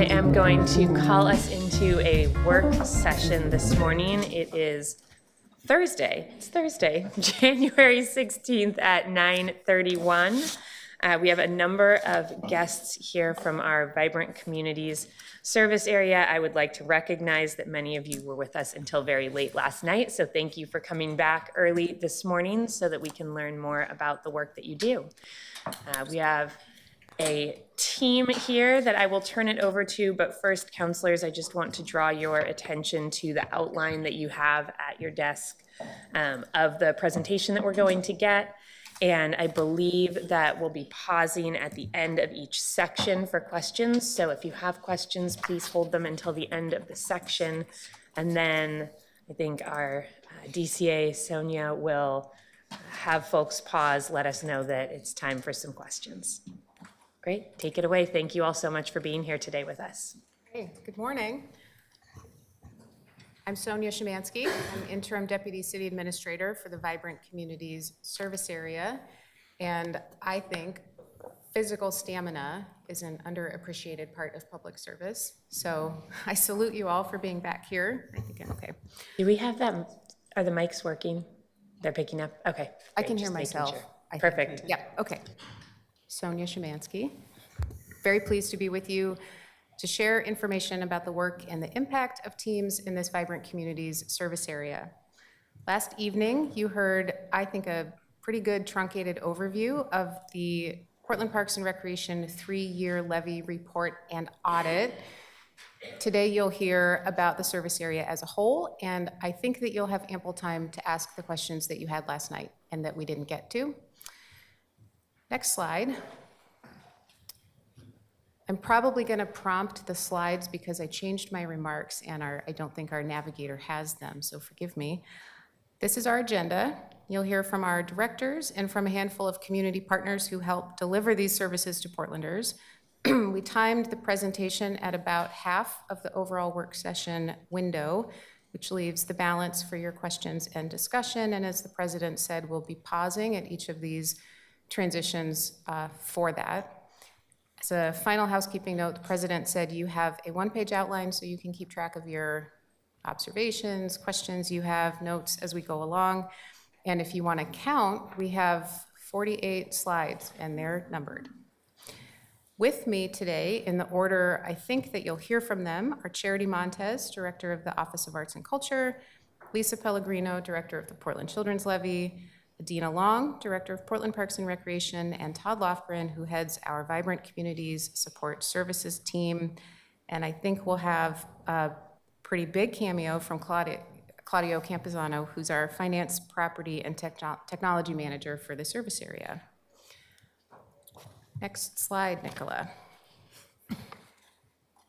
I am going to call us into a work session this morning. It is Thursday. It's Thursday, January 16th at 9:31. We have a number of guests here from our Vibrant Communities service area. I would like to recognize that many of you were with us until very late last night, so thank you for coming back early this morning so that we can learn more about the work that you do. We have a team here that I will turn it over to, but first, counselors, I just want to draw your attention to the outline that you have at your desk of the presentation that we're going to get. And I believe that we'll be pausing at the end of each section for questions. So if you have questions, please hold them until the end of the section. And then I think our DCA, Sonia, will have folks pause, let us know that it's time for some questions. Great, take it away. Thank you all so much for being here today with us. Hey, good morning. I'm Sonia Szymanski. I'm Interim Deputy City Administrator for the Vibrant Communities Service Area. And I think physical stamina is an underappreciated part of public service. So I salute you all for being back here. I think I'm okay. Do we have them? Are the mics working? They're picking up? Okay. I can hear myself. Sure. Perfect. Yeah, okay. Sonia Szymanski. Very pleased to be with you to share information about the work and the impact of teams in this Vibrant Communities service area. Last evening, you heard, I think, a pretty good truncated overview of the Portland Parks and Recreation 3-year levy report and audit. Today, you'll hear about the service area as a whole, and I think that you'll have ample time to ask the questions that you had last night and that we didn't get to. Next slide. I'm probably going to prompt the slides because I changed my remarks and I don't think our navigator has them, so forgive me. This is our agenda. You'll hear from our directors and from a handful of community partners who help deliver these services to Portlanders. We timed the presentation at about half of the overall work session window, which leaves the balance for your questions and discussion. And as the president said, we'll be pausing at each of these transitions for that. As a final housekeeping note, the president said you have a one-page outline so you can keep track of your observations, questions you have, notes as we go along. And if you want to count, we have 48 slides and they're numbered. With me today, in the order I think that you'll hear from them, are Charity Montez, Director of the Office of Arts and Culture, Lisa Pellegrino, Director of the Portland Children's Levy, Adina Long, Director of Portland Parks and Recreation, and Todd Lofgren, who heads our Vibrant Communities Support Services team. And I think we'll have a pretty big cameo from Claudio Campuzano, who's our Finance, Property, and Technology Manager for the service area. Next slide, Nicola.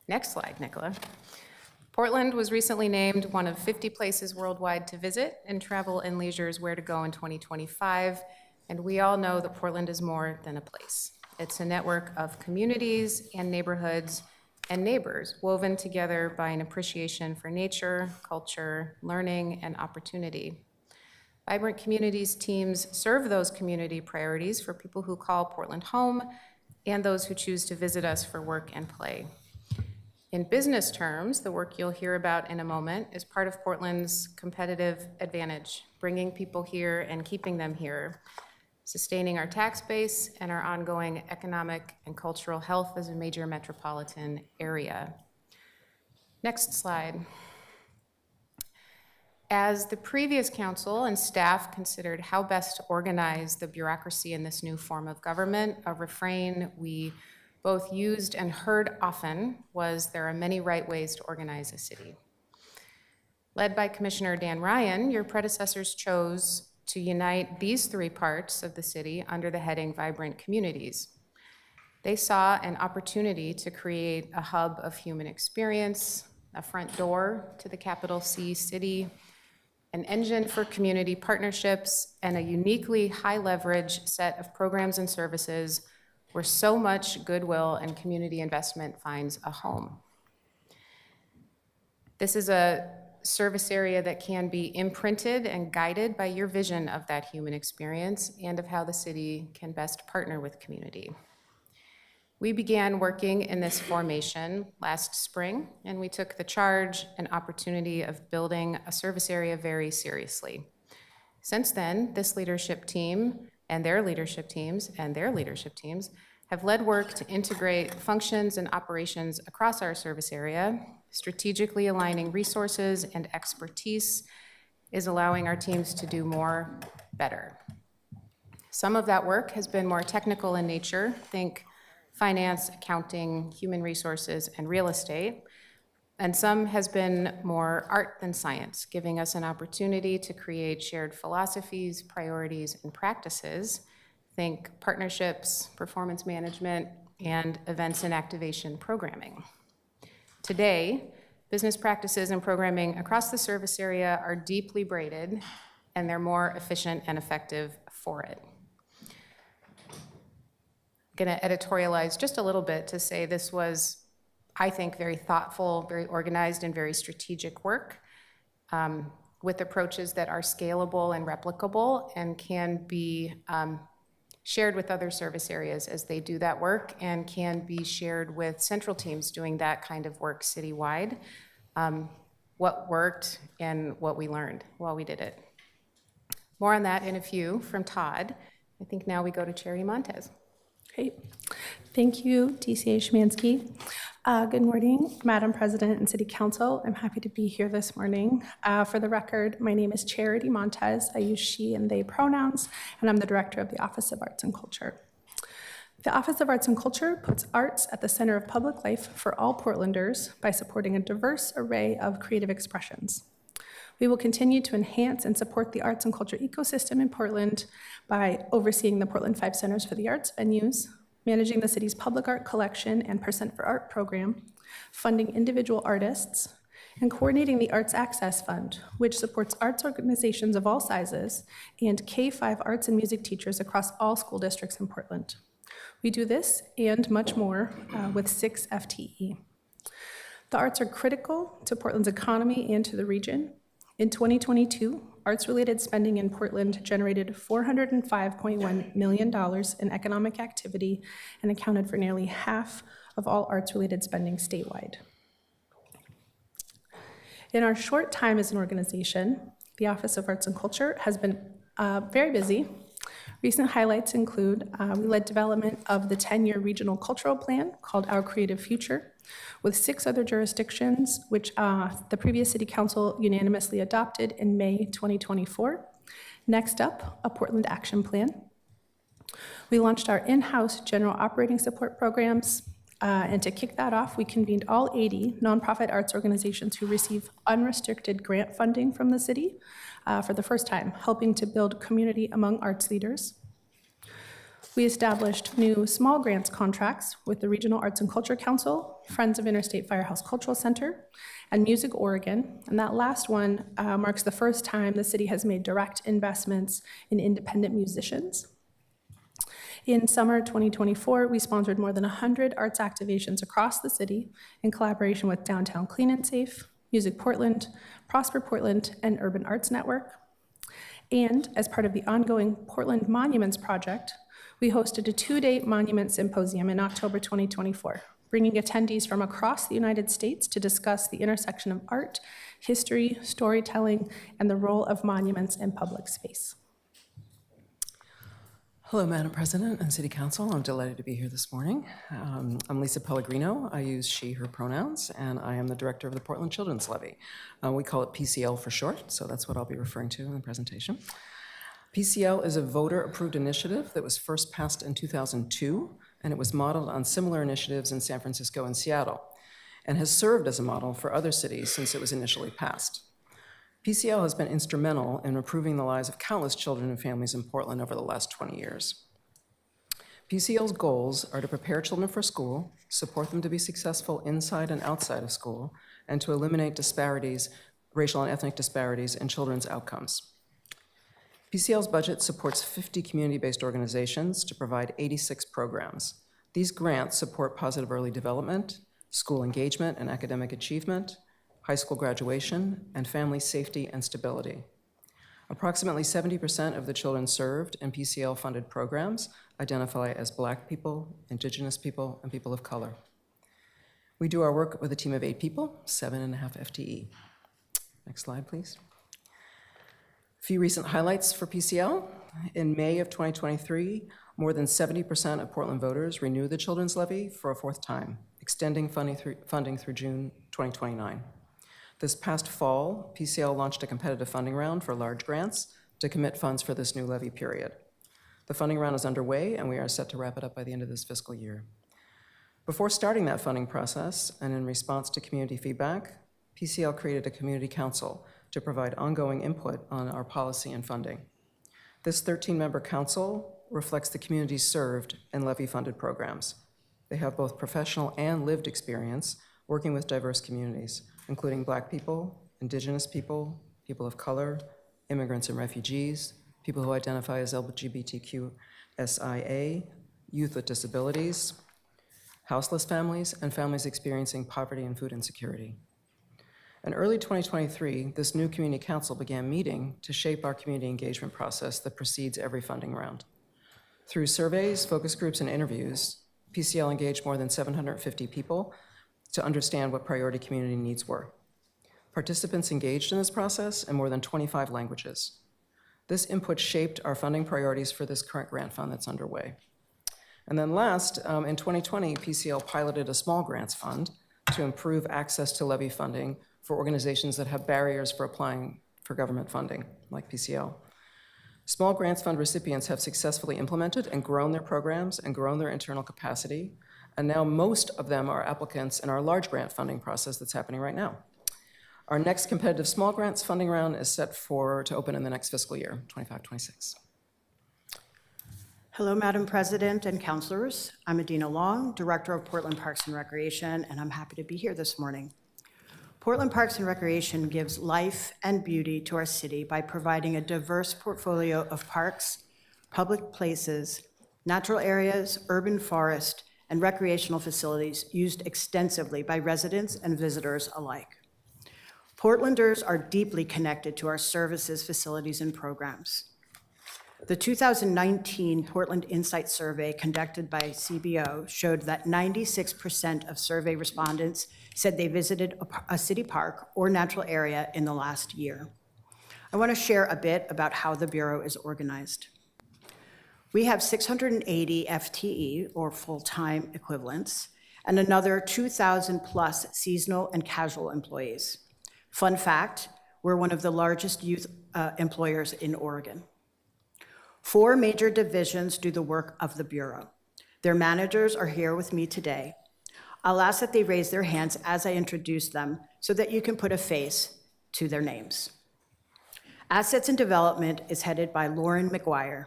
Next slide, Nicola. Portland was recently named one of 50 places worldwide to visit in Travel and Leisure's Where to Go in 2025, and we all know that Portland is more than a place. It's a network of communities and neighborhoods and neighbors woven together by an appreciation for nature, culture, learning, and opportunity. Vibrant Communities teams serve those community priorities for people who call Portland home and those who choose to visit us for work and play. In business terms, the work you'll hear about in a moment is part of Portland's competitive advantage, bringing people here and keeping them here, sustaining our tax base and our ongoing economic and cultural health as a major metropolitan area. Next slide. As the previous council and staff considered how best to organize the bureaucracy in this new form of government, a refrain we both used and heard often was, there are many right ways to organize a city. Led by Commissioner Dan Ryan, your predecessors chose to unite these three parts of the city under the heading Vibrant Communities. They saw an opportunity to create a hub of human experience, a front door to the capital C city, an engine for community partnerships, and a uniquely high leverage set of programs and services where so much goodwill and community investment finds a home. This is a service area that can be imprinted and guided by your vision of that human experience and of how the city can best partner with community. We began working in this formation last spring, and we took the charge and opportunity of building a service area very seriously. Since then, this leadership team and their leadership teams and their leadership teams have led work to integrate functions and operations across our service area. Strategically aligning resources and expertise is allowing our teams to do more better. Some of that work has been more technical in nature, think finance, accounting, human resources, and real estate. And some has been more art than science, giving us an opportunity to create shared philosophies, priorities, and practices. Think partnerships, performance management, and events and activation programming. Today, business practices and programming across the service area are deeply braided, and they're more efficient and effective for it. I'm going to editorialize just a little bit to say this was, I think, very thoughtful, very organized, and very strategic work with approaches that are scalable and replicable and can be shared with other service areas as they do that work, and can be shared with central teams doing that kind of work citywide. What worked and what we learned while we did it. More on that in a few from Todd. I think now we go to Charity Montez. Great. Thank you, DCA Szymanski. Good morning, Madam President and City Council. I'm happy to be here this morning. For the record, my name is Charity Montez. I use she and they pronouns, and I'm the Director of the Office of Arts and Culture. The Office of Arts and Culture puts arts at the center of public life for all Portlanders by supporting a diverse array of creative expressions. We will continue to enhance and support the arts and culture ecosystem in Portland by overseeing the Portland 5 Centers for the Arts venues, managing the city's public art collection and Percent for Art program, funding individual artists, and coordinating the Arts Access Fund, which supports arts organizations of all sizes and K-5 arts and music teachers across all school districts in Portland. We do this and much more with 6 FTE. The arts are critical to Portland's economy and to the region. In 2022, arts-related spending in Portland generated $405.1 million in economic activity and accounted for nearly half of all arts-related spending statewide. In our short time as an organization, the Office of Arts and Culture has been very busy. Recent highlights include we led development of the 10-year regional cultural plan called Our Creative Future, with 6 other jurisdictions, which the previous City Council unanimously adopted in May 2024. Next up, a Portland Action Plan. We launched our in-house general operating support programs, and to kick that off, we convened all 80 nonprofit arts organizations who receive unrestricted grant funding from the city for the first time, helping to build community among arts leaders. We established new small grants contracts with the Regional Arts and Culture Council, Friends of Interstate Firehouse Cultural Center, and Music Oregon. And that last one marks the first time the city has made direct investments in independent musicians. In summer 2024, we sponsored more than 100 arts activations across the city in collaboration with Downtown Clean and Safe, Music Portland, Prosper Portland, and Urban Arts Network. And as part of the ongoing Portland Monuments Project, we hosted a 2-day monument symposium in October 2024, bringing attendees from across the United States to discuss the intersection of art, history, storytelling, and the role of monuments in public space. Hello, Madam President and City Council. I'm delighted to be here this morning. I'm Lisa Pellegrino. I use she, her pronouns, and I am the director of the Portland Children's Levy. We call it PCL for short, so that's what I'll be referring to in the presentation. PCL is a voter-approved initiative that was first passed in 2002, and it was modeled on similar initiatives in San Francisco and Seattle, and has served as a model for other cities since it was initially passed. PCL has been instrumental in improving the lives of countless children and families in Portland over the last 20 years. PCL's goals are to prepare children for school, support them to be successful inside and outside of school, and to eliminate disparities, racial and ethnic disparities in children's outcomes. PCL's budget supports 50 community-based organizations to provide 86 programs. These grants support positive early development, school engagement and academic achievement, high school graduation, and family safety and stability. Approximately 70% of the children served in PCL-funded programs identify as Black people, Indigenous people, and people of color. We do our work with a team of 8 people, 7.5 FTE. Next slide, please. A few recent highlights for PCL. In May of 2023, more than 70% of Portland voters renewed the Children's Levy for a 4th time, extending funding through June 2029. This past fall, PCL launched a competitive funding round for large grants to commit funds for this new levy period. The funding round is underway, and we are set to wrap it up by the end of this fiscal year. Before starting that funding process, and in response to community feedback, PCL created a community council to provide ongoing input on our policy and funding. This 13-member council reflects the communities served in levy-funded programs. They have both professional and lived experience working with diverse communities, including Black people, Indigenous people, people of color, immigrants and refugees, people who identify as LGBTQSIA, youth with disabilities, houseless families, and families experiencing poverty and food insecurity. In early 2023, this new community council began meeting to shape our community engagement process that precedes every funding round. Through surveys, focus groups, and interviews, PCL engaged more than 750 people to understand what priority community needs were. Participants engaged in this process in more than 25 languages. This input shaped our funding priorities for this current grant fund that's underway. And then last, in 2020, PCL piloted a small grants fund to improve access to levy funding for organizations that have barriers for applying for government funding, like PCL. Small grants fund recipients have successfully implemented and grown their programs and grown their internal capacity, and now most of them are applicants in our large grant funding process that's happening right now. Our next competitive small grants funding round is set to open in the next fiscal year, 25-26. Hello, Madam President and councilors. I'm Adina Long, Director of Portland Parks and Recreation, and I'm happy to be here this morning. Portland Parks and Recreation gives life and beauty to our city by providing a diverse portfolio of parks, public places, natural areas, urban forest, and recreational facilities used extensively by residents and visitors alike. Portlanders are deeply connected to our services, facilities, and programs. The 2019 Portland Insight Survey conducted by CBO showed that 96% of survey respondents said they visited a city park or natural area in the last year. I want to share a bit about how the Bureau is organized. We have 680 FTE, or full-time equivalents, and another 2,000 plus seasonal and casual employees. Fun fact, we're one of the largest youth employers in Oregon. 4 major divisions do the work of the Bureau. Their managers are here with me today. I'll ask that they raise their hands as I introduce them so that you can put a face to their names. Assets and Development is headed by Lauren McGuire.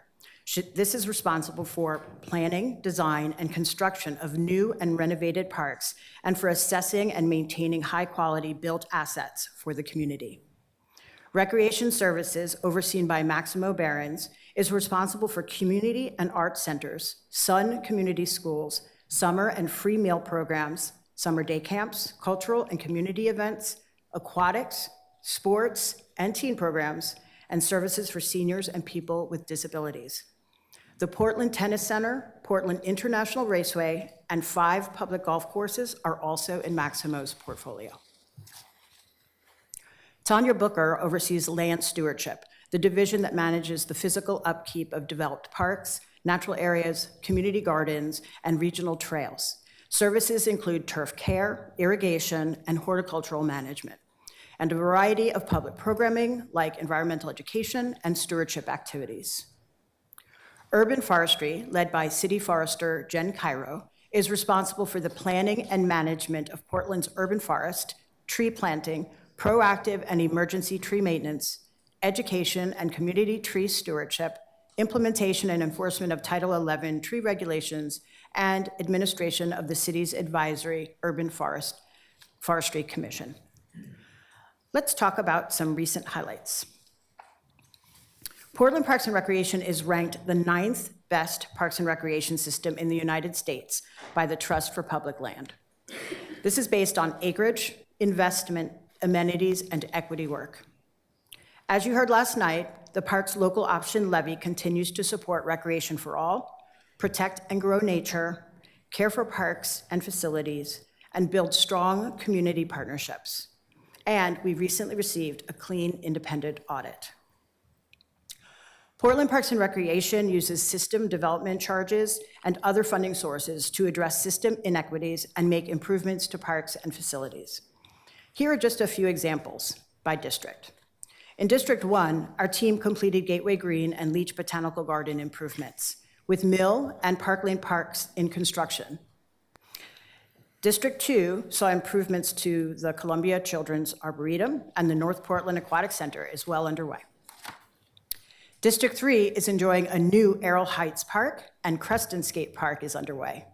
This is responsible for planning, design, and construction of new and renovated parks, and for assessing and maintaining high-quality built assets for the community. Recreation Services, overseen by Maximo Behrens, is responsible for community and art centers, Sun Community Schools, summer and free meal programs, summer day camps, cultural and community events, aquatics, sports, and teen programs, and services for seniors and people with disabilities. The Portland Tennis Center, Portland International Raceway, and 5 public golf courses are also in Maximo's portfolio. Tanya Booker oversees land stewardship, the division that manages the physical upkeep of developed parks, natural areas, community gardens, and regional trails. Services include turf care, irrigation, and horticultural management, and a variety of public programming like environmental education and stewardship activities. Urban Forestry, led by City Forester Jen Cairo, is responsible for the planning and management of Portland's urban forest, tree planting, proactive and emergency tree maintenance, education and community tree stewardship, implementation and enforcement of Title 11 tree regulations, and administration of the city's advisory Urban Forestry Commission. Let's talk about some recent highlights. Portland Parks and Recreation is ranked the 9th best Parks and Recreation system in the United States by the Trust for Public Land. This is based on acreage, investment, amenities, and equity work. As you heard last night, the park's local option levy continues to support recreation for all, protect and grow nature, care for parks and facilities, and build strong community partnerships. And we recently received a clean, independent audit. Portland Parks and Recreation uses system development charges and other funding sources to address system inequities and make improvements to parks and facilities. Here are just a few examples by district. In District 1, our team completed Gateway Green and Leach Botanical Garden improvements, with Mill and Park Lane parks in construction. District 2 saw improvements to the Columbia Children's Arboretum, and the North Portland Aquatic Center is well underway. District 3 is enjoying a new Errol Heights Park, and Creston Skate Park is underway.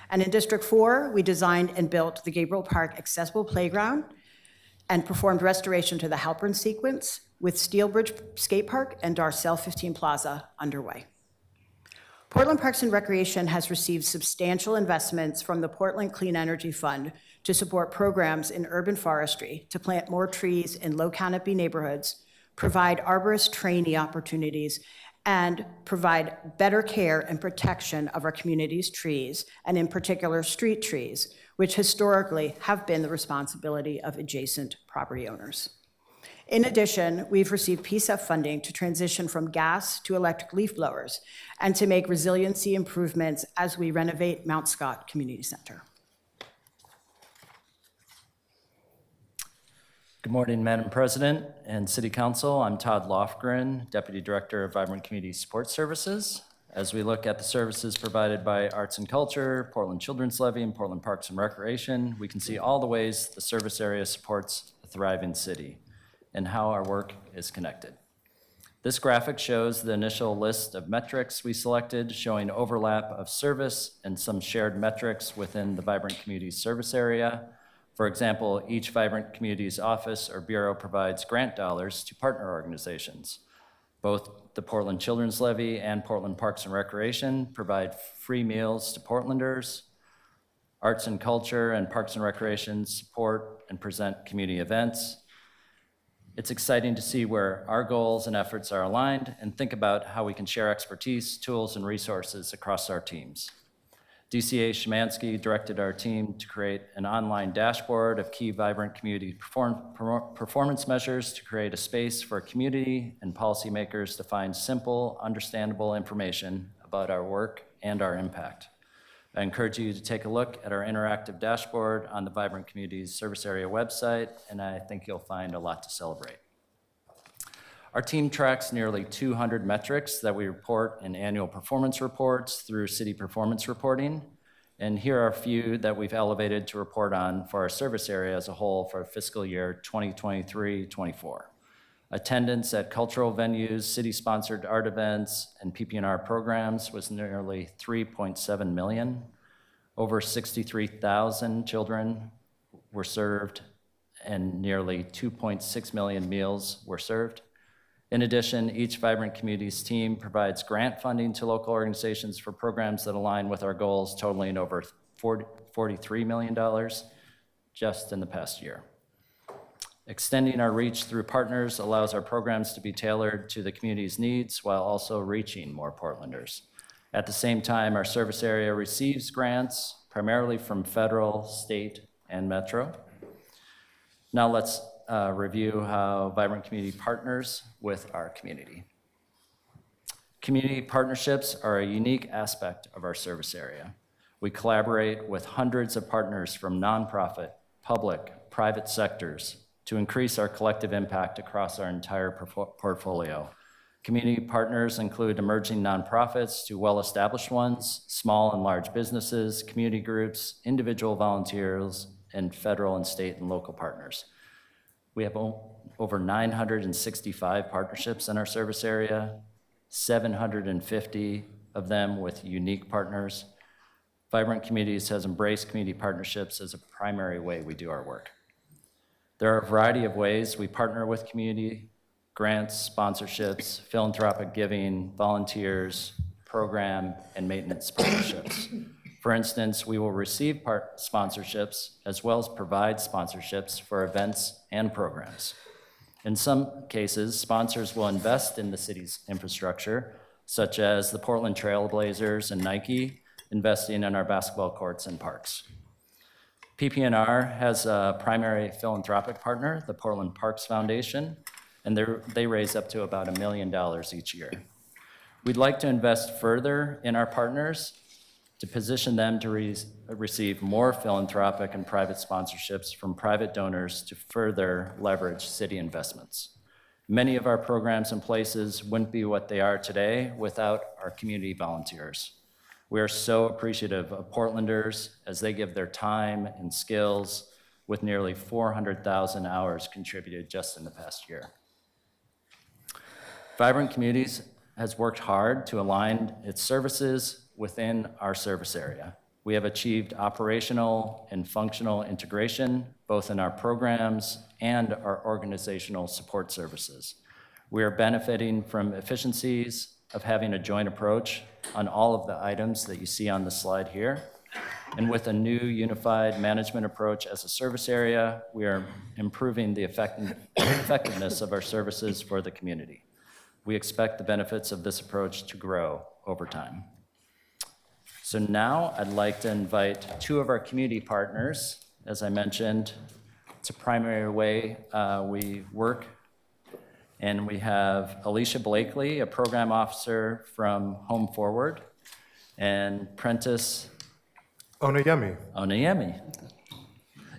And in District 4, we designed and built the Gabriel Park Accessible Playground and performed restoration to the Halpern Sequence, with Steelbridge Skate Park and Darcel 15 Plaza underway. Portland Parks and Recreation has received substantial investments from the Portland Clean Energy Fund to support programs in urban forestry, to plant more trees in low canopy neighborhoods, provide arborist trainee opportunities, and provide better care and protection of our community's trees, and in particular street trees, which historically have been the responsibility of adjacent property owners. In addition, we've received PSEF funding to transition from gas to electric leaf blowers and to make resiliency improvements as we renovate Mount Scott Community Center. Good morning, Madam President and City Council. I'm Todd Lofgren, Deputy Director of Vibrant Community Support Services. As we look at the services provided by Arts and Culture, Portland Children's Levy, and Portland Parks and Recreation, we can see all the ways the service area supports a thriving city and how our work is connected. This graphic shows the initial list of metrics we selected, showing overlap of service and some shared metrics within the Vibrant Communities service area. For example, each Vibrant Communities office or bureau provides grant dollars to partner organizations. Both the Portland Children's Levy and Portland Parks and Recreation provide free meals to Portlanders. Arts and Culture and Parks and Recreation support and present community events. It's exciting to see where our goals and efforts are aligned and think about how we can share expertise, tools, and resources across our teams. DCA Szymanski directed our team to create an online dashboard of key Vibrant Community performance measures to create a space for community and policymakers to find simple, understandable information about our work and our impact. I encourage you to take a look at our interactive dashboard on the Vibrant Communities Service Area website, and I think you'll find a lot to celebrate. Our team tracks nearly 200 metrics that we report in annual performance reports through city performance reporting. And here are a few that we've elevated to report on for our service area as a whole for fiscal year 2023-24. Attendance at cultural venues, city-sponsored art events, and PP&R programs was nearly 3.7 million. Over 63,000 children were served, and nearly 2.6 million meals were served. In addition, each Vibrant Communities team provides grant funding to local organizations for programs that align with our goals, totaling over $43 million just in the past year. Extending our reach through partners allows our programs to be tailored to the community's needs while also reaching more Portlanders. At the same time, our service area receives grants primarily from federal, state, and Metro. Now let's review how Vibrant Community partners with our community. Community partnerships are a unique aspect of our service area. We collaborate with hundreds of partners from nonprofit, public, private sectors to increase our collective impact across our entire portfolio. Community partners include emerging nonprofits to well-established ones, small and large businesses, community groups, individual volunteers, and federal and state and local partners. We have over 965 partnerships in our service area, 750 of them with unique partners. Vibrant Communities has embraced community partnerships as a primary way we do our work. There are a variety of ways we partner with community: grants, sponsorships, philanthropic giving, volunteers, program, and maintenance partnerships. For instance, we will receive sponsorships as well as provide sponsorships for events and programs. In some cases, sponsors will invest in the city's infrastructure, such as the Portland Trail Blazers and Nike investing in our basketball courts and parks. PPNR has a primary philanthropic partner, the Portland Parks Foundation, and they raise up to about $1 million each year. We'd like to invest further in our partners to position them to receive more philanthropic and private sponsorships from private donors to further leverage city investments. Many of our programs and places wouldn't be what they are today without our community volunteers. We are so appreciative of Portlanders as they give their time and skills, with nearly 400,000 hours contributed just in the past year. Vibrant Communities has worked hard to align its services within our service area. We have achieved operational and functional integration, both in our programs and our organizational support services. We are benefiting from efficiencies of having a joint approach on all of the items that you see on the slide here. And with a new unified management approach as a service area, we are improving the effectiveness of our services for the community. We expect the benefits of this approach to grow over time. So now I'd like to invite two of our community partners. As I mentioned, it's a primary way we work. And we have Alicia Blakely, a program officer from Home Forward, and Prentice Onayemi,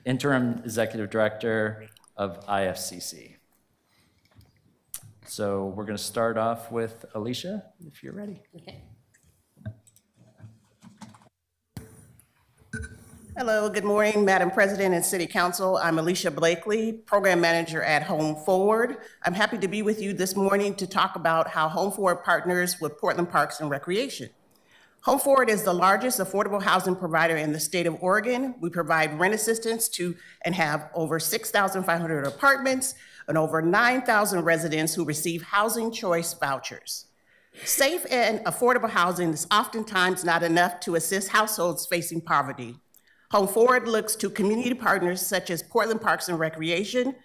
interim executive director of IFCC. So we're going to start off with Alicia, if you're ready. Okay. Hello, good morning, Madam President and City Council. I'm Alicia Blakely, Program Manager at Home Forward. I'm happy to be with you this morning to talk about how Home Forward partners with Portland Parks and Recreation. Home Forward is the largest affordable housing provider in the state of Oregon. We provide rent assistance to and have over 6,500 apartments and over 9,000 residents who receive housing choice vouchers. Safe and affordable housing is oftentimes not enough to assist households facing poverty. Home Forward looks to community partners such as Portland Parks and Recreation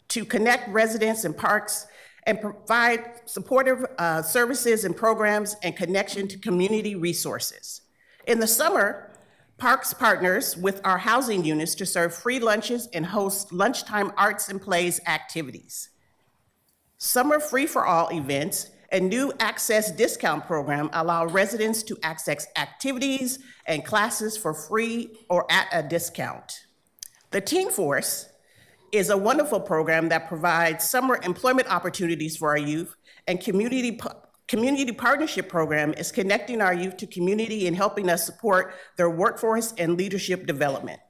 to connect residents and parks and provide supportive services and programs and connection to community resources. In the summer, Parks partners with our housing units to serve free lunches and host lunchtime arts and plays activities. Summer free-for-all events and new access discount program allow residents to access activities and classes for free or at a discount. The Teen Force is a wonderful program that provides summer employment opportunities for our youth, and community partnership program is connecting our youth to community and helping us support their workforce and leadership development.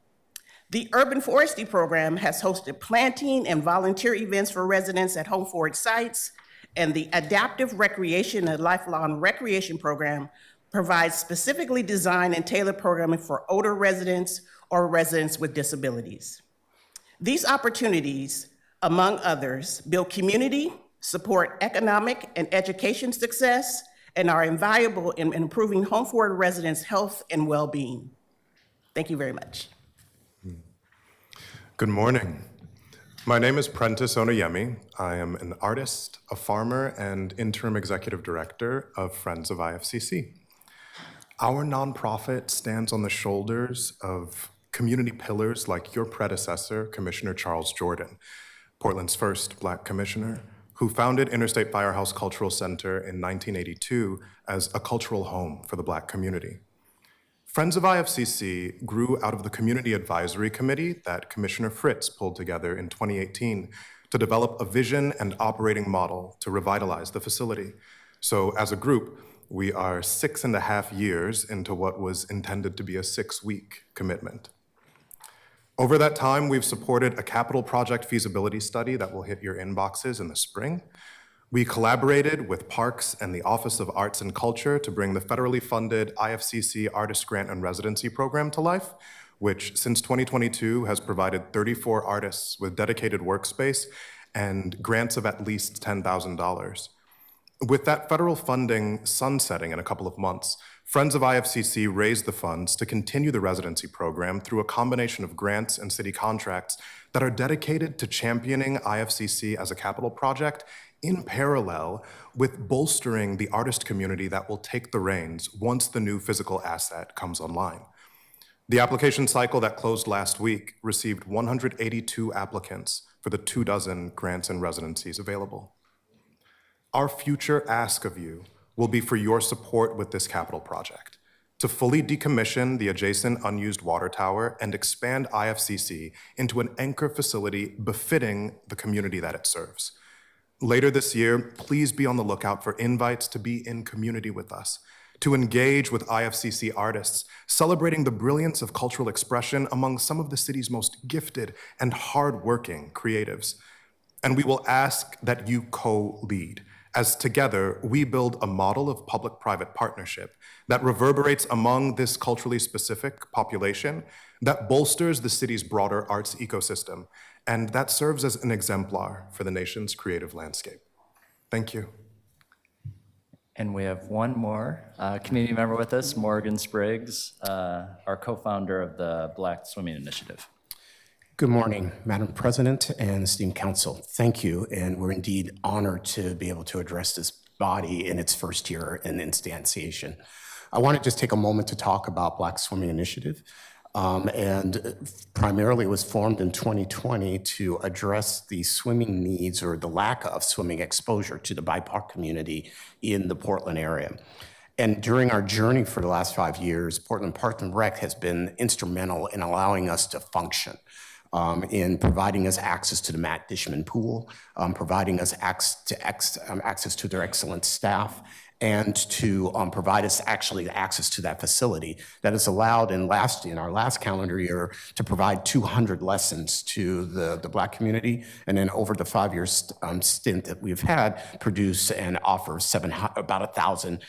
The Urban Forestry program has hosted planting and volunteer events for residents at Home Forward sites, and the Adaptive Recreation and Lifelong Recreation program provides specifically designed and tailored programming for older residents or residents with disabilities. These opportunities, among others, build community, support economic and education success, and are invaluable in improving Home Forward residents' health and well-being. Thank you very much. Good morning. My name is Prentice Onayemi. I am an artist, a farmer, and interim executive director of Friends of IFCC. Our nonprofit stands on the shoulders of community pillars like your predecessor, Commissioner Charles Jordan, Portland's first Black commissioner, who founded Interstate Firehouse Cultural Center in 1982 as a cultural home for the Black community. Friends of IFCC grew out of the Community Advisory Committee that Commissioner Fritz pulled together in 2018 to develop a vision and operating model to revitalize the facility. So as a group, we are 6.5 years into what was intended to be a 6-week commitment. Over that time, we've supported a capital project feasibility study that will hit your inboxes in the spring. We collaborated with Parks and the Office of Arts and Culture to bring the federally funded IFCC Artist Grant and Residency Program to life, which since 2022 has provided 34 artists with dedicated workspace and grants of at least $10,000. With that federal funding sunsetting in a couple of months, Friends of IFCC raised the funds to continue the residency program through a combination of grants and city contracts that are dedicated to championing IFCC as a capital project in parallel with bolstering the artist community that will take the reins once the new physical asset comes online. The application cycle that closed last week received 182 applicants for the 24 grants and residencies available. Our future ask of you will be for your support with this capital project, to fully decommission the adjacent unused water tower and expand IFCC into an anchor facility befitting the community that it serves. Later this year, please be on the lookout for invites to be in community with us, to engage with IFCC artists, celebrating the brilliance of cultural expression among some of the city's most gifted and hardworking creatives. And we will ask that you co-lead, as together we build a model of public-private partnership that reverberates among this culturally specific population, that bolsters the city's broader arts ecosystem, and that serves as an exemplar for the nation's creative landscape. Thank you. And we have one more community member with us, Morgan Spriggs, our co-founder of the Black Swimming Initiative. Good morning, Madam President and esteemed council. Thank you, and we're indeed honored to be able to address this body in its first year in instantiation. I want to just take a moment to talk about Black Swimming Initiative, and primarily was formed in 2020 to address the swimming needs or the lack of swimming exposure to the BIPOC community in the Portland area. And during our journey for the last 5 years, Portland Parks and Rec has been instrumental in allowing us to function. In providing us access to the Matt Dishman pool, providing us access to their excellent staff, and to provide us actually access to that facility that has allowed in our last calendar year to provide 200 lessons to the Black community, and then over the 5-year stint that we've had, produce and offer about 1,000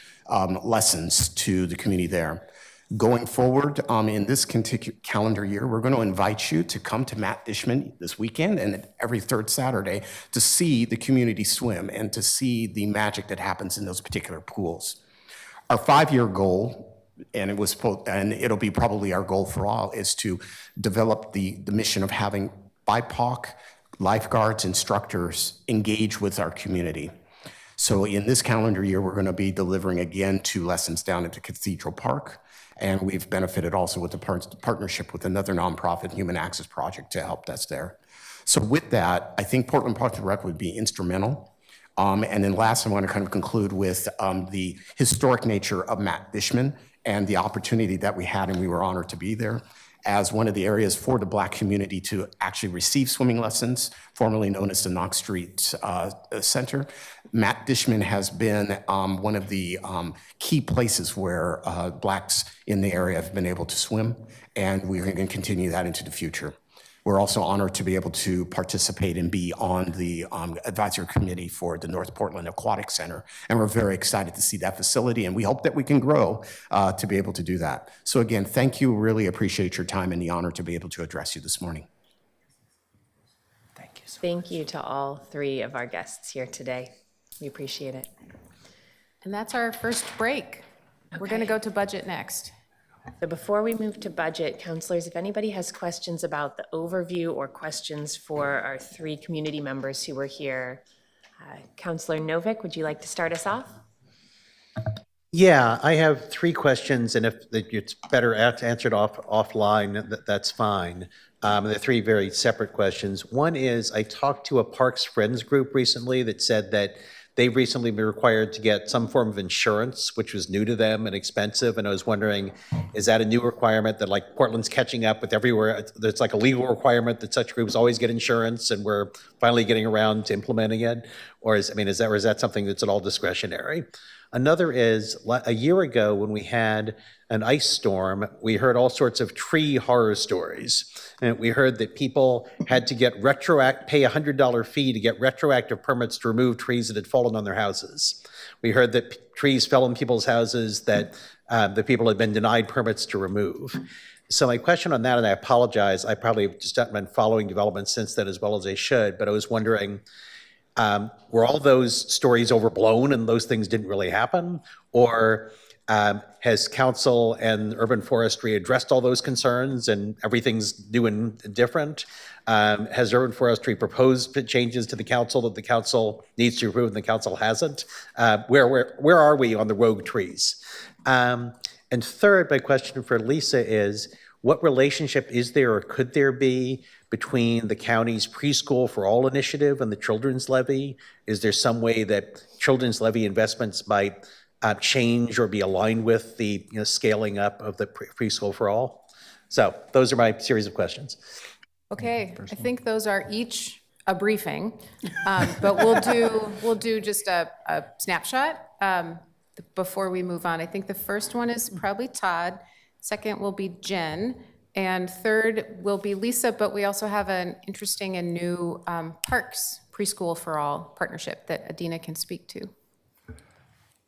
lessons to the community there. Going forward, in this calendar year, we're going to invite you to come to Matt Dishman this weekend and every third Saturday to see the community swim and to see the magic that happens in those particular pools. Our 5-year goal, and it'll be probably our goal for all, is to develop the mission of having BIPOC lifeguards, instructors engage with our community. So in this calendar year, we're going to be delivering again 2 lessons down at the Cathedral Park. And we've benefited also with the partnership with another nonprofit, Human Access Project, to help us there. So with that, I think Portland Parks and Rec would be instrumental. And then last, I want to kind of conclude with the historic nature of Matt Dishman and the opportunity that we had, and we were honored to be there, as one of the areas for the Black community to actually receive swimming lessons, formerly known as the Knox Street Center. Matt Dishman has been one of the key places where Blacks in the area have been able to swim, and we're going to continue that into the future. We're also honored to be able to participate and be on the advisory committee for the North Portland Aquatic Center. And we're very excited to see that facility, and we hope that we can grow to be able to do that. So again, thank you. Really appreciate your time and the honor to be able to address you this morning. Thank you. Thank you to all 3 of our guests here today. We appreciate it. And that's our first break. We're going to go to budget next. So before we move to budget, counselors, if anybody has questions about the overview or questions for our 3 community members who were here, Counselor Novick, would you like to start us off? Yeah, I have 3 questions, and if it's better answered offline, that's fine. They're 3 very separate questions. One is, I talked to a Parks Friends group recently that said that they've recently been required to get some form of insurance, which was new to them and expensive. And I was wondering, is that a new requirement that like Portland's catching up with everywhere? It's like a legal requirement that such groups always get insurance and we're finally getting around to implementing it? Or is that something that's at all discretionary? Another is, a year ago when we had an ice storm, we heard all sorts of tree horror stories. And we heard that people had to pay a $100 fee to get retroactive permits to remove trees that had fallen on their houses. We heard that trees fell in people's houses that the people had been denied permits to remove. So my question on that, and I apologize, I probably just haven't been following developments since then as well as I should, but I was wondering, were all those stories overblown and those things didn't really happen? Or Has council and urban forestry addressed all those concerns and everything's new and different? Has urban forestry proposed changes to the council that the council needs to approve and the council hasn't? Where are we on the rogue trees? And third, my question for Lisa is, what relationship is there or could there be between the county's preschool for all initiative and the children's levy? Is there some way that children's levy investments might change or be aligned with the scaling up of the preschool for all? So those are my series of questions. Okay, I think those are each a briefing, but we'll do just a snapshot before we move on. I think the first one is probably Todd, second will be Jen, and third will be Lisa, but we also have an interesting and new Parks Preschool for All partnership that Adina can speak to.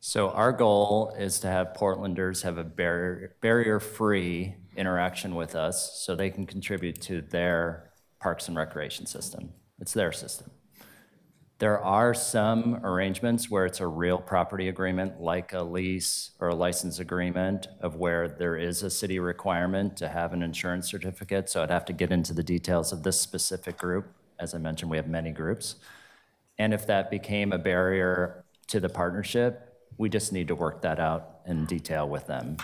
So our goal is to have Portlanders have a barrier-free interaction with us so they can contribute to their parks and recreation system. It's their system. There are some arrangements where it's a real property agreement, like a lease or a license agreement, of where there is a city requirement to have an insurance certificate. So I'd have to get into the details of this specific group. As I mentioned, we have many groups. And if that became a barrier to the partnership, we just need to work that out in detail with them.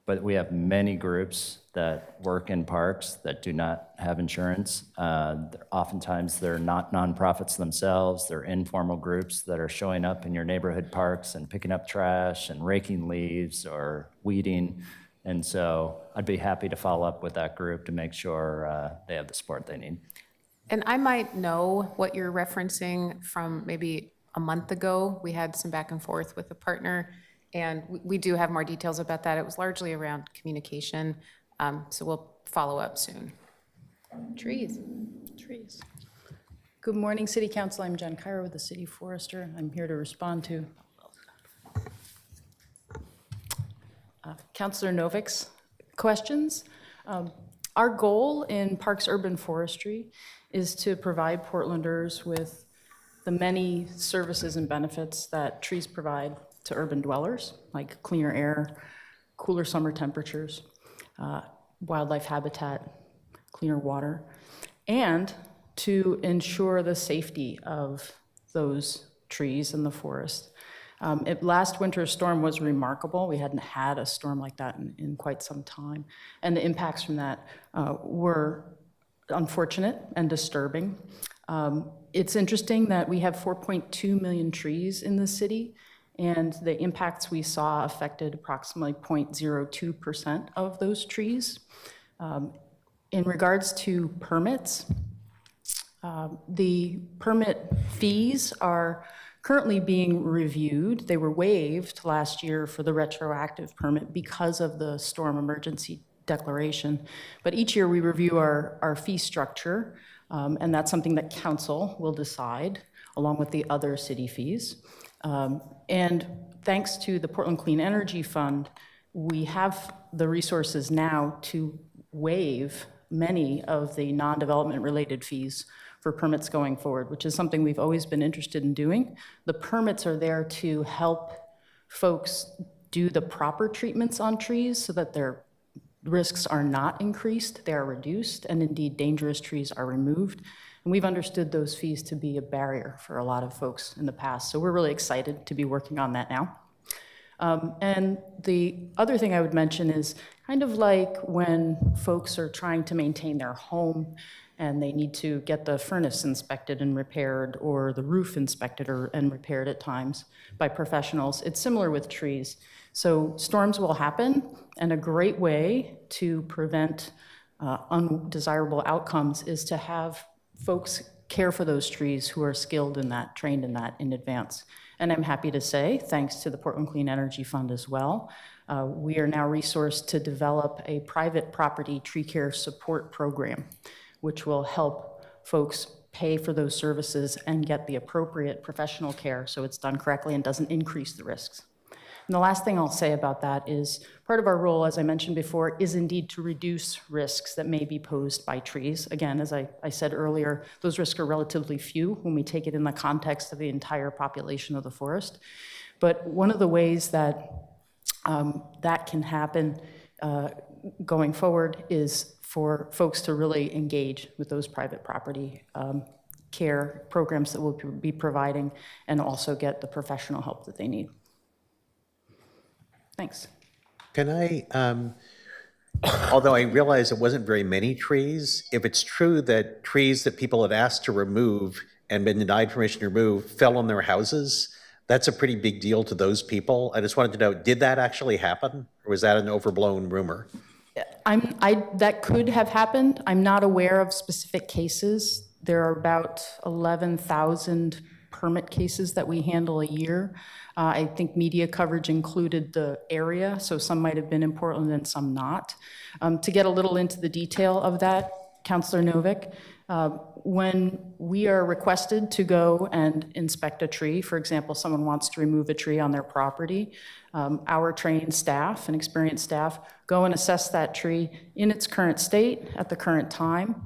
But we have many groups that work in parks that do not have insurance. Oftentimes, they're not nonprofits themselves. They're informal groups that are showing up in your neighborhood parks and picking up trash and raking leaves or weeding. And so I'd be happy to follow up with that group to make sure they have the support they need. And I might know what you're referencing from maybe a month ago. We had some back and forth with a partner, and we do have more details about that. It was largely around communication, so we'll follow up soon. Trees. Good morning, City Council. I'm Jen Cairo with the City Forester. I'm here to respond to Councilor Novik's questions. Our goal in Parks Urban Forestry is to provide Portlanders with the many services and benefits that trees provide to urban dwellers, like cleaner air, cooler summer temperatures, wildlife habitat, cleaner water, and to ensure the safety of those trees in the forest. Last winter's storm was remarkable. We hadn't had a storm like that in quite some time. And the impacts from that were unfortunate and disturbing. It's interesting that we have 4.2 million trees in the city, and the impacts we saw affected approximately 0.02% of those trees. In regards to permits, the permit fees are currently being reviewed. They were waived last year for the retroactive permit because of the storm emergency declaration. But each year we review our fee structure, and that's something that council will decide along with the other city fees. And thanks to the Portland Clean Energy Fund, we have the resources now to waive many of the non-development related fees for permits going forward, which is something we've always been interested in doing. The permits are there to help folks do the proper treatments on trees so that their risks are not increased, they are reduced, and indeed dangerous trees are removed. And we've understood those fees to be a barrier for a lot of folks in the past. So we're really excited to be working on that now. And the other thing I would mention is kind of like when folks are trying to maintain their home and they need to get the furnace inspected and repaired, or the roof inspected and repaired at times by professionals. It's similar with trees. So storms will happen, and a great way to prevent undesirable outcomes is to have folks care for those trees who are skilled in that, trained in that in advance. And I'm happy to say, thanks to the Portland Clean Energy Fund as well, we are now resourced to develop a private property tree care support program, which will help folks pay for those services and get the appropriate professional care so it's done correctly and doesn't increase the risks. And the last thing I'll say about that is part of our role, as I mentioned before, is indeed to reduce risks that may be posed by trees. Again, as I said earlier, those risks are relatively few when we take it in the context of the entire population of the forest. But one of the ways that that can happen going forward is for folks to really engage with those private property care programs that we'll be providing and also get the professional help that they need. Thanks. Can I, although I realize it wasn't very many trees, if it's true that trees that people had asked to remove and been denied permission to remove fell on their houses, that's a pretty big deal to those people. I just wanted to know, did that actually happen? Or was that an overblown rumor? That could have happened. I'm not aware of specific cases. There are about 11,000 permit cases that we handle a year. I think media coverage included the area, so some might have been in Portland and some not. To get a little into the detail of that, Councilor Novick, when we are requested to go and inspect a tree, for example, someone wants to remove a tree on their property, our trained staff and experienced staff go and assess that tree in its current state at the current time.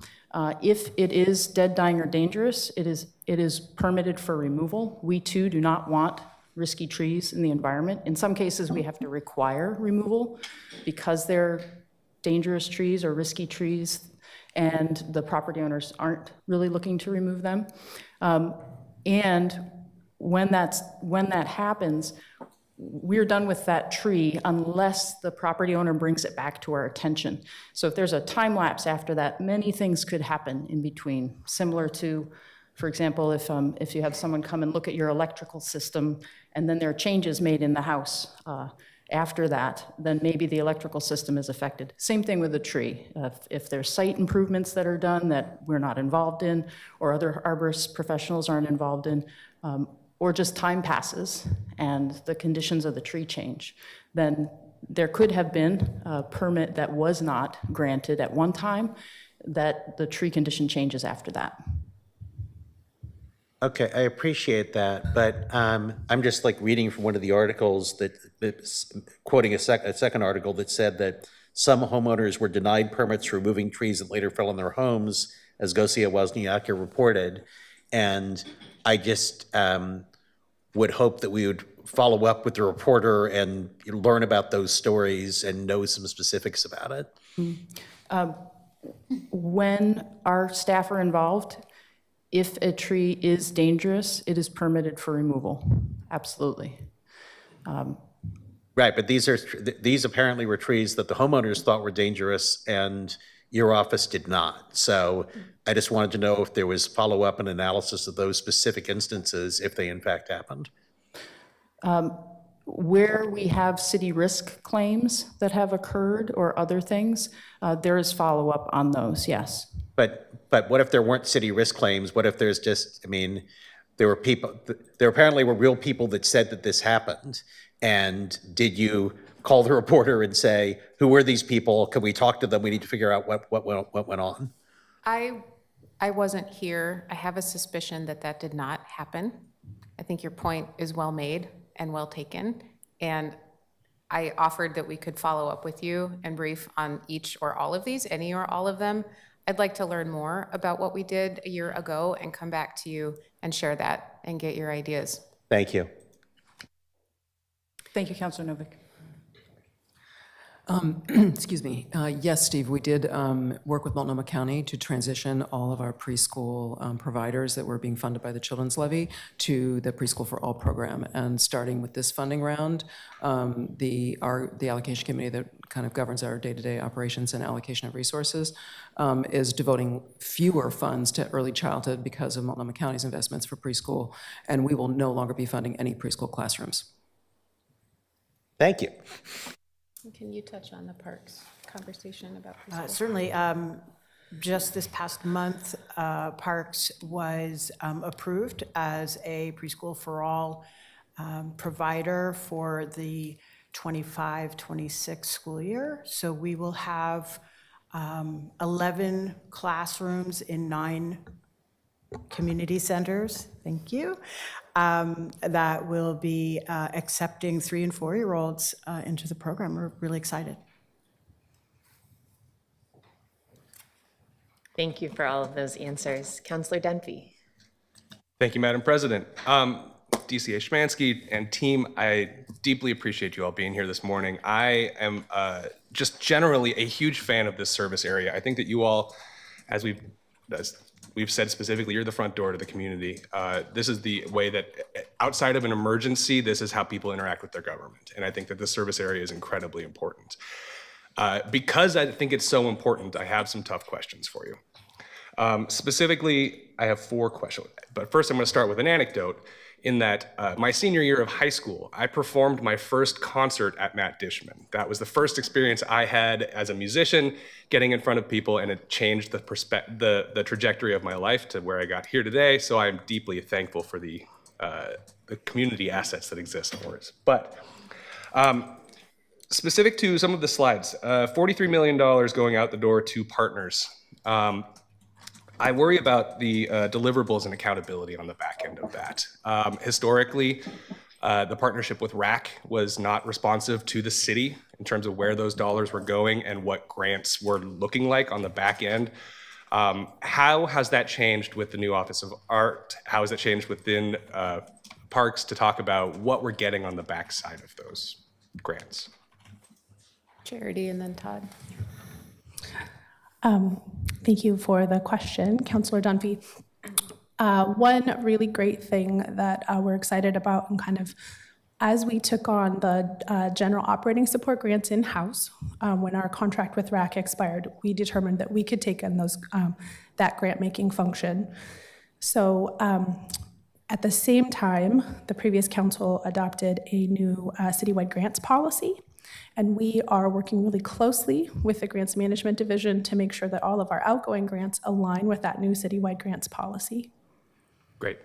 If it is dead, dying, or dangerous, it is permitted for removal. We too do not want risky trees in the environment. In some cases, we have to require removal because they're dangerous trees or risky trees, and the property owners aren't really looking to remove them. And when that happens, we're done with that tree unless the property owner brings it back to our attention. So if there's a time lapse after that, many things could happen in between, similar to, for example, if you have someone come and look at your electrical system and then there are changes made in the house after that, then maybe the electrical system is affected. Same thing with a tree. If there's site improvements that are done that we're not involved in, or other arborist professionals aren't involved in, or just time passes and the conditions of the tree change, then there could have been a permit that was not granted at one time, that the tree condition changes after that. Okay, I appreciate that, but I'm just like reading from one of the articles quoting a second article that said that some homeowners were denied permits for removing trees that later fell on their homes, as Gosia Wozniacki reported, and I just would hope that we would follow up with the reporter and learn about those stories and know some specifics about it. When our staff are involved, if a tree is dangerous, it is permitted for removal. Absolutely. Right, but these apparently were trees that the homeowners thought were dangerous and your office did not. So I just wanted to know if there was follow-up and analysis of those specific instances, if they in fact happened. Where we have city risk claims that have occurred or other things, there is follow-up on those, yes. But what if there weren't city risk claims? What if there's just, I mean, there apparently were real people that said that this happened. And did you call the reporter and say, who were these people? Can we talk to them? We need to figure out what went on. I wasn't here. I have a suspicion that that did not happen. I think your point is well made and well taken. And I offered that we could follow up with you and brief on each or all of these, any or all of them. I'd like to learn more about what we did a year ago and come back to you and share that and get your ideas. Thank you. Thank you, Councilor Novick. Excuse me. Yes, Steve, we did work with Multnomah County to transition all of our preschool providers that were being funded by the Children's Levy to the Preschool for All program. And starting with this funding round, the allocation committee that kind of governs our day-to-day operations and allocation of resources is devoting fewer funds to early childhood because of Multnomah County's investments for preschool, and we will no longer be funding any preschool classrooms. Thank you. Can you touch on the parks conversation about preschool? Certainly. Just this past month, Parks was approved as a preschool for all provider for the 25-26 school year. So we will have 11 classrooms in 9 community centers. Thank you. That will be accepting 3- and 4-year-olds into the program. We're really excited. Thank you for all of those answers. Councilor Dunphy. Thank you, Madam President. DCA Schmansky and team, I deeply appreciate you all being here this morning. I am just generally a huge fan of this service area. I think that you all, as we've said specifically, you're the front door to the community. This is the way that outside of an emergency, this is how people interact with their government. And I think that this service area is incredibly important. Because I think it's so important, I have some tough questions for you. Specifically, I have 4 questions. But first, I'm going to start with an anecdote in that my senior year of high school, I performed my first concert at Matt Dishman. That was the first experience I had as a musician, getting in front of people, and it changed the trajectory of my life to where I got here today. So I'm deeply thankful for the community assets that exist for us. But specific to some of the slides, $43 million going out the door to partners. I worry about the deliverables and accountability on the back end of that. Historically, the partnership with RAC was not responsive to the city in terms of where those dollars were going and what grants were looking like on the back end. How has that changed with the new Office of Art? How has it changed within Parks to talk about what we're getting on the back side of those grants? Charity and then Todd. Thank you for the question, Councillor Dunphy. One really great thing that we're excited about, and kind of as we took on the general operating support grants in-house, when our contract with RAC expired, we determined that we could take in those that grant-making function. So at the same time, the previous council adopted a new citywide grants policy. And we are working really closely with the Grants Management Division to make sure that all of our outgoing grants align with that new citywide grants policy. Great.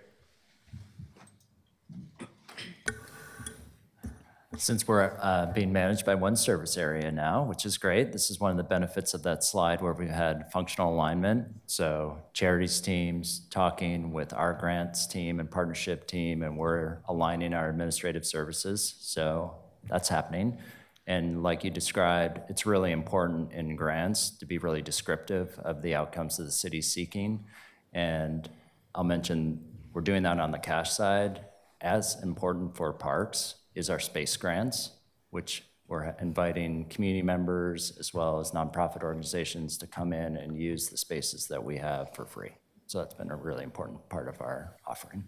Since we're being managed by one service area now, which is great, this is one of the benefits of that slide where we had functional alignment. So charities teams talking with our grants team and partnership team, and we're aligning our administrative services. So that's happening. And like you described, it's really important in grants to be really descriptive of the outcomes that the city's seeking. And I'll mention we're doing that on the cash side. As important for parks is our space grants, which we're inviting community members as well as nonprofit organizations to come in and use the spaces that we have for free. So that's been a really important part of our offering.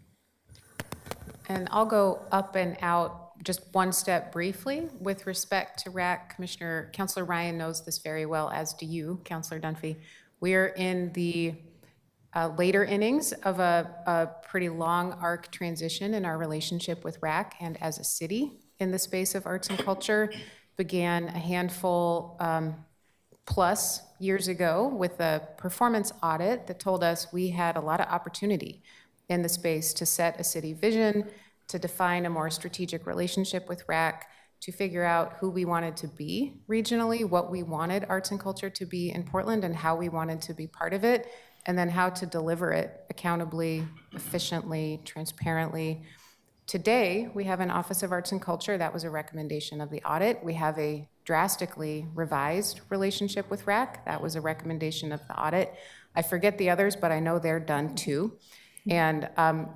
And I'll go up and out just one step briefly with respect to RAC. Councillor Ryan knows this very well, as do you, Councillor Dunphy. We're in the later innings of a pretty long arc transition in our relationship with RAC, and as a city in the space of arts and culture, began a handful plus years ago with a performance audit that told us we had a lot of opportunity in the space to set a city vision, to define a more strategic relationship with RAC, to figure out who we wanted to be regionally, what we wanted arts and culture to be in Portland, and how we wanted to be part of it, and then how to deliver it accountably, efficiently, transparently. Today, we have an Office of Arts and Culture. That was a recommendation of the audit. We have a drastically revised relationship with RAC. That was a recommendation of the audit. I forget the others, but I know they're done too. And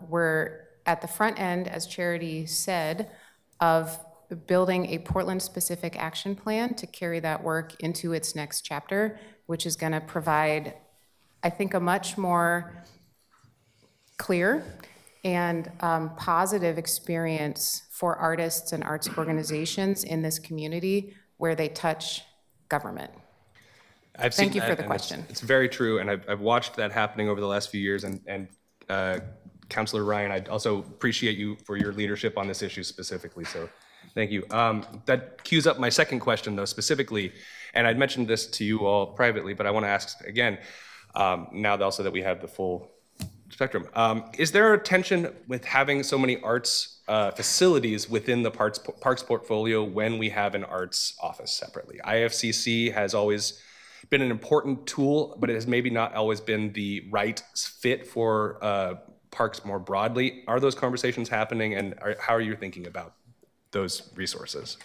we're at the front end, as Charity said, of building a Portland-specific action plan to carry that work into its next chapter, which is going to provide, I think, a much more clear and positive experience for artists and arts organizations in this community where they touch government. Thank you for the question. It's very true, and I've watched that happening over the last few years, and Councillor Ryan, I also appreciate you for your leadership on this issue specifically, so thank you. That cues up my second question, though, specifically, and I'd mentioned this to you all privately, but I want to ask again, now also that we have the full spectrum. Is there a tension with having so many arts facilities within the parks portfolio when we have an arts office separately? IFCC has always been an important tool, but it has maybe not always been the right fit for parks more broadly. Are those conversations happening, and how are you thinking about those resources?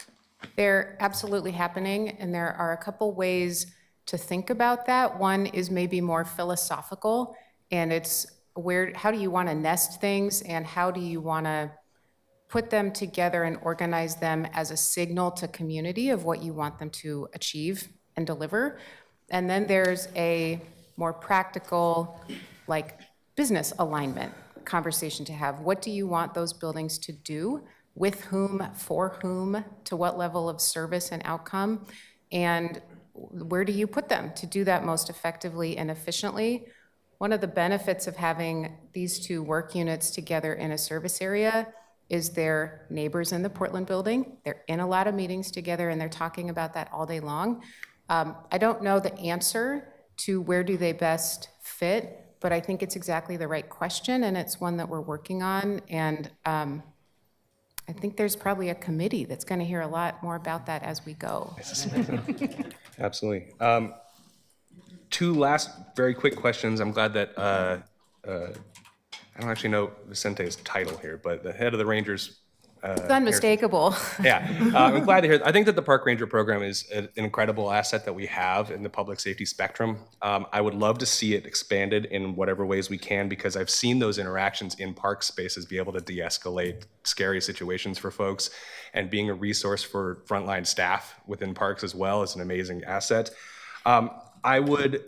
They're absolutely happening, and there are a couple ways to think about that. One is maybe more philosophical, and it's how do you want to nest things, and how do you want to put them together and organize them as a signal to community of what you want them to achieve and deliver. And then there's a more practical, like business alignment conversation to have. What do you want those buildings to do? With whom, for whom, to what level of service and outcome? And where do you put them to do that most effectively and efficiently? One of the benefits of having these two work units together in a service area is they're neighbors in the Portland building. They're in a lot of meetings together and they're talking about that all day long. I don't know the answer to where do they best fit, but I think it's exactly the right question and it's one that we're working on. And I think there's probably a committee that's going to hear a lot more about that as we go. Absolutely. Two last very quick questions. I'm glad that, I don't actually know Vicente's title here, but the head of the Rangers. It's unmistakable. Yeah, I'm glad to hear. I think that the Park Ranger program is an incredible asset that we have in the public safety spectrum. I would love to see it expanded in whatever ways we can, because I've seen those interactions in park spaces be able to de-escalate scary situations for folks, and being a resource for frontline staff within parks as well is an amazing asset. I would,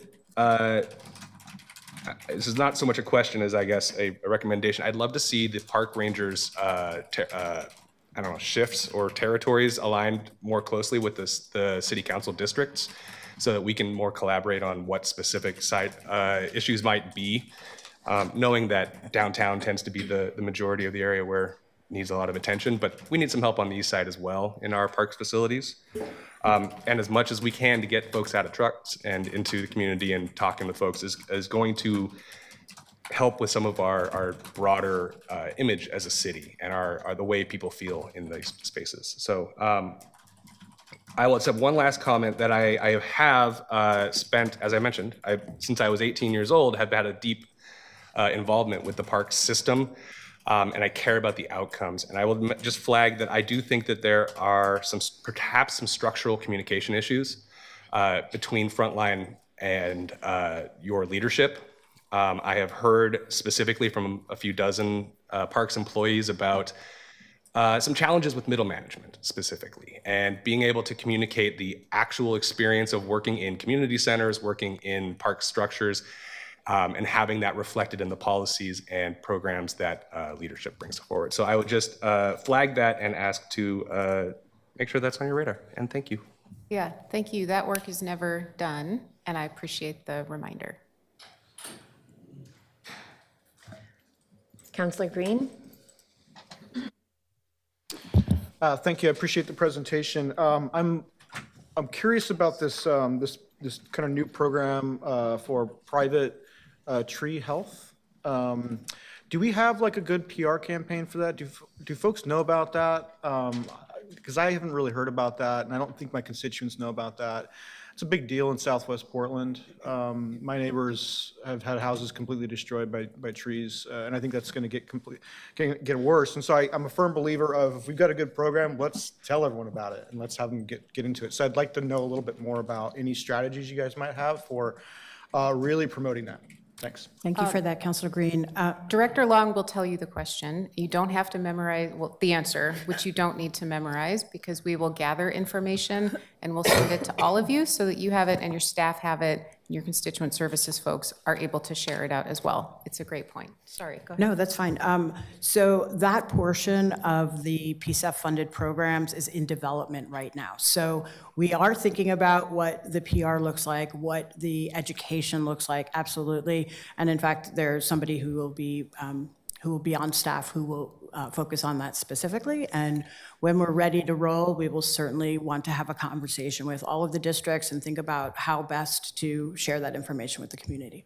this is not so much a question as I guess a recommendation. I'd love to see the park rangers, I don't know, shifts or territories aligned more closely with the city council districts, so that we can more collaborate on what specific site issues might be, knowing that downtown tends to be the majority of the area where it needs a lot of attention, but we need some help on the east side as well in our parks facilities. And as much as we can to get folks out of trucks and into the community and talking to folks is going to help with some of our broader image as a city and the way people feel in these spaces. So I will accept one last comment that I have spent, as I mentioned, since I was 18 years old, have had a deep involvement with the park system. And I care about the outcomes. And I will just flag that I do think that there are perhaps some structural communication issues between frontline and your leadership. I have heard specifically from a few dozen parks employees about some challenges with middle management specifically, and being able to communicate the actual experience of working in community centers, working in park structures, and having that reflected in the policies and programs that leadership brings forward. So I would just flag that and ask to make sure that's on your radar. And thank you. Yeah, thank you. That work is never done, and I appreciate the reminder. Councillor Green? Thank you. I appreciate the presentation. I'm curious about this this kind of new program for private tree health. Do we have like a good PR campaign for that? Do folks know about that? Because I haven't really heard about that, and I don't think my constituents know about that. It's a big deal in Southwest Portland. My neighbors have had houses completely destroyed by trees, and I think that's going to get worse. And so I'm a firm believer of, if we've got a good program, let's tell everyone about it and let's have them get into it. So I'd like to know a little bit more about any strategies you guys might have for really promoting that. Thanks. Thank you for that, Councilor Green. Director Long will tell you the question. You don't have to memorize, well, the answer, which you don't need to memorize, because we will gather information and we'll send it to all of you so that you have it and your staff have it, and your constituent services folks are able to share it out as well. It's a great point. Sorry, go ahead. No, that's fine. So that portion of the PSEF-funded programs is in development right now. So we are thinking about what the PR looks like, what the education looks like, absolutely. And in fact, there's somebody who will be on staff who will focus on that specifically. And when we're ready to roll, we will certainly want to have a conversation with all of the districts and think about how best to share that information with the community.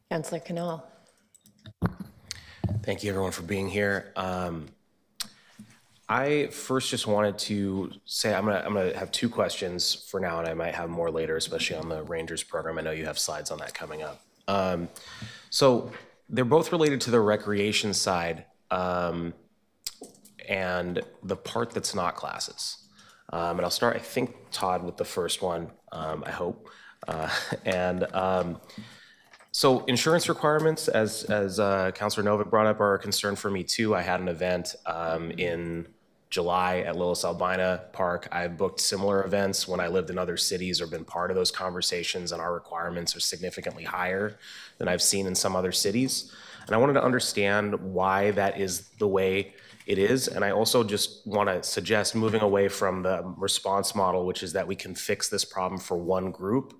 Councillor Canal. Thank you, everyone, for being here. I first just wanted to say I'm gonna have two questions for now, and I might have more later, especially on the Rangers program. I know you have slides on that coming up. So they're both related to the recreation side and the part that's not classes. And I'll start, I think, Todd, with the first one, I hope. So insurance requirements, as Councilor Novick brought up, are a concern for me too. I had an event in July at Lillis Albina Park. I've booked similar events when I lived in other cities or been part of those conversations, and our requirements are significantly higher than I've seen in some other cities. And I wanted to understand why that is the way it is. And I also just want to suggest moving away from the response model, which is that we can fix this problem for one group,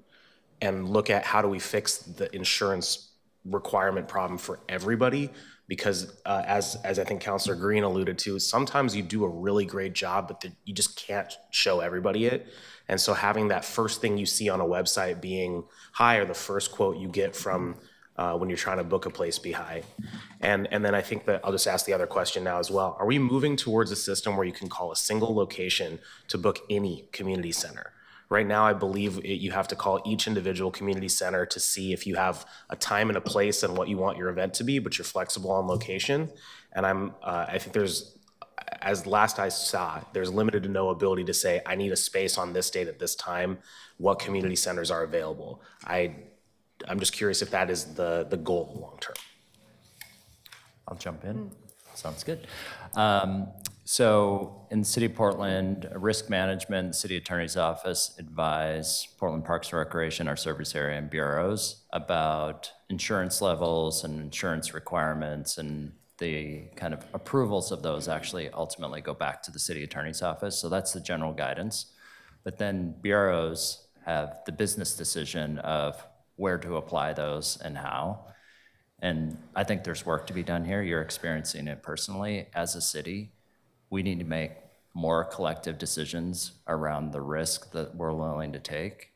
and look at how do we fix the insurance requirement problem for everybody. Because as I think Councilor Green alluded to, sometimes you do a really great job, but you just can't show everybody it. And so having that first thing you see on a website being high, or the first quote you get from when you're trying to book a place be high. And then I think that I'll just ask the other question now as well. Are we moving towards a system where you can call a single location to book any community center? Right now, I believe you have to call each individual community center to see if you have a time and a place and what you want your event to be, but you're flexible on location. And I think there's, as last I saw, there's limited to no ability to say, I need a space on this date at this time, what community centers are available. I'm just curious if that is the goal long term. I'll jump in. Sounds good. So in the city of Portland, risk management, the city attorney's office advise Portland Parks and Recreation, our service area and bureaus, about insurance levels and insurance requirements, and the kind of approvals of those actually ultimately go back to the city attorney's office. So that's the general guidance. But then bureaus have the business decision of where to apply those and how. And I think there's work to be done here. You're experiencing it personally as a city. We need to make more collective decisions around the risk that we're willing to take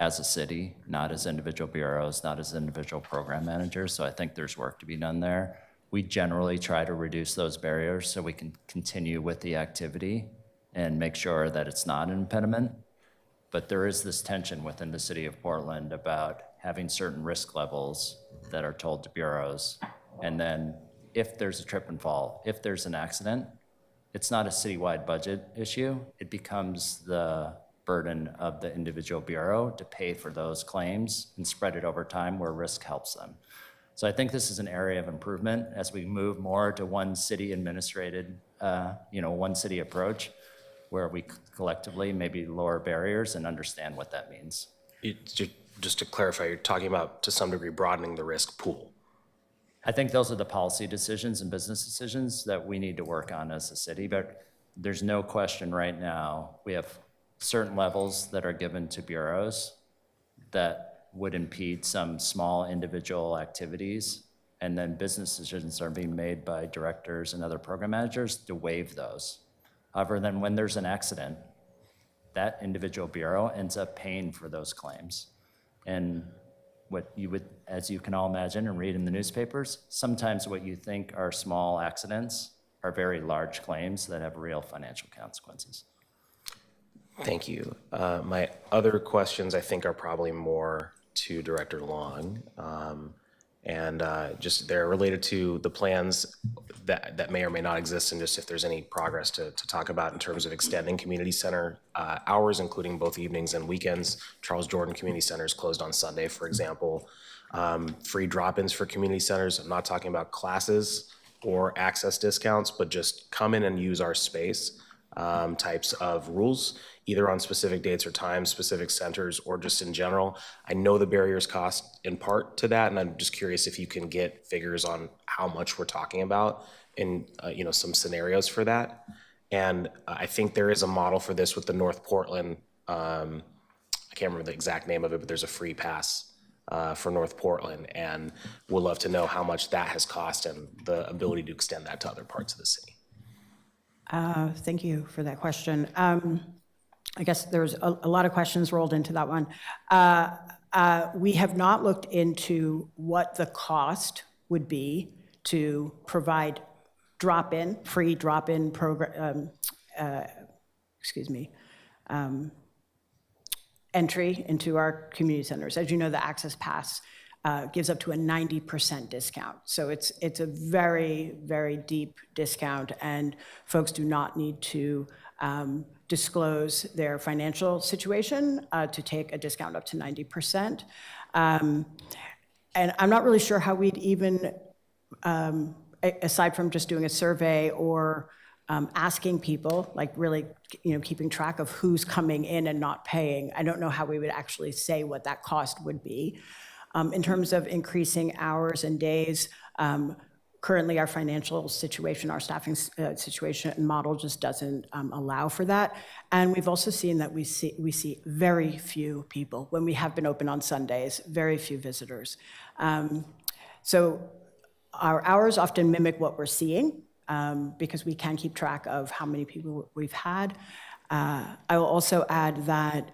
as a city, not as individual bureaus, not as individual program managers. So I think there's work to be done there. We generally try to reduce those barriers so we can continue with the activity and make sure that it's not an impediment. But there is this tension within the city of Portland about having certain risk levels that are told to bureaus. And then if there's a trip and fall, if there's an accident, it's not a citywide budget issue. It becomes the burden of the individual bureau to pay for those claims and spread it over time where risk helps them. So I think this is an area of improvement as we move more to one city administrated, one city approach, where we collectively maybe lower barriers and understand what that means. Just to clarify, you're talking about, to some degree, broadening the risk pool. I think those are the policy decisions and business decisions that we need to work on as a city, but there's no question right now, we have certain levels that are given to bureaus that would impede some small individual activities, and then business decisions are being made by directors and other program managers to waive those. However, then when there's an accident, that individual bureau ends up paying for those claims. And what you would, as you can all imagine and read in the newspapers, sometimes what you think are small accidents are very large claims that have real financial consequences. Thank you. My other questions, I think, are probably more to Director Long. Just they're related to the plans that may or may not exist, and just if there's any progress to talk about in terms of extending community center hours, including both evenings and weekends. Charles Jordan Community Center is closed on Sunday, for example. Free drop-ins for community centers. I'm not talking about classes or access discounts, but just come in and use our space types of rules, either on specific dates or times, specific centers, or just in general. I know the barriers cost in part to that, and I'm just curious if you can get figures on how much we're talking about and some scenarios for that. And I think there is a model for this with the North Portland, I can't remember the exact name of it, but there's a free pass for North Portland, and we'd love to know how much that has cost and the ability to extend that to other parts of the city. Thank you for that question. I guess there's a lot of questions rolled into that one. We have not looked into what the cost would be to provide free drop-in program, entry into our community centers. As you know, the Access Pass gives up to a 90% discount. So it's a very, very deep discount, and folks do not need to disclose their financial situation to take a discount up to 90%. And I'm not really sure how we'd even, aside from just doing a survey or asking people, like really, keeping track of who's coming in and not paying, I don't know how we would actually say what that cost would be. In terms of increasing hours and days, currently our financial situation, our staffing situation and model just doesn't allow for that. And we've also seen that we see very few people when we have been open on Sundays, very few visitors. So our hours often mimic what we're seeing because we can keep track of how many people we've had. I will also add that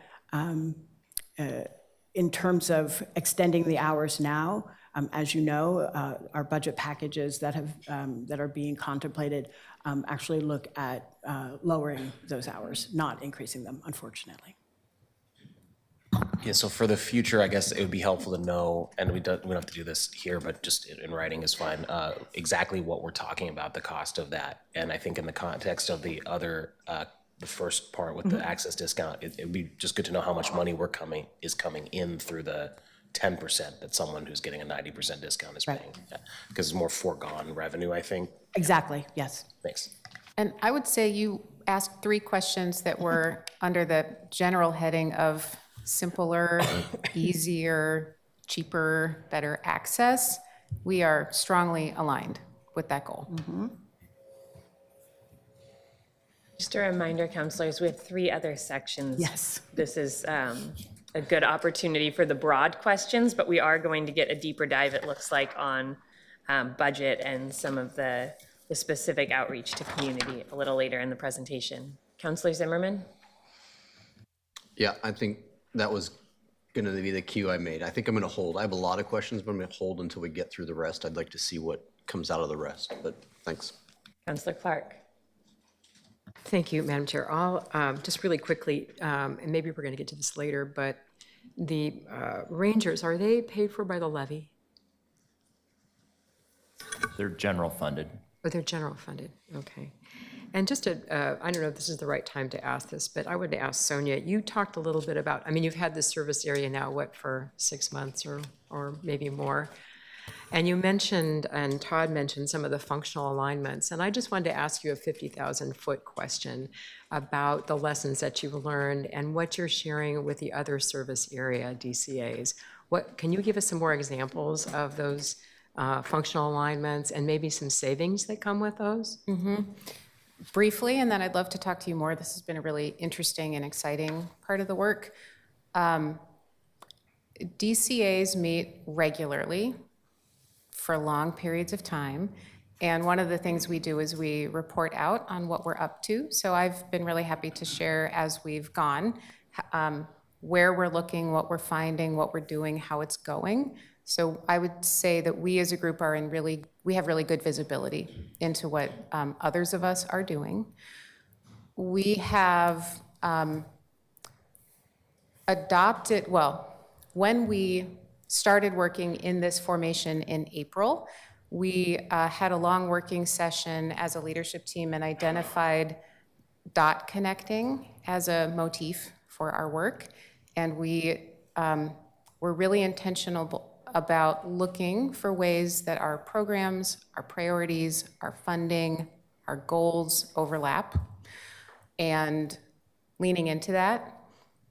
in terms of extending the hours now, as you know, our budget packages that are being contemplated actually look at lowering those hours, not increasing them, unfortunately. Yeah, so for the future, I guess it would be helpful to know, and we don't have to do this here, but just in writing is fine, exactly what we're talking about, the cost of that. And I think in the context of the other, the first part with the access discount, it'd be just good to know how much money is coming in through the 10% that someone who's getting a 90% discount is paying. Yeah, because it's more foregone revenue, I think. Exactly, yes. Thanks. And I would say you asked 3 questions that were under the general heading of simpler, easier, cheaper, better access. We are strongly aligned with that goal. Just a reminder, counselors, we have 3 other sections. Yes. This is a good opportunity for the broad questions, but we are going to get a deeper dive, it looks like, on budget and some of the specific outreach to community a little later in the presentation. Counselor Zimmerman? Yeah, I think that was going to be the cue I made. I think I'm going to hold. I have a lot of questions, but I'm going to hold until we get through the rest. I'd like to see what comes out of the rest, but thanks. Counselor Clark? Thank you, Madam Chair. I'll just really quickly, and maybe we're going to get to this later, but the rangers, are they paid for by the levy? They're general funded. Or they're general funded, okay. And just I don't know if this is the right time to ask this, but I would ask Sonia, you talked a little bit about, you've had this service area now, what, for 6 months or maybe more. And you mentioned, and Todd mentioned, some of the functional alignments. And I just wanted to ask you a 50,000-foot question about the lessons that you've learned and what you're sharing with the other service area DCAs. Can you give us some more examples of those functional alignments and maybe some savings that come with those? Briefly, and then I'd love to talk to you more. This has been a really interesting and exciting part of the work. DCAs meet regularly for long periods of time. And one of the things we do is we report out on what we're up to. So I've been really happy to share as we've gone, where we're looking, what we're finding, what we're doing, how it's going. So I would say that we as a group we have really good visibility into what others of us are doing. We have adopted, when we started working in this formation in April, we had a long working session as a leadership team and identified dot connecting as a motif for our work. And we were really intentional about looking for ways that our programs, our priorities, our funding, our goals overlap, and leaning into that.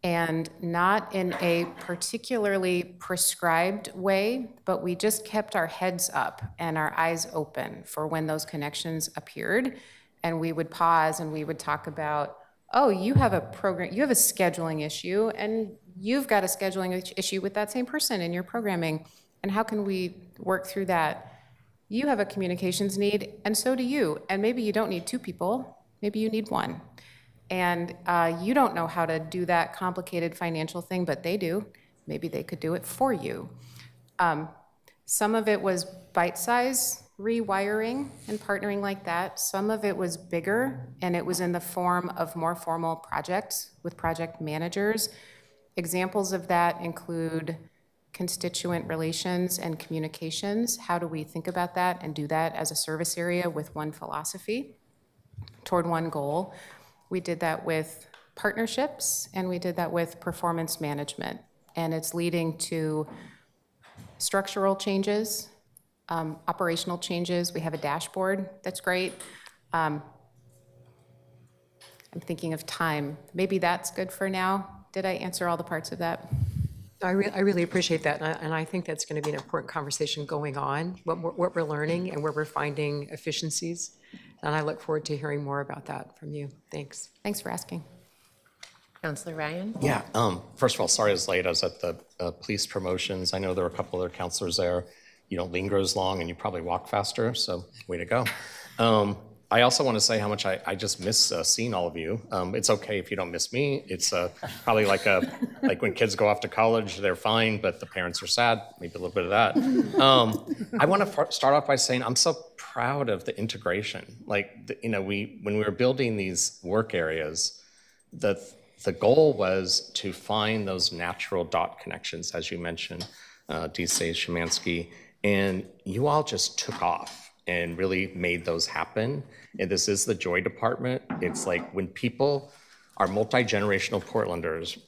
And not in a particularly prescribed way, but we just kept our heads up and our eyes open for when those connections appeared. And we would pause and we would talk about, oh, you have a program, you have a scheduling issue, and you've got a scheduling issue with that same person in your programming. And how can we work through that? You have a communications need, and so do you. And maybe you don't need 2 people, maybe you need 1. And you don't know how to do that complicated financial thing, but they do. Maybe they could do it for you. Some of it was bite-size rewiring and partnering like that. Some of it was bigger, and it was in the form of more formal projects with project managers. Examples of that include constituent relations and communications. How do we think about that and do that as a service area with one philosophy toward one goal? We did that with partnerships, and we did that with performance management. And it's leading to structural changes, operational changes. We have a dashboard that's great. I'm thinking of time. Maybe that's good for now. Did I answer all the parts of that? I really appreciate that, and I think that's going to be an important conversation going on, what we're learning and where we're finding efficiencies. And I look forward to hearing more about that from you. Thanks. Thanks for asking. Counselor Ryan? Yeah, first of all, sorry I was late. I was at the police promotions. I know there were a couple other counselors there. You don't linger as long and you probably walk faster, so way to go. I also want to say how much I just miss seeing all of you. It's okay if you don't miss me. It's probably like when kids go off to college, they're fine, but the parents are sad. Maybe a little bit of that. I want to start off by saying I'm so proud of the integration. Like, when we were building these work areas, the goal was to find those natural dot connections, as you mentioned, D.C. Szymanski, and you all just took off and really made those happen. And this is the joy department. It's like when people are multi-generational Portlanders,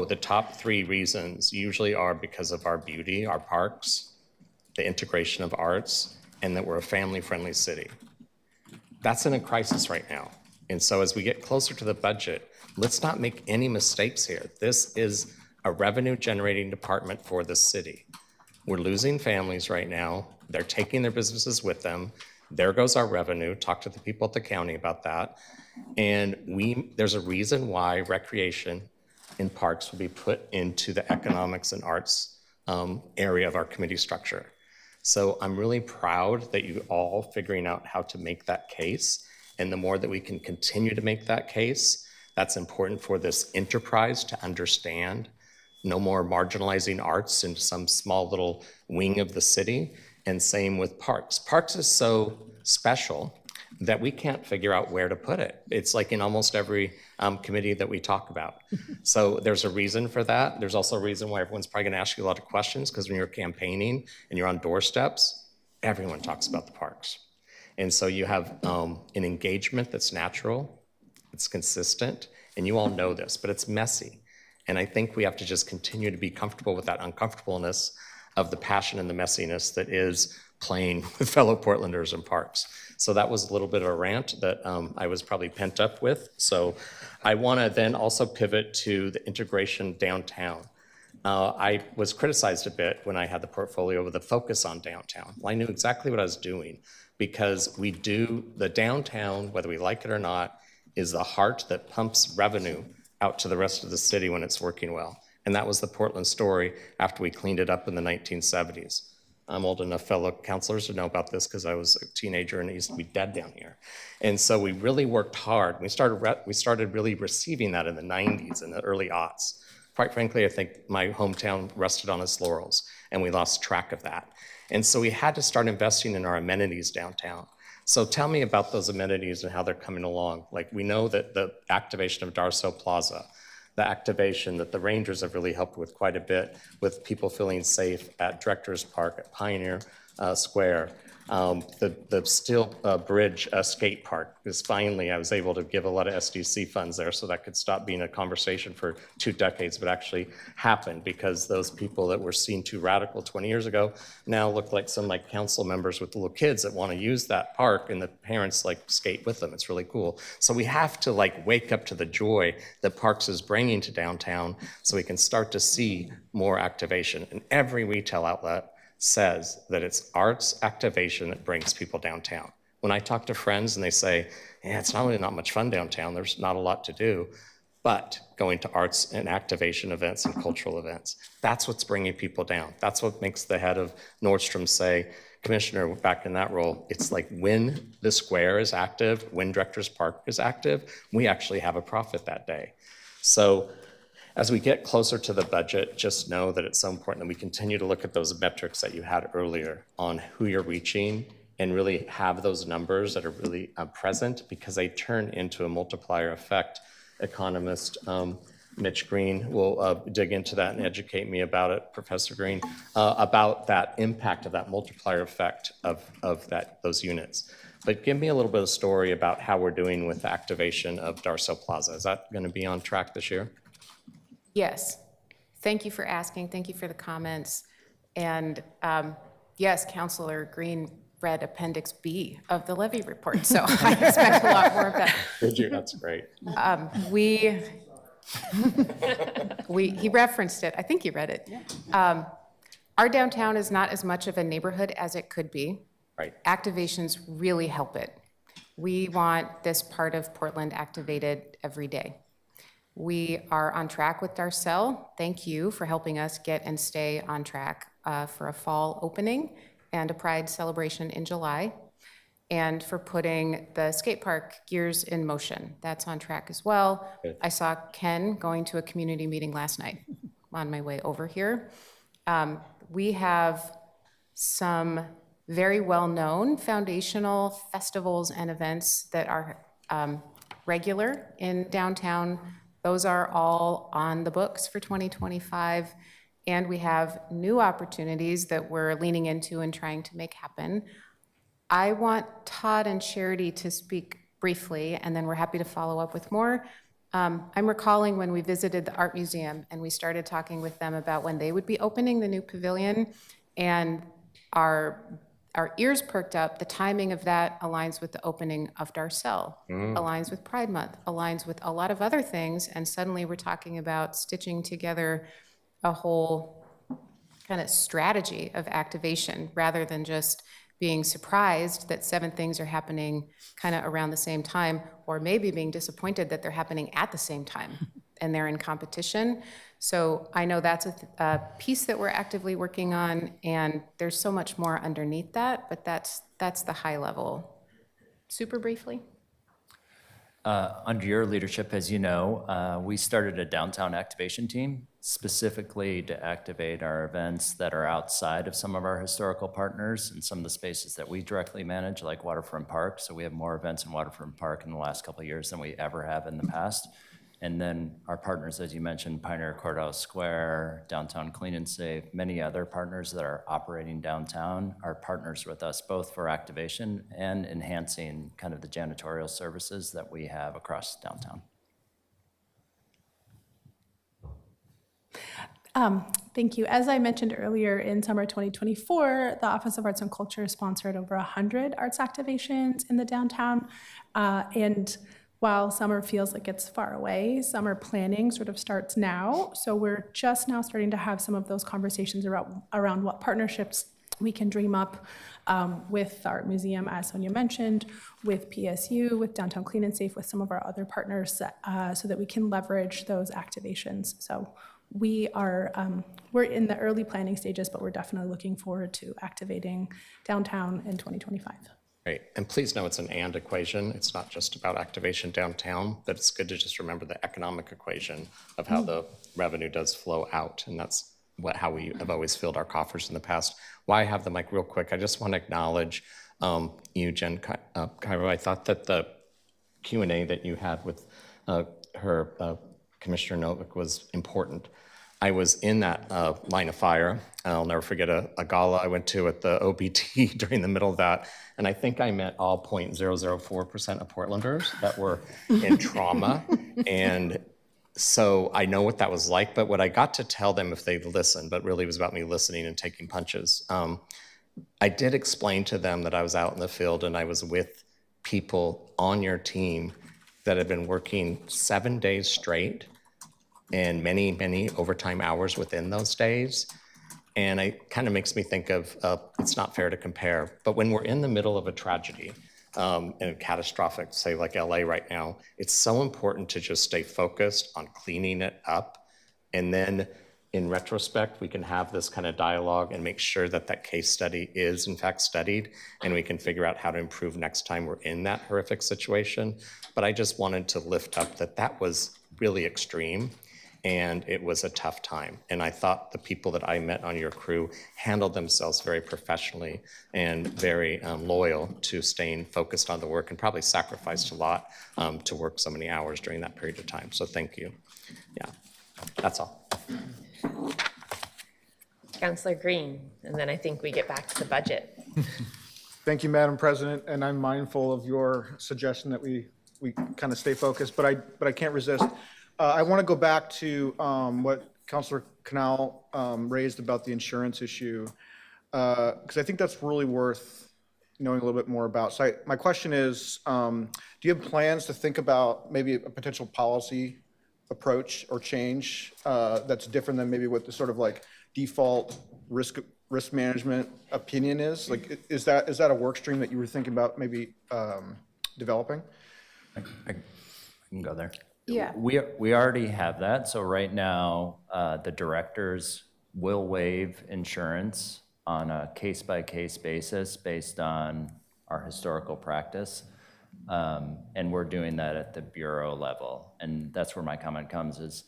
the top 3 reasons usually are because of our beauty, our parks, the integration of arts, and that we're a family-friendly city. That's in a crisis right now. And so as we get closer to the budget, let's not make any mistakes here. This is a revenue-generating department for the city. We're losing families right now. They're taking their businesses with them. There goes our revenue. Talk to the people at the county about that. And there's a reason why recreation and parks will be put into the economics and arts area of our committee structure. So I'm really proud that you all figuring out how to make that case. And the more that we can continue to make that case, that's important for this enterprise to understand. No more marginalizing arts into some small little wing of the city. And same with parks. Parks is so special that we can't figure out where to put it. It's like in almost every committee that we talk about. So there's a reason for that. There's also a reason why everyone's probably gonna ask you a lot of questions, because when you're campaigning and you're on doorsteps, everyone talks about the parks. And so you have an engagement that's natural, it's consistent, and you all know this, but it's messy. And I think we have to just continue to be comfortable with that uncomfortableness of the passion and the messiness that is playing with fellow Portlanders in parks. So that was a little bit of a rant that I was probably pent up with. So I want to then also pivot to the integration downtown. I was criticized a bit when I had the portfolio with a focus on downtown. Well, I knew exactly what I was doing, because we do the downtown, whether we like it or not, is the heart that pumps revenue out to the rest of the city when it's working well. And that was the Portland story after we cleaned it up in the 1970s. I'm old enough, fellow counselors, to know about this because I was a teenager and it used to be dead down here. And so we really worked hard. We started really receiving that in the 90s and the early aughts. Quite frankly, I think my hometown rested on its laurels and we lost track of that. And so we had to start investing in our amenities downtown. So tell me about those amenities and how they're coming along. Like, we know that the activation of Darso Plaza, the activation that the Rangers have really helped with quite a bit, with people feeling safe at Directors Park, at Pioneer Square, the Steel Bridge skate park is finally, I was able to give a lot of SDC funds there so that could stop being a conversation for 2 decades, but actually happened because those people that were seen too radical 20 years ago now look like some like council members with little kids that want to use that park, and the parents like skate with them. It's really cool. So we have to like wake up to the joy that Parks is bringing to downtown so we can start to see more activation. And every retail outlet says that it's arts activation that brings people downtown. When I talk to friends and they say, yeah, it's not really not much fun downtown, there's not a lot to do, but going to arts and activation events and cultural events, that's what's bringing people down. That's what makes the head of Nordstrom say, Commissioner, back in that role, it's like when the square is active, when Directors Park is active, we actually have a profit that day. So as we get closer to the budget, just know that it's so important that we continue to look at those metrics that you had earlier on who you're reaching and really have those numbers that are really present, because they turn into a multiplier effect. Economist Mitch Green will dig into that and educate me about it, Professor Green, about that impact of that multiplier effect of those units. But give me a little bit of story about how we're doing with the activation of Darso Plaza. Is that going to be on track this year? Yes. Thank you for asking. Thank you for the comments. And yes, Councilor Green read Appendix B of the levy report, so I expect a lot more of that. Did you? That's great. He referenced it. I think he read it. Our downtown is not as much of a neighborhood as it could be. Right. Activations really help it. We want this part of Portland activated every day. We are on track with Darcel. Thank you for helping us get and stay on track for a fall opening and a Pride celebration in July, and for putting the skate park gears in motion. That's on track as well. Good. I saw Ken going to a community meeting last night on my way over here. We have some very well-known foundational festivals and events that are regular in downtown. Those are all on the books for 2025. And we have new opportunities that we're leaning into and trying to make happen. I want Todd and Charity to speak briefly, and then we're happy to follow up with more. I'm recalling when we visited the art museum and we started talking with them about when they would be opening the new pavilion, and our ears perked up. The timing of that aligns with the opening of Darcel, aligns with Pride Month, aligns with a lot of other things, and suddenly we're talking about stitching together a whole kind of strategy of activation rather than just being surprised that 7 things are happening kind of around the same time, or maybe being disappointed that they're happening at the same time and they're in competition. So I know that's a piece that we're actively working on, and there's so much more underneath that, but that's the high level. Super briefly. Under your leadership, as you know, we started a downtown activation team specifically to activate our events that are outside of some of our historical partners and some of the spaces that we directly manage, like Waterfront Park. So we have more events in Waterfront Park in the last couple of years than we ever have in the past. And then our partners, as you mentioned, Pioneer Courthouse Square, Downtown Clean and Safe, many other partners that are operating downtown are partners with us both for activation and enhancing kind of the janitorial services that we have across downtown. Thank you. As I mentioned earlier, in summer 2024, the Office of Arts and Culture sponsored over 100 arts activations in the downtown. And while summer feels like it's far away, summer planning sort of starts now. So we're just now starting to have some of those conversations around what partnerships we can dream up with the Art Museum, as Sonia mentioned, with PSU, with Downtown Clean and Safe, with some of our other partners, so that we can leverage those activations. So we're in the early planning stages, but we're definitely looking forward to activating downtown in 2025. Great. And please know it's an and equation. It's not just about activation downtown, but it's good to just remember the economic equation of how the revenue does flow out. And that's how we have always filled our coffers in the past. While I have the mic real quick, I just want to acknowledge you, Jen Cairo. I thought that the Q&A that you had with her, Commissioner Novick, was important. I was in that line of fire. I'll never forget a gala I went to at the OBT during the middle of that. And I think I met all 0.004% of Portlanders that were in trauma. And so I know what that was like, but what I got to tell them if they'd listen, but really it was about me listening and taking punches. I did explain to them that I was out in the field and I was with people on your team that had been working 7 days straight and many, many overtime hours within those days. And it kind of makes me think of, it's not fair to compare, but when we're in the middle of a tragedy, and a catastrophic, say like LA right now, it's so important to just stay focused on cleaning it up. And then in retrospect, we can have this kind of dialogue and make sure that that case study is in fact studied, and we can figure out how to improve next time we're in that horrific situation. But I just wanted to lift up that was really extreme. And it was a tough time. And I thought the people that I met on your crew handled themselves very professionally and very loyal to staying focused on the work, and probably sacrificed a lot to work so many hours during that period of time. So thank you. Yeah, that's all. Councilor Green, and then I think we get back to the budget. Thank you, Madam President, and I'm mindful of your suggestion that we kind of stay focused, but I can't resist. I want to go back to what Councilor Canal raised about the insurance issue, because I think that's really worth knowing a little bit more about. So my question is, do you have plans to think about maybe a potential policy approach or change that's different than maybe what the sort of like default risk management opinion is? Like, is that a work stream that you were thinking about maybe developing? I can go there. Yeah. We already have that. So right now, the directors will waive insurance on a case-by-case basis based on our historical practice. And we're doing that at the bureau level. And that's where my comment comes is,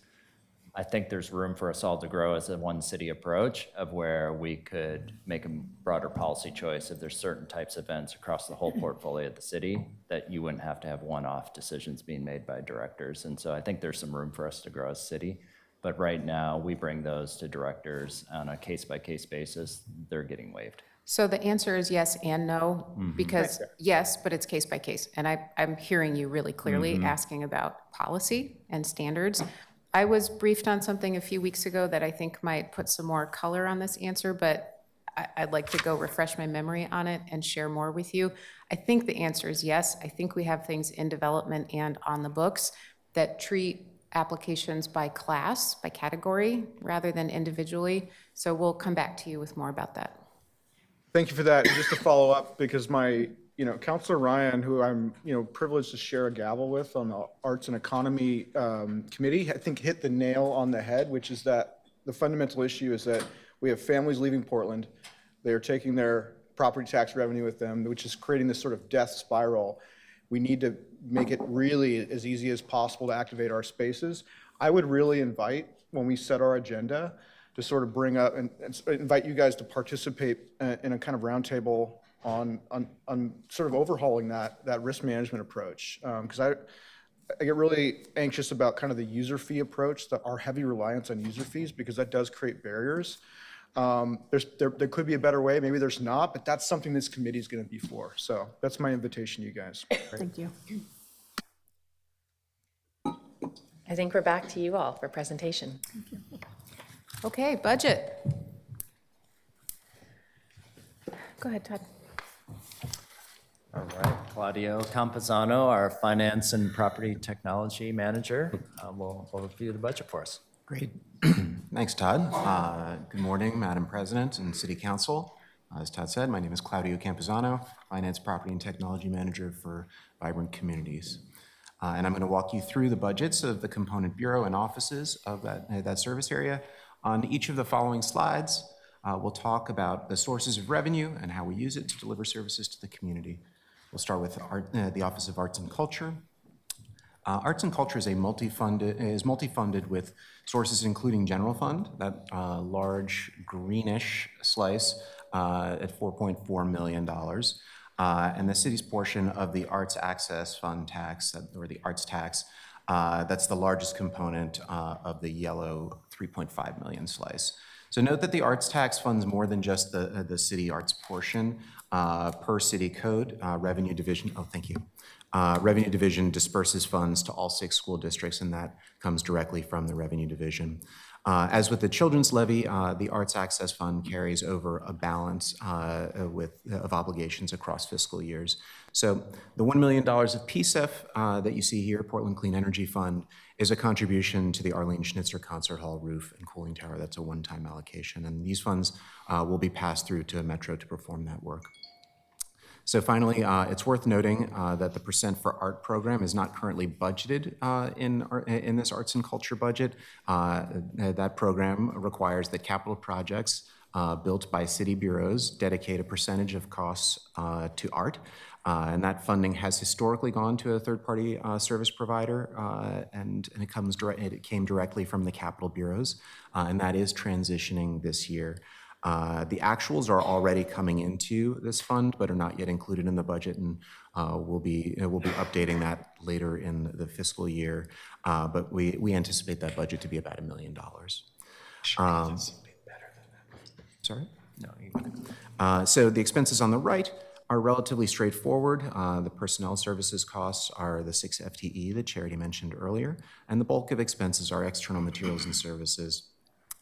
I think there's room for us all to grow as a one city approach of where we could make a broader policy choice if there's certain types of events across the whole portfolio of the city that you wouldn't have to have one-off decisions being made by directors. And so I think there's some room for us to grow as a city. But right now, we bring those to directors on a case-by-case basis. They're getting waived. So the answer is yes and no, because yes, but it's case by case. And I'm hearing you really clearly asking about policy and standards. I was briefed on something a few weeks ago that I think might put some more color on this answer, but I'd like to go refresh my memory on it and share more with you. I think the answer is yes. I think we have things in development and on the books that treat applications by class, by category, rather than individually. So we'll come back to you with more about that. Thank you for that. And just to follow up, because my, Councilor Ryan, who I'm, privileged to share a gavel with on the Arts and Economy Committee, I think hit the nail on the head, which is that the fundamental issue is that we have families leaving Portland. They are taking their property tax revenue with them, which is creating this sort of death spiral. We need to make it really as easy as possible to activate our spaces. I would really invite, when we set our agenda, to sort of bring up and invite you guys to participate in a kind of roundtable on sort of overhauling that risk management approach. Because I get really anxious about kind of the user fee approach, our heavy reliance on user fees, because that does create barriers. There could be a better way, maybe there's not, but that's something this committee is going to be for. So that's my invitation to you guys. Thank you. I think we're back to you all for presentation. Thank you. Okay, budget. Go ahead, Todd. All right, Claudio Camposano, our Finance and Property Technology Manager, will overview the budget for us. Great. Thanks, Todd. Good morning, Madam President and City Council. As Todd said, my name is Claudio Camposano, Finance, Property, and Technology Manager for Vibrant Communities. And I'm going to walk you through the budgets of the component bureau and offices of that service area. On each of the following slides, we'll talk about the sources of revenue and how we use it to deliver services to the community. We'll start with the Office of Arts and Culture. Arts and Culture is multi-funded with sources including general fund, that large greenish slice at $4.4 million, and the city's portion of the Arts Access Fund tax, or the arts tax. That's the largest component of the yellow 3.5 million slice. So note that the arts tax funds more than just the city arts portion. Per city code, Revenue Division, Revenue Division disperses funds to all 6 school districts, and that comes directly from the Revenue Division. As with the Children's Levy, the Arts Access Fund carries over a balance of obligations across fiscal years. So the $1 million of PSEF that you see here, Portland Clean Energy Fund, is a contribution to the Arlene Schnitzer Concert Hall roof and cooling tower. That's a one-time allocation, and these funds will be passed through to Metro to perform that work. So finally, it's worth noting that the Percent for Art program is not currently budgeted in this arts and culture budget. That program requires that capital projects built by city bureaus dedicate a percentage of costs to art. And that funding has historically gone to a third-party service provider, and it came directly from the capital bureaus, and that is transitioning this year. The actuals are already coming into this fund, but are not yet included in the budget, and we'll be updating that later in the fiscal year. But we anticipate that budget to be about $1 million. Sorry? No. So the expenses on the right are relatively straightforward. The personnel services costs are the 6 FTE that Charity mentioned earlier, and the bulk of expenses are external materials and services.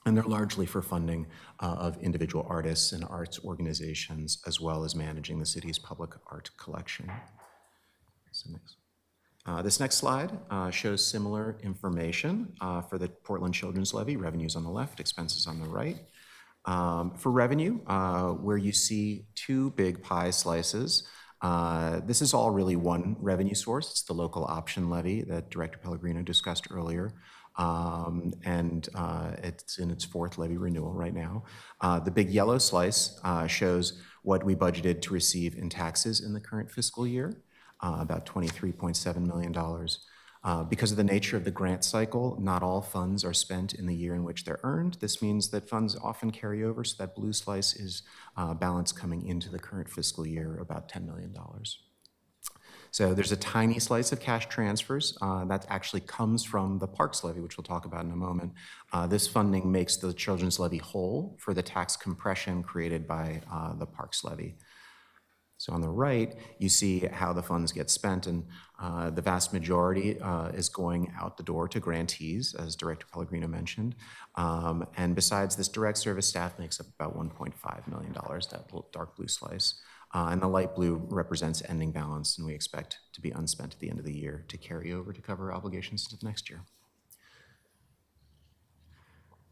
and they're largely for funding of individual artists and arts organizations, as well as managing the city's public art collection. So this next slide shows similar information for the Portland Children's Levy, revenues on the left, expenses on the right. For revenue, where you see two big pie slices, this is all really one revenue source. It's the local option levy that Director Pellegrino discussed earlier. It's in its fourth levy renewal right now. The big yellow slice shows what we budgeted to receive in taxes in the current fiscal year, about $23.7 million. Because of the nature of the grant cycle, not all funds are spent in the year in which they're earned. This means that funds often carry over, so that blue slice is balance coming into the current fiscal year, about $10 million. So there's a tiny slice of cash transfers that actually comes from the Parks Levy, which we'll talk about in a moment. This funding makes the Children's Levy whole for the tax compression created by the Parks Levy. So on the right, you see how the funds get spent, and the vast majority is going out the door to grantees, as Director Pellegrino mentioned. And besides this, direct service staff makes up about $1.5 million, that little dark blue slice. And the light blue represents ending balance, and we expect to be unspent at the end of the year to carry over to cover obligations into next year.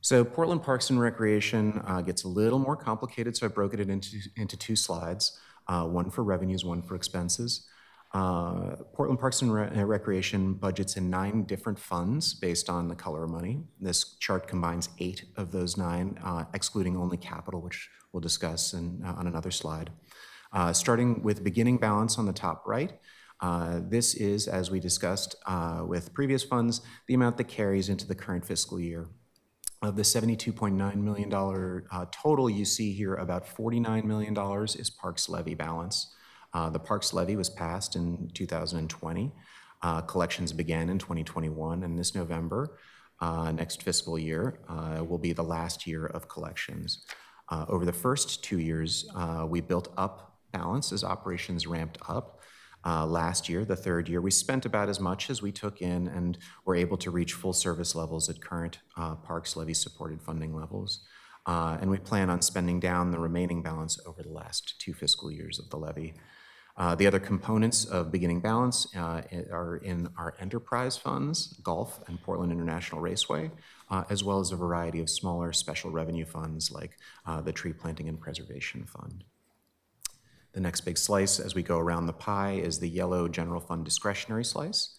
So Portland Parks and Recreation gets a little more complicated, so I broke it into two slides, one for revenues, one for expenses. Portland Parks and Recreation budgets in 9 different funds based on the color of money. This chart combines 8 of those 9, excluding only capital, which we'll discuss on another slide. Starting with beginning balance on the top right, this is, as we discussed with previous funds, the amount that carries into the current fiscal year. Of the $72.9 million total you see here, about $49 million is Parks Levy balance. The Parks Levy was passed in 2020. Collections began in 2021, and this November, next fiscal year, will be the last year of collections. Over the first 2 years, we built up balance as operations ramped up. Last year, the third year, we spent about as much as we took in and were able to reach full service levels at current Parks Levy supported funding levels. And we plan on spending down the remaining balance over the last 2 fiscal years of the levy. The other components of beginning balance are in our enterprise funds, Golf and Portland International Raceway, as well as a variety of smaller special revenue funds like the Tree Planting and Preservation Fund. The next big slice as we go around the pie is the yellow general fund discretionary slice.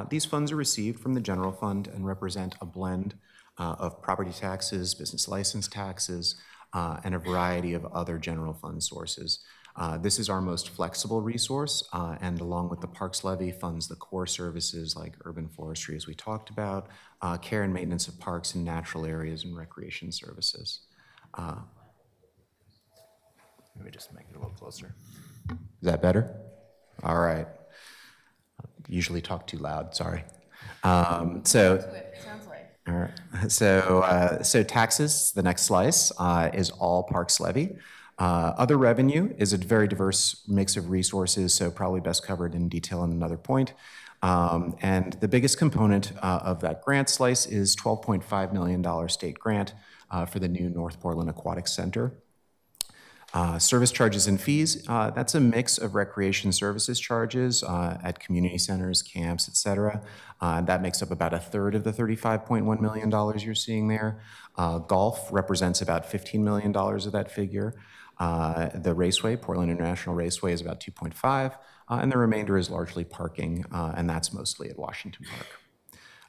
These funds are received from the general fund and represent a blend of property taxes, business license taxes, and a variety of other general fund sources. This is our most flexible resource, and along with the Parks Levy, funds the core services like urban forestry, as we talked about, care and maintenance of parks and natural areas, and recreation services. Let me just make it a little closer. Is that better? All right. Usually talk too loud, sorry. Sounds like. All right. So taxes, the next slice, is all Parks Levy. Other revenue is a very diverse mix of resources, so probably best covered in detail in another point. And the biggest component of that grant slice is $12.5 million state grant for the new North Portland Aquatic Center. Service charges and fees, that's a mix of recreation services charges at community centers, camps, et cetera. That makes up about 1/3 of the $35.1 million you're seeing there. Golf represents about $15 million of that figure. The Raceway, Portland International Raceway, is about 2.5, and the remainder is largely parking, and that's mostly at Washington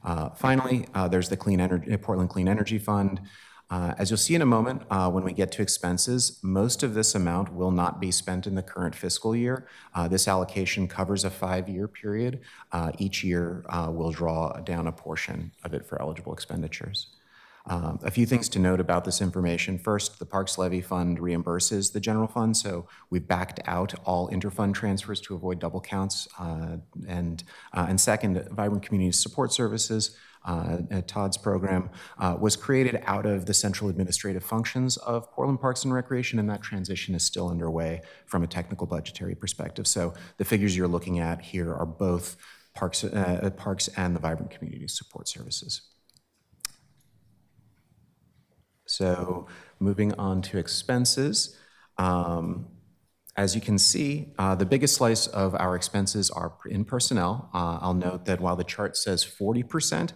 Park. Finally, there's the Portland Clean Energy Fund. As you'll see in a moment, when we get to expenses, most of this amount will not be spent in the current fiscal year. This allocation covers a 5-year period. Each year, we'll draw down a portion of it for eligible expenditures. A few things to note about this information. First, the Parks Levy Fund reimburses the general fund, so we backed out all interfund transfers to avoid double counts. And second, Vibrant Community Support Services, Todd's program, was created out of the central administrative functions of Portland Parks and Recreation, and that transition is still underway from a technical budgetary perspective. So the figures you're looking at here are both Parks and the Vibrant Community Support Services. So moving on to expenses. As you can see, the biggest slice of our expenses are in personnel. I'll note that while the chart says 40%,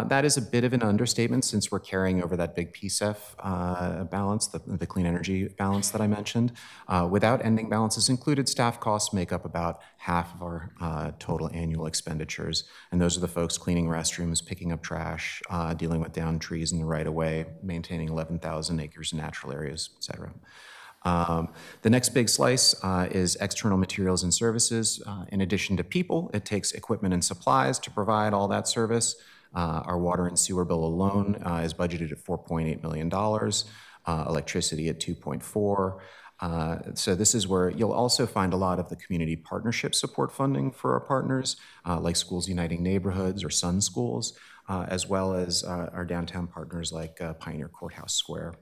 that is a bit of an understatement since we're carrying over that big PSEF balance, the clean energy balance that I mentioned. Without ending balances included, staff costs make up about half of our total annual expenditures. And those are the folks cleaning restrooms, picking up trash, dealing with downed trees in the right-of-way, maintaining 11,000 acres of natural areas, et cetera. The next big slice is external materials and services. In addition to people, it takes equipment and supplies to provide all that service. Our water and sewer bill alone is budgeted at $4.8 million, electricity at 2.4. So this is where you'll also find a lot of the community partnership support funding for our partners, like Schools Uniting Neighborhoods or Sun Schools, as well as our downtown partners like Pioneer Courthouse Square.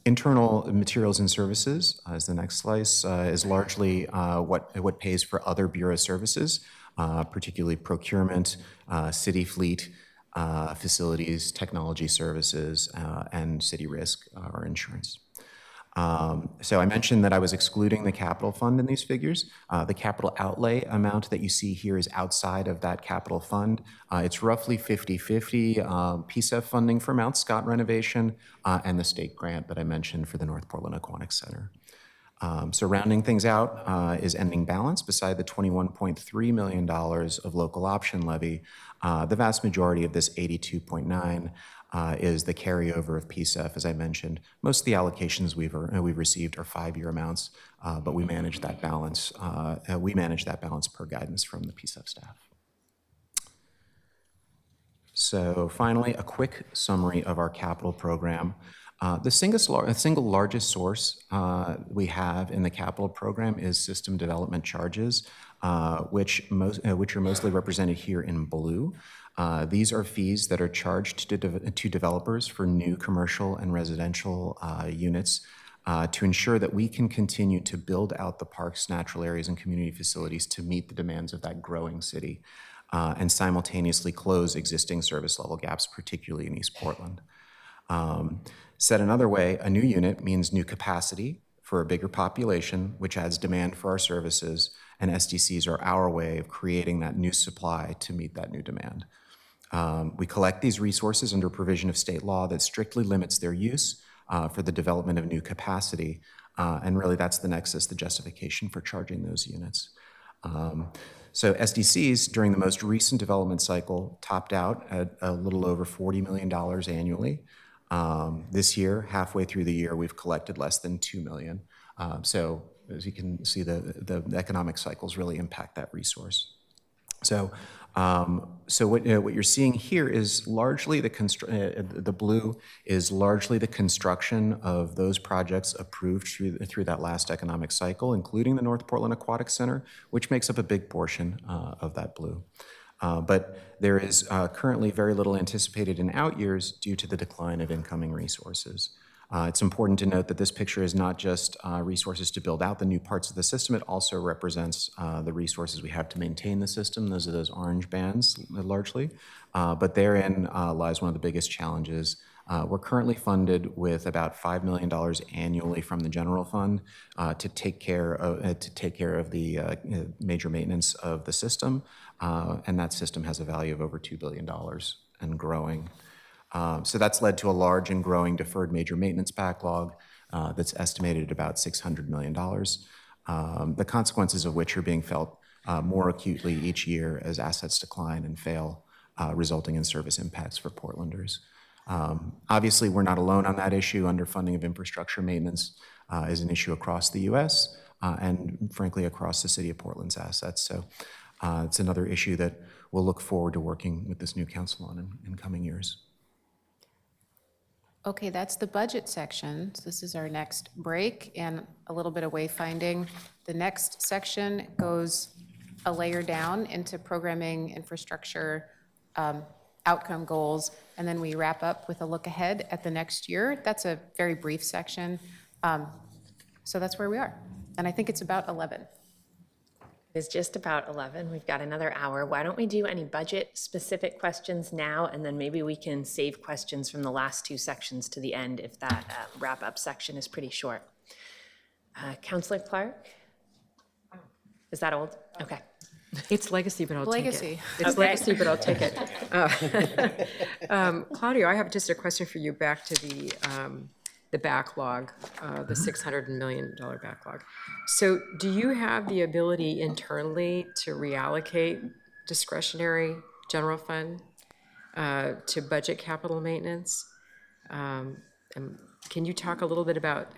Internal materials and services, as the next slice, is largely what pays for other bureau services, particularly procurement, city fleet, facilities, technology services, and city risk or insurance. So I mentioned that I was excluding the capital fund in these figures. The capital outlay amount that you see here is outside of that capital fund. It's roughly 50-50 PSEF funding for Mount Scott renovation and the state grant that I mentioned for the North Portland Aquatic Center. So rounding things out is ending balance beside the $21.3 million of local option levy. The vast majority of this 82.9 is the carryover of PSEF, as I mentioned. Most of the allocations we've received are 5-year amounts, but we manage that balance. We manage that balance per guidance from the PSEF staff. So finally, a quick summary of our capital program. The single largest source we have in the capital program is system development charges, which are mostly represented here in blue. These are fees that are charged to developers for new commercial and residential units to ensure that we can continue to build out the parks, natural areas, and community facilities to meet the demands of that growing city and simultaneously close existing service level gaps, particularly in East Portland. Said another way, a new unit means new capacity for a bigger population, which adds demand for our services, and SDCs are our way of creating that new supply to meet that new demand. We collect these resources under provision of state law that strictly limits their use for the development of new capacity, and really that's the nexus, the justification for charging those units. So SDCs during the most recent development cycle topped out at a little over $40 million annually. This year, halfway through the year, we've collected less than $2 million. So as you can see, the economic cycles really impact that resource. So what you're seeing here is largely the blue is largely the construction of those projects approved through that last economic cycle, including the North Portland Aquatic Center, which makes up a big portion of that blue. But there is currently very little anticipated in out years due to the decline of incoming resources. It's important to note that this picture is not just resources to build out the new parts of the system, it also represents the resources we have to maintain the system. Those are those orange bands largely. But therein lies one of the biggest challenges. We're currently funded with about $5 million annually from the general fund to take care of the major maintenance of the system, and that system has a value of over $2 billion and growing. So that's led to a large and growing deferred major maintenance backlog that's estimated at about $600 million, the consequences of which are being felt more acutely each year as assets decline and fail, resulting in service impacts for Portlanders. Obviously, we're not alone on that issue. Underfunding of infrastructure maintenance is an issue across the U.S. And frankly, across the city of Portland's assets. So it's another issue that we'll look forward to working with this new council on in coming years. Okay, that's the budget section. So this is our next break and a little bit of wayfinding. The next section goes a layer down into programming, infrastructure, outcome goals, and then we wrap up with a look ahead at the next year. That's a very brief section. So that's where we are. And I think it's about 11. It's just about 11. We've got another hour. Why don't we do any budget-specific questions now, and then maybe we can save questions from the last two sections to the end if that wrap-up section is pretty short. Councillor Clark? Is that old? Okay. It's legacy, but I'll Legacy. take it. It's Okay. legacy, but I'll take it. Claudio, I have just a question for you back to the backlog, the $600 million backlog. So do you have the ability internally to reallocate discretionary general fund to budget capital maintenance? Can you talk a little bit about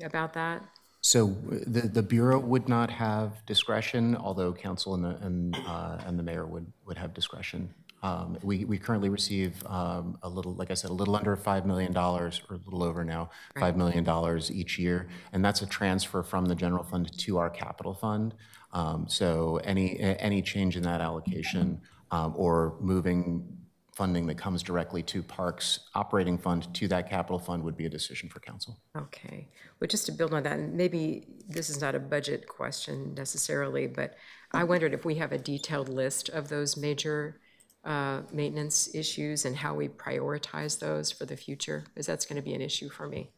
about that? So the Bureau would not have discretion, although council and the mayor would have discretion. We currently receive a little, like I said, a little under $5 million, or a little over now, $5 million each year. And that's a transfer from the general fund to our capital fund. So any change in that allocation or moving funding that comes directly to Parks operating fund to that capital fund would be a decision for council. Okay. Well, just to build on that, and maybe this is not a budget question necessarily, but I wondered if we have a detailed list of those major maintenance issues and how we prioritize those for the future, because that's going to be an issue for me.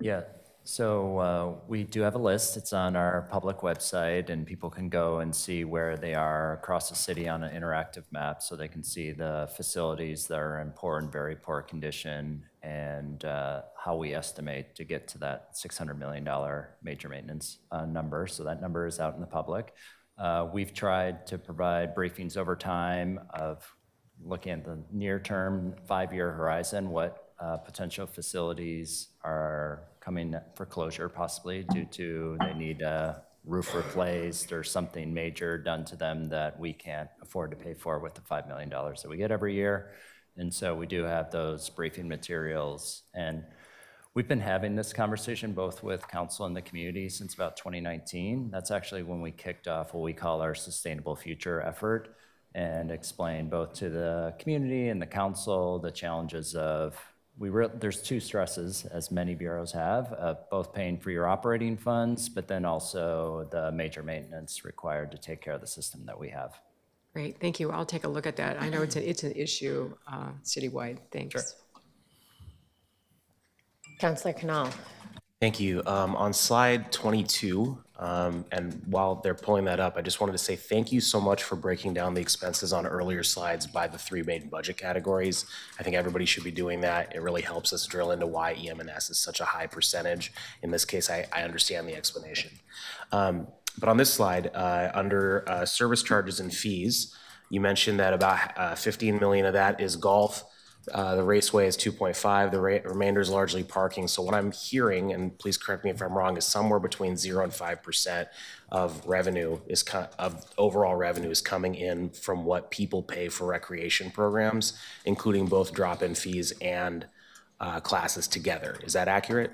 Yeah, so we do have a list. It's on our public website, and people can go and see where they are across the city on an interactive map, so they can see the facilities that are in poor and very poor condition, and how we estimate to get to that $600 million major maintenance number. So that number is out in the public. We've tried to provide briefings over time of looking at the near-term 5-year horizon, what potential facilities are coming for closure possibly due to they need a roof replaced or something major done to them that we can't afford to pay for with the $5 million that we get every year. And so we do have those briefing materials. And we've been having this conversation both with council and the community since about 2019. That's actually when we kicked off what we call our Sustainable Future effort and explained both to the community and the council the challenges of there's two stresses, as many bureaus have, both paying for your operating funds, but then also the major maintenance required to take care of the system that we have. Great, thank you. I'll take a look at that. I know it's an issue citywide. Thanks. Sure. Councillor Canal. Thank you. On slide 22, and while they're pulling that up, I just wanted to say thank you so much for breaking down the expenses on earlier slides by the 3 main budget categories. I think everybody should be doing that. It really helps us drill into why EM&S is such a high percentage. In this case, I understand the explanation. But on this slide, under service charges and fees, you mentioned that about 15 million of that is golf. The raceway is 2.5, the remainder is largely parking. So what I'm hearing, and please correct me if I'm wrong, is somewhere between 0 and 5% of revenue of overall revenue is coming in from what people pay for recreation programs, including both drop-in fees and classes together. Is that accurate?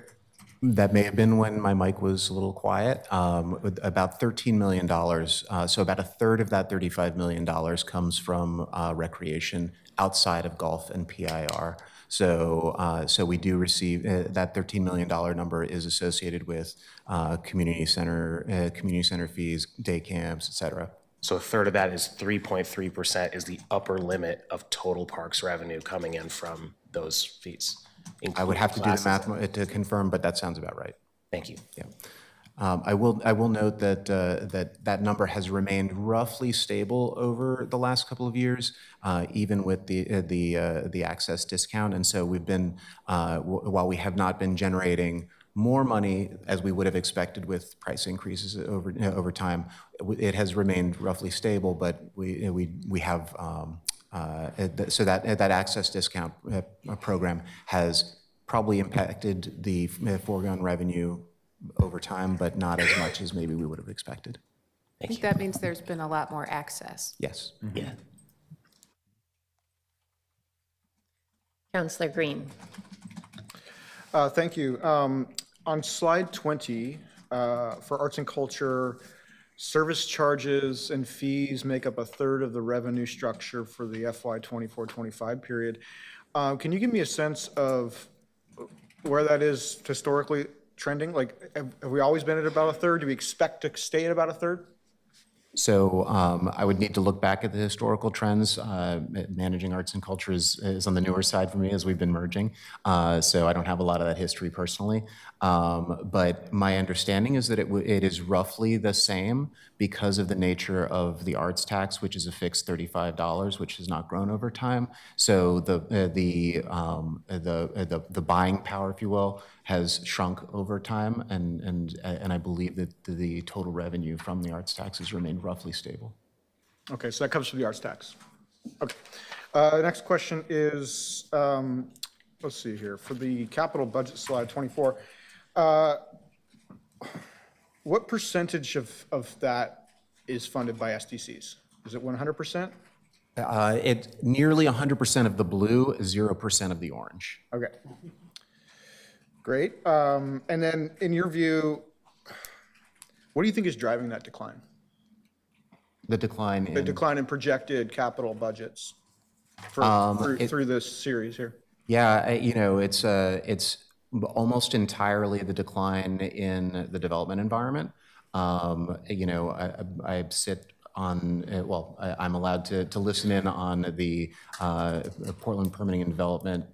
That may have been when my mic was a little quiet. About $13 million, so about a third of that $35 million comes from recreation outside of golf and PIR. So we do receive, that $13 million number is associated with community center fees, day camps, et cetera. So a third of that is 3.3% is the upper limit of total parks revenue coming in from those fees. I would have to do the math to confirm, but that sounds about right. Thank you. Yeah. I will note that that number has remained roughly stable over the last couple of years, even with the access discount. And so we've been, while we have not been generating more money as we would have expected with price increases over time, it has remained roughly stable. But we have so that access discount program has probably impacted the foregone revenue over time, but not as much as maybe we would have expected. I think that means there's been a lot more access. Yes. Mm-hmm. Yeah. Councillor Green. Thank you. On slide 20, for arts and culture, service charges and fees make up a third of the revenue structure for the FY 24-25 period. Can you give me a sense of where that is historically? trending? Like, have we always been at about a third? Do we expect to stay at about a third? So I would need to look back at the historical trends. Managing arts and culture is on the newer side for me as we've been merging. So I don't have a lot of that history personally. But my understanding is that it is roughly the same because of the nature of the arts tax, which is a fixed $35, which has not grown over time. So the buying power, if you will, has shrunk over time, and I believe that the total revenue from the arts tax has remained roughly stable. Okay, so that comes from the arts tax. Okay. Next question is, let's see here, for the capital budget slide 24, what percentage of that is funded by SDCs? Is it 100%? It nearly 100% of the blue, 0% of the orange. Okay. Great. And then in your view, what do you think is driving that decline? The decline in? The decline in projected capital budgets through this series here. Yeah, it's almost entirely the decline in the development environment. I sit on, I'm allowed to listen in on the Portland Permitting and Development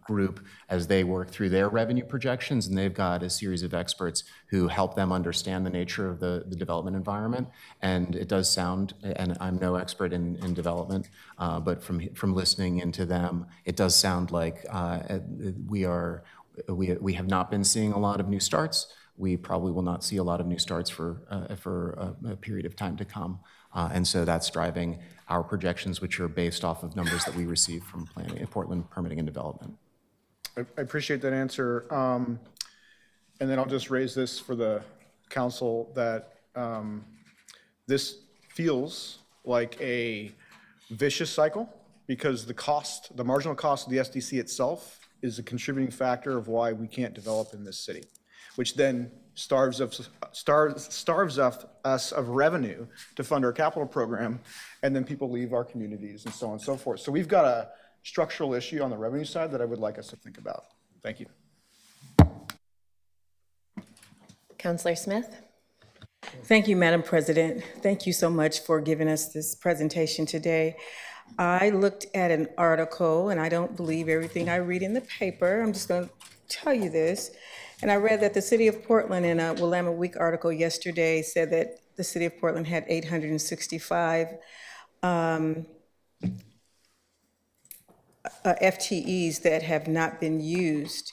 group as they work through their revenue projections, and they've got a series of experts who help them understand the nature of the development environment. And it does sound, and I'm no expert in development, but from listening into them, it does sound like we have not been seeing a lot of new starts. We probably will not see a lot of new starts for a period of time to come. And so that's driving our projections, which are based off of numbers that we receive from Portland Permitting and Development. I appreciate that answer. And then I'll just raise this for the council that this feels like a vicious cycle because the marginal cost of the SDC itself is a contributing factor of why we can't develop in this city, which then starves us of revenue to fund our capital program, and then people leave our communities and so on and so forth. So we've got a structural issue on the revenue side that I would like us to think about. Thank you. Councillor Smith. Thank you, Madam President. Thank you so much for giving us this presentation today. I looked at an article, and I don't believe everything I read in the paper. I'm just going to tell you this. And I read that the city of Portland in a Willamette Week article yesterday said that the city of Portland had 865 FTEs that have not been used.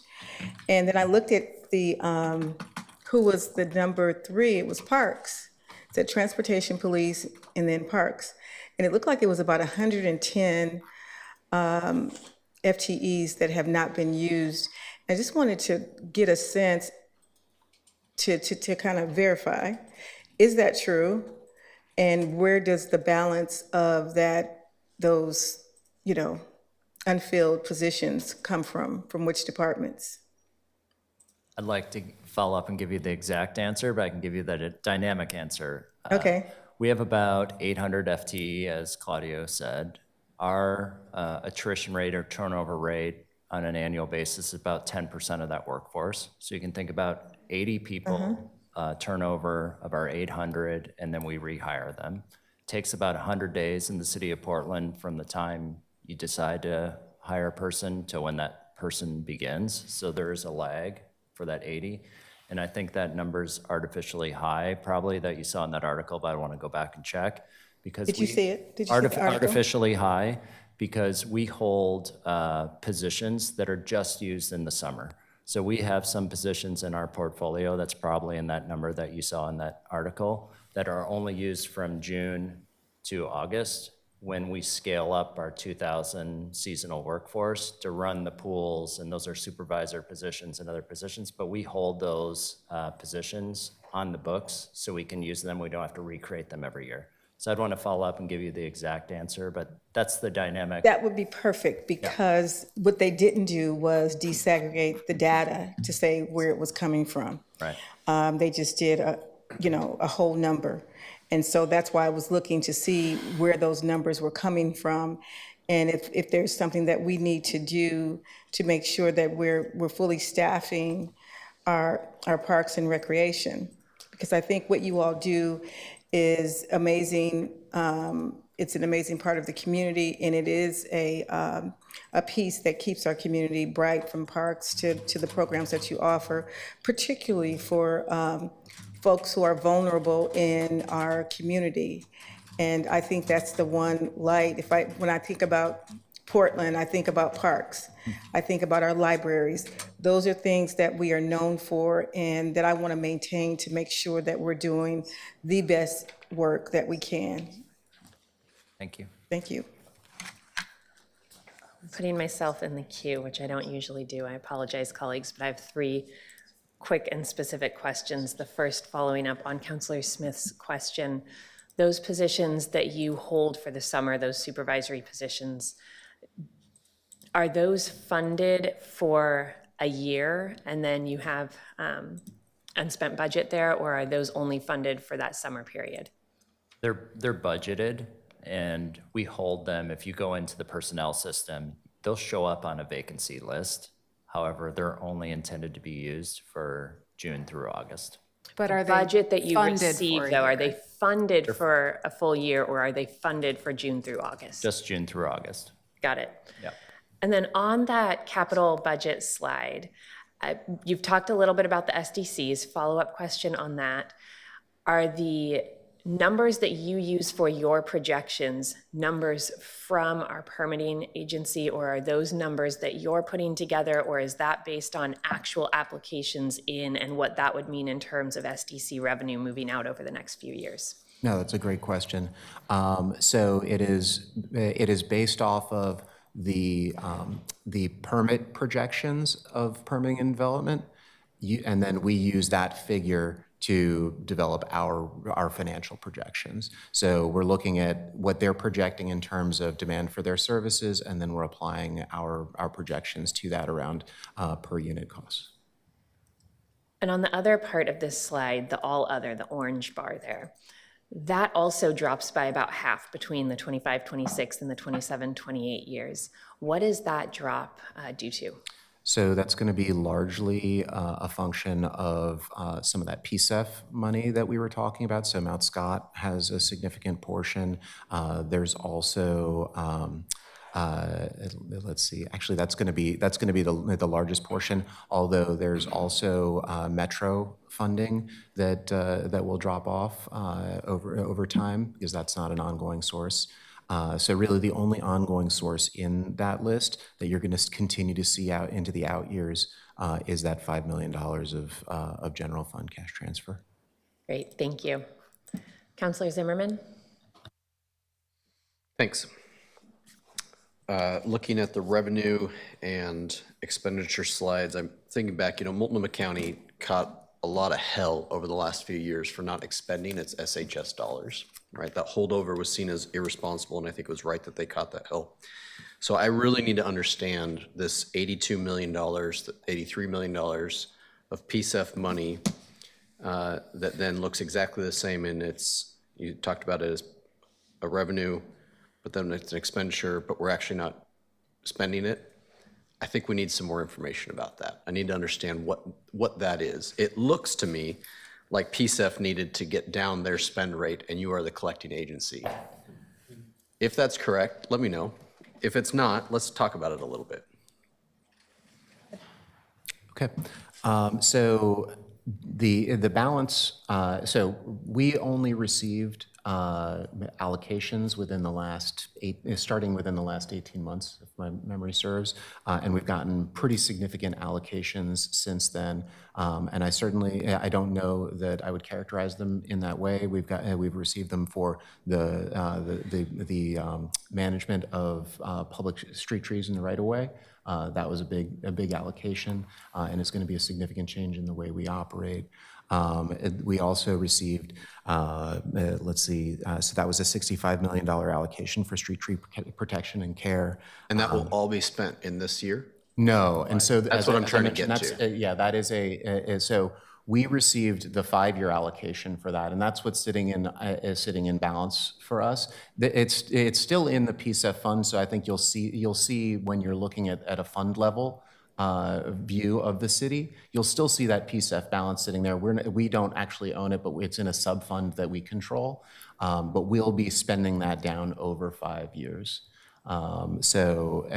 And then I looked at the, who was the number 3, it was Parks. It said Transportation Police and then Parks. And it looked like it was about 110 FTEs that have not been used. I just wanted to get a sense to kind of verify, is that true? And where does the balance of those, unfilled positions come from which departments? I'd like to follow up and give you the exact answer, but I can give you the dynamic answer. Okay. We have about 800 FTE, as Claudio said. Our attrition rate or turnover rate on an annual basis is about 10% of that workforce. So you can think about 80 people turnover of our 800, and then we rehire them. It takes about 100 days in the city of Portland from the time you decide to hire a person to when that person begins. So there is a lag for that 80. And I think that number's artificially high, probably, that you saw in that article, but I want to go back and check. Because Did you see it? Did you see the article? Artificially high, because we hold positions that are just used in the summer. So we have some positions in our portfolio that's probably in that number that you saw in that article that are only used from June to August when we scale up our 2,000 seasonal workforce to run the pools, and those are supervisor positions and other positions, but we hold those positions on the books so we can use them. We don't have to recreate them every year. So I'd want to follow up and give you the exact answer, but that's the dynamic. That would be perfect, because what they didn't do was desegregate the data to say where it was coming from. Right. They just did a whole number. And so that's why I was looking to see where those numbers were coming from, and if there's something that we need to do to make sure that we're fully staffing our parks and recreation. Because I think what you all do is amazing. It's an amazing part of the community, and it is a piece that keeps our community bright, from parks to the programs that you offer, particularly for folks who are vulnerable in our community. And I think that's the one light. When I think about Portland, I think about parks. I think about our libraries. Those are things that we are known for and that I want to maintain to make sure that we're doing the best work that we can. Thank you. Thank you. I'm putting myself in the queue, which I don't usually do. I apologize, colleagues, but I have 3 quick and specific questions. The first, following up on Councillor Smith's question, those positions that you hold for the summer, those supervisory positions, are those funded for a year and then you have unspent budget there, or are those only funded for that summer period? They're budgeted, and we hold them. If you go into the personnel system, they'll show up on a vacancy list. However, they're only intended to be used for June through August. But are they budget that you funded receive, for a though, are year? they funded for a full year, or are they funded for June through August? Just June through August. Got it. Yeah. And then on that capital budget slide, you've talked a little bit about the SDCs. Follow-up question on that. Are the numbers that you use for your projections numbers from our permitting agency, or are those numbers that you're putting together, or is that based on actual applications in and what that would mean in terms of SDC revenue moving out over the next few years? No, that's a great question. So it is based off of the permit projections of permitting and development, and then we use that figure to develop our financial projections. So we're looking at what they're projecting in terms of demand for their services, and then we're applying our projections to that around per unit costs. And on the other part of this slide, the all other, the orange bar there, that also drops by about half between the 25-26 and the 27-28 years. What is that drop due to? So that's going to be largely a function of some of that PSEF money that we were talking about. So Mount Scott has a significant portion. There's also, let's see, actually that's going to be the largest portion. Although there's also Metro funding that will drop off over time, because that's not an ongoing source. So really the only ongoing source in that list that you're going to continue to see out into the out years is that $5 million of general fund cash transfer. Great, thank you. Councillor Zimmerman? Thanks. Looking at the revenue and expenditure slides, I'm thinking back, Multnomah County caught a lot of hell over the last few years for not expending its SHS dollars, right? That holdover was seen as irresponsible, and I think it was right that they caught that hell. So I really need to understand this $82 million, $83 million of PSEF money that then looks exactly the same in its, you talked about it as a revenue, but then it's an expenditure, but we're actually not spending it. I think we need some more information about that. I need to understand what that is. It looks to me like PSEF needed to get down their spend rate, and you are the collecting agency. If that's correct, let me know. If it's not, let's talk about it a little bit. Okay. So the balance, so we only received allocations within the last starting within the last 18 months, if my memory serves, and we've gotten pretty significant allocations since then. And I don't know that I would characterize them in that way. We've received them for the management of public street trees in the right of way. That was a big allocation, and it's going to be a significant change in the way we operate. We also received, let's see, so that was a $65 million allocation for street tree protection and care. And that will all be spent in this year? No, and so that's what I'm trying to get to. Yeah, that is so we received the 5-year allocation for that, and that's what's sitting in balance for us. It's still in the PSEF fund, so I think you'll see when you're looking at a fund level view of the city, you'll still see that PSEF balance sitting there. We don't actually own it, but it's in a sub-fund that we control. But we'll be spending that down over 5 years. So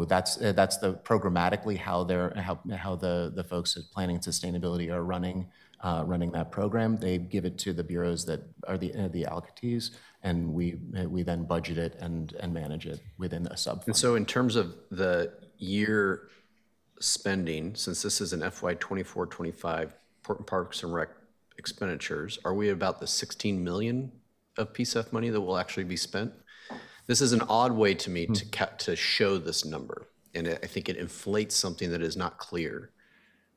that's the programmatically how the folks at Planning and Sustainability are running that program. They give it to the bureaus that are the allocatees, and we then budget it and manage it within a sub-fund. And so in terms of the year spending, since this is an FY 24-25 Portland Parks and Rec expenditures, are we about the 16 million of PSEF money that will actually be spent? This is an odd way to me to show this number, and I think it inflates something that is not clear.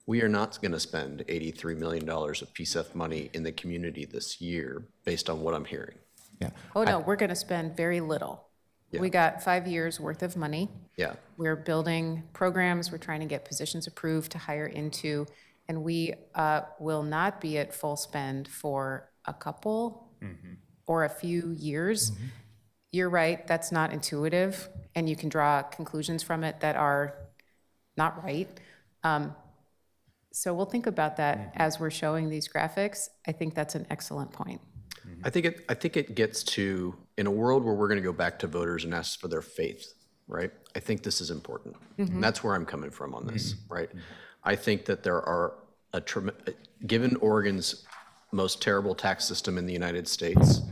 We are not going to spend $83 million of PSEF money in the community this year, based on what I'm hearing. Yeah. Oh, no, we're going to spend very little. Yeah. We got 5 years worth of money. Yeah. We're building programs, we're trying to get positions approved to hire into, and we will not be at full spend for a couple or a few years. You're right, that's not intuitive, and you can draw conclusions from it that are not right. So we'll think about that as we're showing these graphics. I think that's an excellent point. I think it gets to, in a world where we're going to go back to voters and ask for their faith, right? I think this is important. And that's where I'm coming from on this, right? I think that there are given Oregon's most terrible tax system in the United States,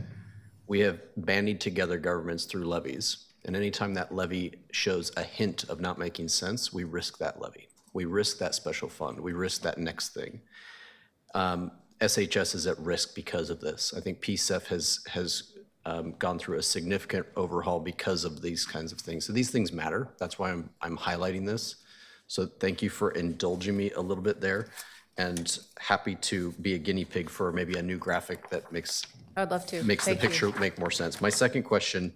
we have bandied together governments through levies. And anytime that levy shows a hint of not making sense, we risk that levy. We risk that special fund. We risk that next thing. SHS is at risk because of this. I think PSEF has gone through a significant overhaul because of these kinds of things. So these things matter. That's why I'm highlighting this. So thank you for indulging me a little bit there, and happy to be a guinea pig for maybe a new graphic that makes I'd love to. the picture make more sense. My second question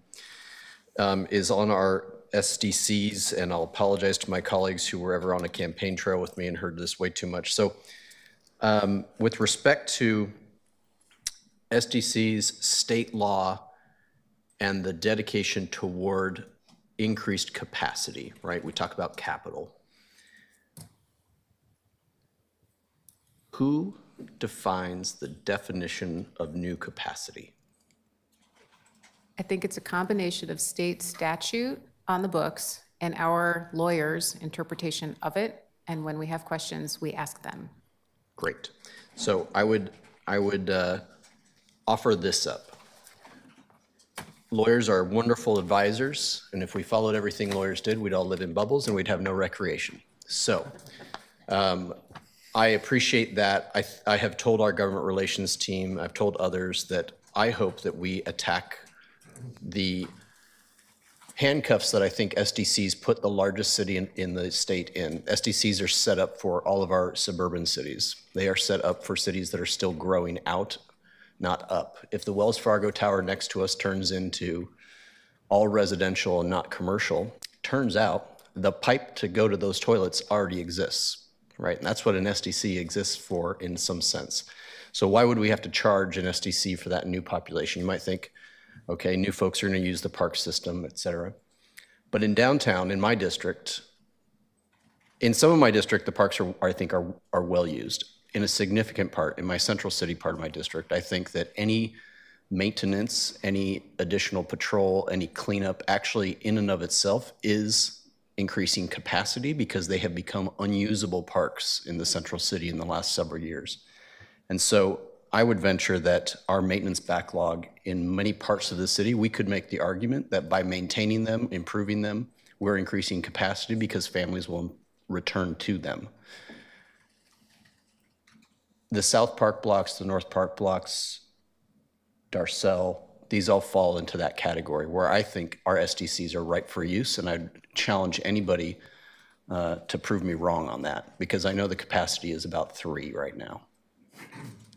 is on our SDCs, and I'll apologize to my colleagues who were ever on a campaign trail with me and heard this way too much. So with respect to SDCs, state law, and the dedication toward increased capacity, right? We talk about capital. Who defines the definition of new capacity? I think it's a combination of state statute on the books and our lawyers' interpretation of it. And when we have questions, we ask them. Great. So I would offer this up. Lawyers are wonderful advisors, and if we followed everything lawyers did, we'd all live in bubbles and we'd have no recreation. So I appreciate that. I have told our government relations team, I've told others that I hope that we attack the handcuffs that I think SDCs put the largest city in the state in. SDCs are set up for all of our suburban cities. They are set up for cities that are still growing out, not up. If the Wells Fargo Tower next to us turns into all residential and not commercial, turns out the pipe to go to those toilets already exists, right? And that's what an SDC exists for in some sense. So why would we have to charge an SDC for that new population? You might think, okay, new folks are going to use the park system, et cetera. But in downtown, in my district, in some of my district, the parks I think are well used. In a significant part, in my central city part of my district, I think that any maintenance, any additional patrol, any cleanup, actually in and of itself is increasing capacity because they have become unusable parks in the central city in the last several years. And so I would venture that our maintenance backlog in many parts of the city, we could make the argument that by maintaining them, improving them, we're increasing capacity because families will return to them. The South Park blocks, the North Park blocks, Darcel, these all fall into that category where I think our SDCs are ripe for use, and I'd challenge anybody to prove me wrong on that, because I know the capacity is about 3 right now.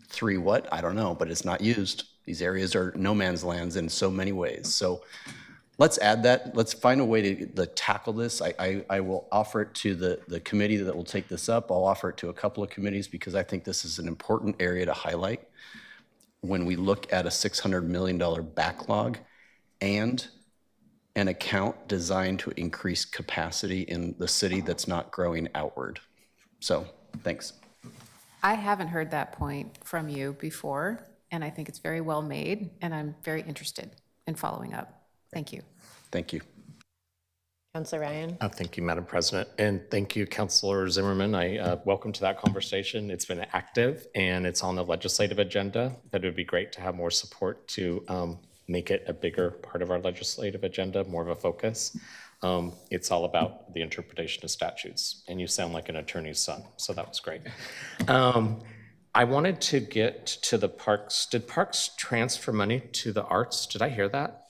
3 what? I don't know, but it's not used. These areas are no man's lands in so many ways. So let's add that. Let's find a way to tackle this. I will offer it to the committee that will take this up. I'll offer it to a couple of committees because I think this is an important area to highlight when we look at a $600 million backlog and an account designed to increase capacity in the city that's not growing outward. So, thanks. I haven't heard that point from you before, and I think it's very well made, and I'm very interested in following up. Thank you. Thank you. Councilor Ryan? Thank you, Madam President, and thank you, Councilor Zimmerman. I welcome to that conversation. It's been active and it's on the legislative agenda. That it would be great to have more support to make it a bigger part of our legislative agenda, more of a focus. It's all about the interpretation of statutes, and you sound like an attorney's son, so that was great. I wanted to get to the parks. Did parks transfer money to the arts? Did I hear that?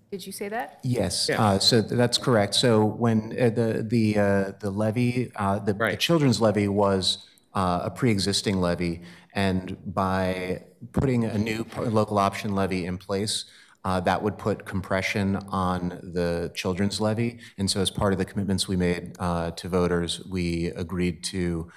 Did you say that? Yes, so that's correct. So when the levy, the children's levy was a pre-existing levy, and by putting a new local option levy in place, that would put compression on the children's levy. And so as part of the commitments we made to voters, we agreed to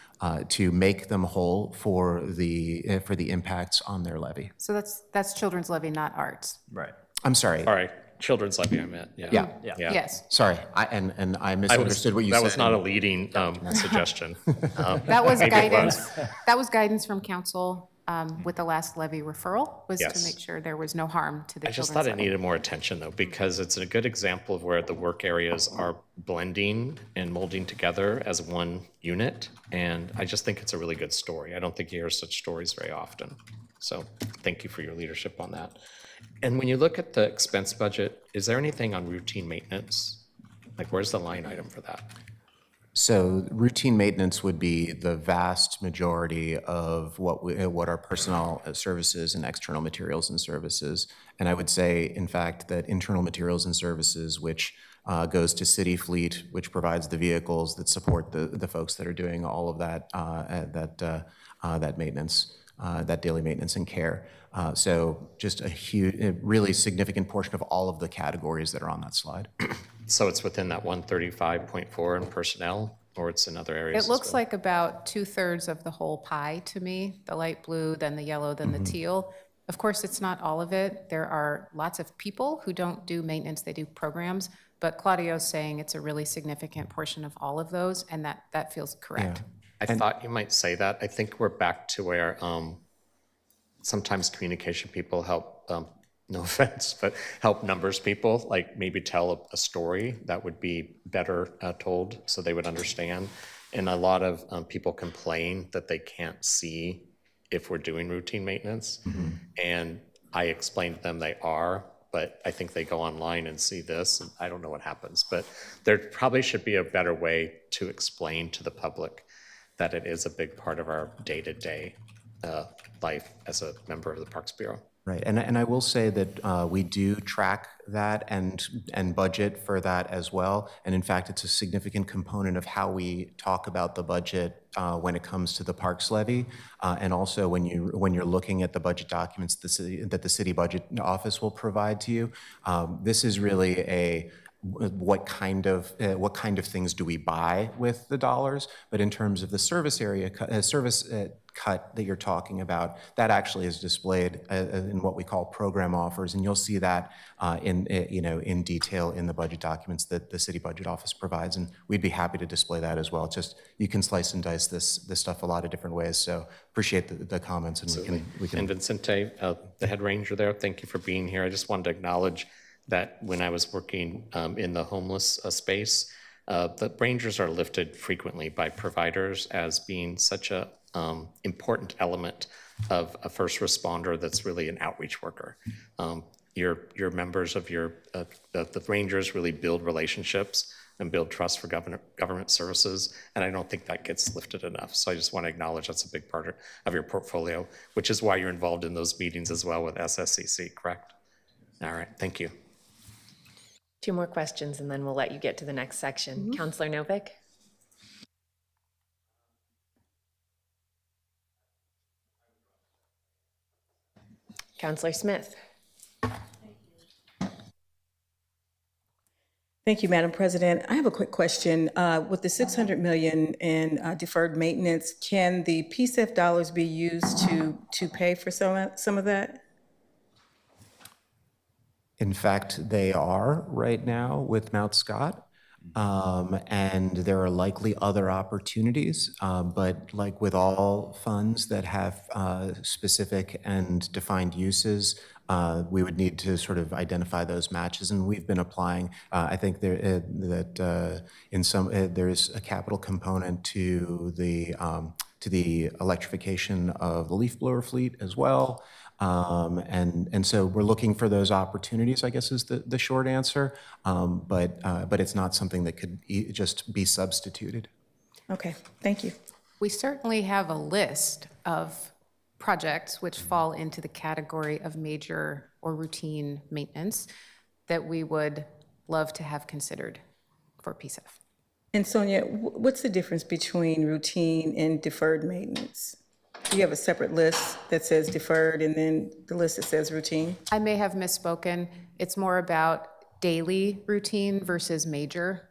make them whole for the impacts on their levy. So that's children's levy, not arts. Right. I'm sorry. All right, children's levy I meant, yeah. Yes. Sorry, I misunderstood what you said. That was not a leading suggestion. That was maybe it guidance. That was guidance from council with the last levy referral, was Yes. to make sure there was no harm to the I just children's thought it levy. needed more attention though, because it's a good example of where the work areas are blending and molding together as one unit. And I just think it's a really good story. I don't think you hear such stories very often. So thank you for your leadership on that. And when you look at the expense budget, is there anything on routine maintenance? Like where's the line item for that? So routine maintenance would be the vast majority of what our personnel services and external materials and services. And I would say, in fact, that internal materials and services, which goes to city fleet, which provides the vehicles that support the folks that are doing all of that that maintenance, that daily maintenance and care. So just a really significant portion of all of the categories that are on that slide. So it's within that 135.4 in personnel, or it's in other areas? It looks like about 2/3 of the whole pie to me, the light blue, then the yellow, then the teal. Of course, it's not all of it. There are lots of people who don't do maintenance, they do programs, but Claudio's saying it's a really significant portion of all of those, and that feels correct. I thought you might say that. I think we're back to where sometimes communication people help, no offense, but help numbers people, like maybe tell a story that would be better told so they would understand. And a lot of people complain that they can't see if we're doing routine maintenance. And I explained to them they are, but I think they go online and see this, and I don't know what happens. But there probably should be a better way to explain to the public that it is a big part of our day-to-day life as a member of the Parks Bureau. Right, and I will say that we do track that and budget for that as well. And in fact, it's a significant component of how we talk about the budget when it comes to the parks levy, and also when you're looking at the budget documents that the city budget office will provide to you. This is really a what kind of things do we buy with the dollars, but in terms of the service area cut that you're talking about, that actually is displayed in what we call program offers, and you'll see that in detail in the budget documents that the city budget office provides, and we'd be happy to display that as well. Just you can slice and dice this stuff a lot of different ways. So appreciate the comments, and we can. And Vincente, the head ranger there, thank you for being here. I just wanted to acknowledge that when I was working in the homeless space, the rangers are lifted frequently by providers as being such a important element of a first responder that's really an outreach worker. Your members of the rangers really build relationships and build trust for government services, and I don't think that gets lifted enough. So I just want to acknowledge that's a big part of your portfolio, which is why you're involved in those meetings as well with SSCC, correct? All right, thank you. 2 more questions, and then we'll let you get to the next section. Councilor Novick? Councilor Smith? Thank you, Madam President. I have a quick question. With the $600 million in deferred maintenance, can the PSEF dollars be used to pay for some of that? In fact, they are right now with Mount Scott. And there are likely other opportunities, but like with all funds that have specific and defined uses, we would need to sort of identify those matches, and we've been applying. I think there is a capital component to the electrification of the leaf blower fleet as well. And so we're looking for those opportunities, I guess, is the short answer. But it's not something that could just be substituted. Okay, thank you. We certainly have a list of projects which fall into the category of major or routine maintenance that we would love to have considered for PSEF. And Sonia, what's the difference between routine and deferred maintenance? Do you have a separate list that says deferred and then the list that says routine? I may have misspoken. It's more about daily routine versus major.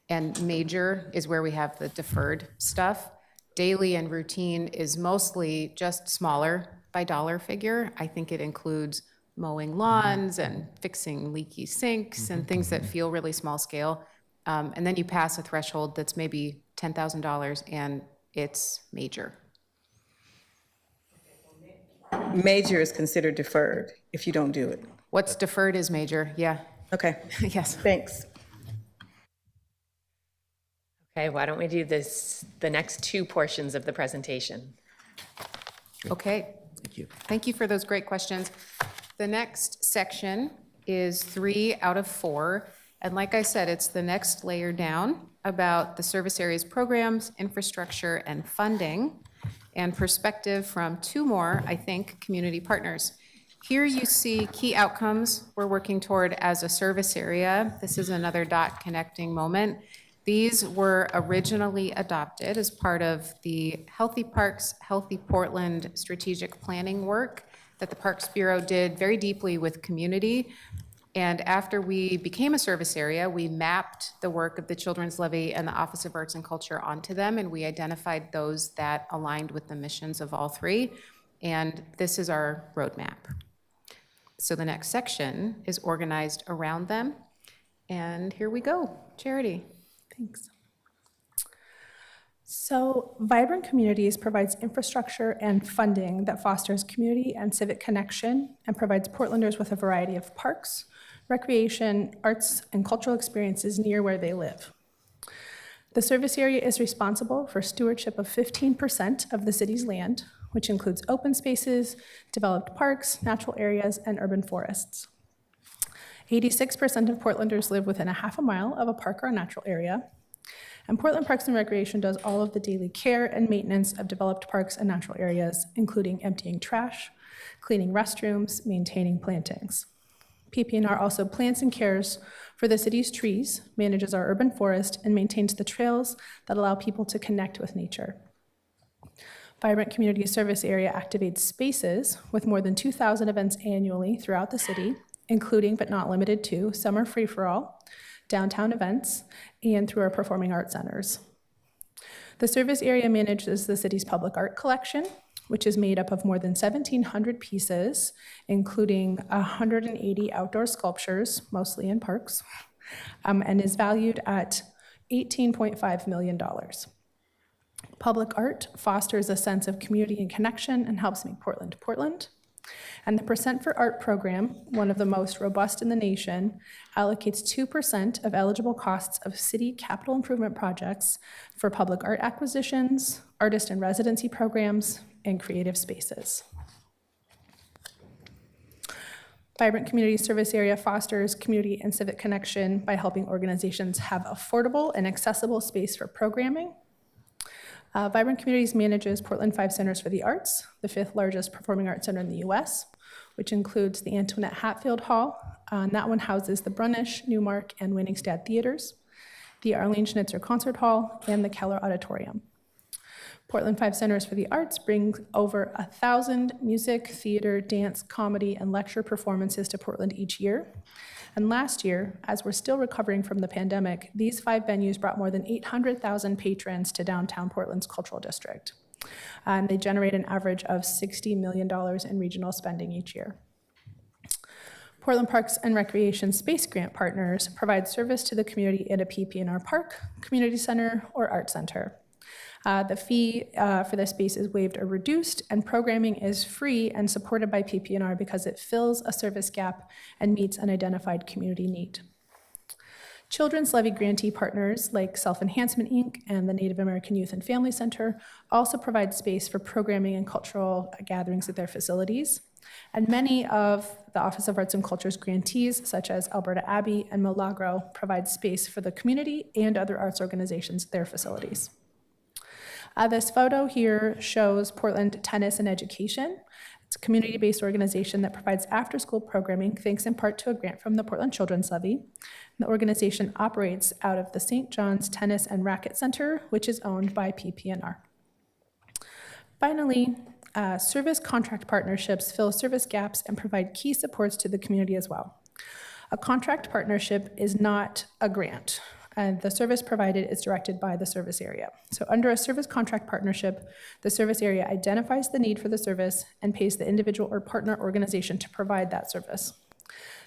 And major is where we have the deferred stuff. Daily and routine is mostly just smaller by dollar figure. I think it includes mowing lawns and fixing leaky sinks and things that feel really small scale. And then you pass a threshold that's maybe $10,000 and it's major. Major is considered deferred if you don't do it. What's deferred is major, yeah. Okay. Yes. Thanks. Okay, why don't we do the next two portions of the presentation? Okay. Thank you. Thank you for those great questions. The next section is 3 out of 4. And like I said, it's the next layer down about the service areas programs, infrastructure, and funding, and perspective from 2 more, I think, community partners. Here you see key outcomes we're working toward as a service area. This is another dot connecting moment. These were originally adopted as part of the Healthy Parks, Healthy Portland strategic planning work that the Parks Bureau did very deeply with community. And after we became a service area, we mapped the work of the Children's Levy and the Office of Arts and Culture onto them, and we identified those that aligned with the missions of all 3. And this is our roadmap. So the next section is organized around them. And here we go. Charity. Thanks. So Vibrant Communities provides infrastructure and funding that fosters community and civic connection and provides Portlanders with a variety of parks, recreation, arts, and cultural experiences near where they live. The service area is responsible for stewardship of 15% of the city's land, which includes open spaces, developed parks, natural areas, and urban forests. 86% of Portlanders live within a half a mile of a park or a natural area. And Portland Parks and Recreation does all of the daily care and maintenance of developed parks and natural areas, including emptying trash, cleaning restrooms, maintaining plantings. PP&R also plants and cares for the city's trees, manages our urban forest, and maintains the trails that allow people to connect with nature. Vibrant Community Service Area activates spaces with more than 2,000 events annually throughout the city, including but not limited to summer free-for-all, downtown events, and through our performing arts centers. The service area manages the city's public art collection, which is made up of more than 1,700 pieces, including 180 outdoor sculptures, mostly in parks, and is valued at $18.5 million. Public art fosters a sense of community and connection and helps make Portland Portland. And the Percent for Art program, one of the most robust in the nation, allocates 2% of eligible costs of city capital improvement projects for public art acquisitions, artist and residency programs, and creative spaces. Vibrant Community Service Area fosters community and civic connection by helping organizations have affordable and accessible space for programming. Vibrant Communities manages Portland 5 Centers for the Arts, the 5th largest performing arts center in the US, which includes the Antoinette Hatfield Hall. And that one houses the Brunish, Newmark, and Winningstad theaters, the Arlene Schnitzer Concert Hall, and the Keller Auditorium. Portland 5 Centers for the Arts brings over 1,000 music, theater, dance, comedy, and lecture performances to Portland each year. And last year, as we're still recovering from the pandemic, these 5 venues brought more than 800,000 patrons to downtown Portland's cultural district. And they generate an average of $60 million in regional spending each year. Portland Parks and Recreation Space Grant partners provide service to the community in a PP&R park, community center, or art center. The fee for the space is waived or reduced, and programming is free and supported by PP&R because it fills a service gap and meets an identified community need. Children's Levy grantee partners like Self-Enhancement, Inc. and the Native American Youth and Family Center also provide space for programming and cultural gatherings at their facilities. And many of the Office of Arts and Culture's grantees, such as Alberta Abbey and Milagro, provide space for the community and other arts organizations at their facilities. This photo here shows Portland Tennis and Education. It's a community-based organization that provides after-school programming, thanks in part to a grant from the Portland Children's Levy. The organization operates out of the St. John's Tennis and Racket Center, which is owned by PP&R. Finally, service contract partnerships fill service gaps and provide key supports to the community as well. A contract partnership is not a grant, and the service provided is directed by the service area. So under a service contract partnership, the service area identifies the need for the service and pays the individual or partner organization to provide that service.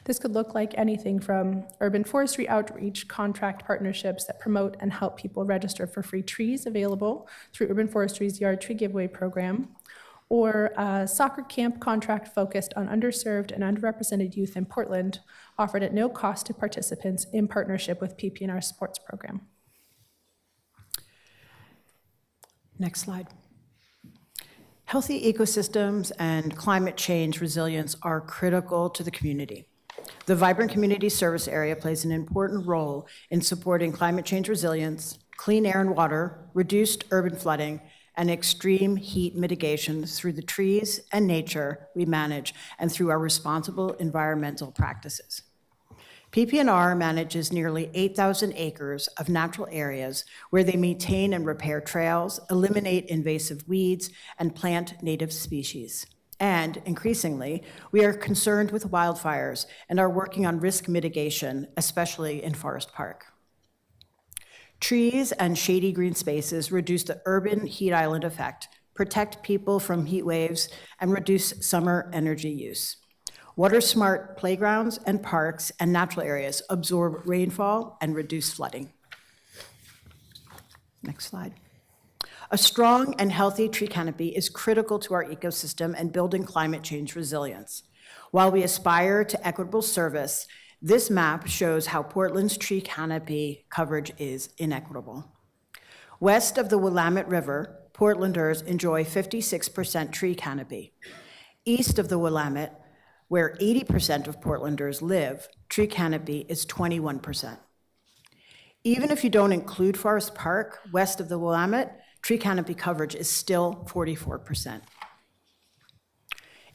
This could look like anything from urban forestry outreach contract partnerships that promote and help people register for free trees available through Urban Forestry's Yard Tree Giveaway program, or a soccer camp contract focused on underserved and underrepresented youth in Portland, offered at no cost to participants in partnership with PP&R Sports Program. Next slide. Healthy ecosystems and climate change resilience are critical to the community. The Vibrant Community Service Area plays an important role in supporting climate change resilience, clean air and water, reduced urban flooding, and extreme heat mitigation through the trees and nature we manage and through our responsible environmental practices. PP&R manages nearly 8,000 acres of natural areas where they maintain and repair trails, eliminate invasive weeds, and plant native species. And increasingly, we are concerned with wildfires and are working on risk mitigation, especially in Forest Park. Trees and shady green spaces reduce the urban heat island effect, protect people from heat waves, and reduce summer energy use. Water-smart playgrounds and parks and natural areas absorb rainfall and reduce flooding. Next slide. A strong and healthy tree canopy is critical to our ecosystem and building climate change resilience. While we aspire to equitable service, this map shows how Portland's tree canopy coverage is inequitable. West of the Willamette River, Portlanders enjoy 56% tree canopy. East of the Willamette, where 80% of Portlanders live, tree canopy is 21%. Even if you don't include Forest Park, west of the Willamette, tree canopy coverage is still 44%.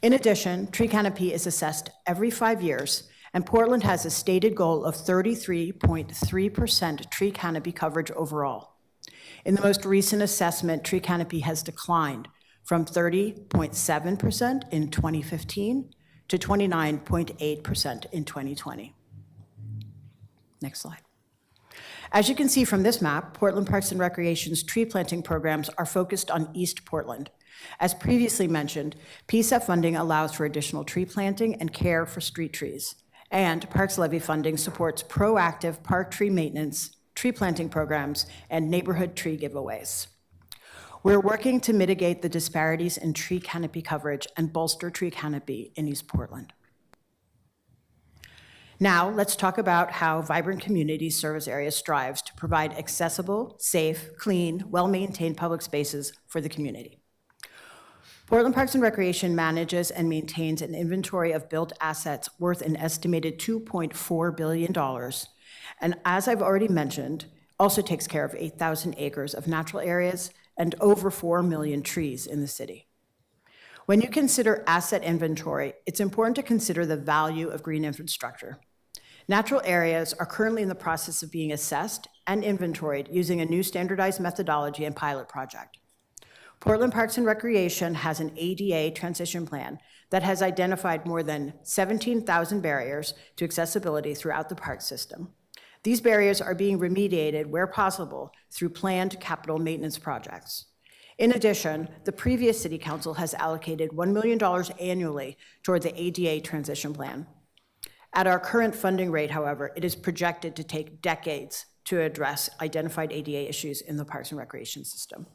In addition, tree canopy is assessed every 5 years, and Portland has a stated goal of 33.3% tree canopy coverage overall. In the most recent assessment, tree canopy has declined from 30.7% in 2015 to 29.8% in 2020. Next slide. As you can see from this map, Portland Parks and Recreation's tree planting programs are focused on East Portland. As previously mentioned, PSEP funding allows for additional tree planting and care for street trees. And Parks Levy funding supports proactive park tree maintenance, tree planting programs, and neighborhood tree giveaways. We're working to mitigate the disparities in tree canopy coverage and bolster tree canopy in East Portland. Now, let's talk about how Vibrant Community Service Area strives to provide accessible, safe, clean, well-maintained public spaces for the community. Portland Parks and Recreation manages and maintains an inventory of built assets worth an estimated $2.4 billion, and as I've already mentioned, also takes care of 8,000 acres of natural areas and over 4 million trees in the city. When you consider asset inventory, it's important to consider the value of green infrastructure. Natural areas are currently in the process of being assessed and inventoried using a new standardized methodology and pilot project. Portland Parks and Recreation has an ADA transition plan that has identified more than 17,000 barriers to accessibility throughout the park system. These barriers are being remediated where possible through planned capital maintenance projects. In addition, the previous City Council has allocated $1 million annually toward the ADA transition plan. At our current funding rate, however, it is projected to take decades to address identified ADA issues in the Parks and Recreation system.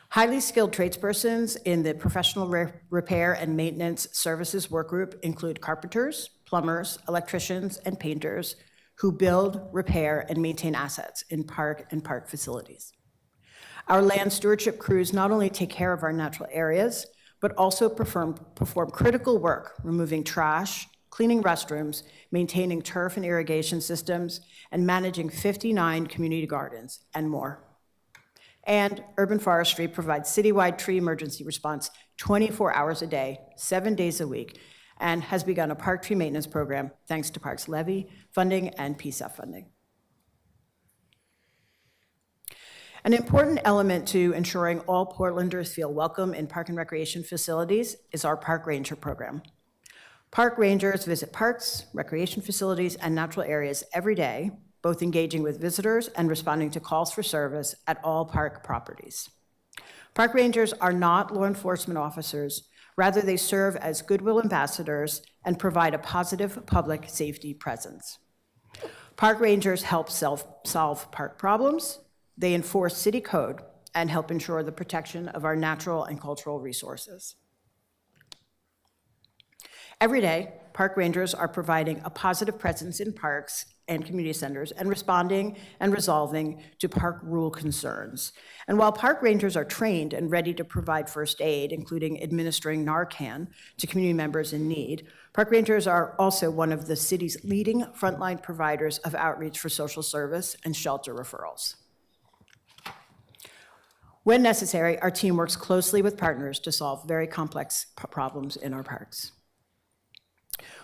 Highly skilled tradespersons in the professional repair and maintenance services work group include carpenters, plumbers, electricians, and painters who build, repair, and maintain assets in park and park facilities. Our land stewardship crews not only take care of our natural areas, but also perform critical work, removing trash, cleaning restrooms, maintaining turf and irrigation systems, and managing 59 community gardens, and more. And urban forestry provides citywide tree emergency response 24 hours a day, 7 days a week, and has begun a park tree maintenance program thanks to Parks Levy funding and PSEF funding. An important element to ensuring all Portlanders feel welcome in park and recreation facilities is our Park Ranger program. Park Rangers visit parks, recreation facilities, and natural areas every day, both engaging with visitors and responding to calls for service at all park properties. Park Rangers are not law enforcement officers. Rather, they serve as goodwill ambassadors and provide a positive public safety presence. Park Rangers help solve park problems, they enforce city code, and help ensure the protection of our natural and cultural resources. Every day, park rangers are providing a positive presence in parks and community centers and responding and resolving to park rule concerns. And while park rangers are trained and ready to provide first aid, including administering Narcan to community members in need, park rangers are also one of the city's leading frontline providers of outreach for social service and shelter referrals. When necessary, our team works closely with partners to solve very complex problems in our parks.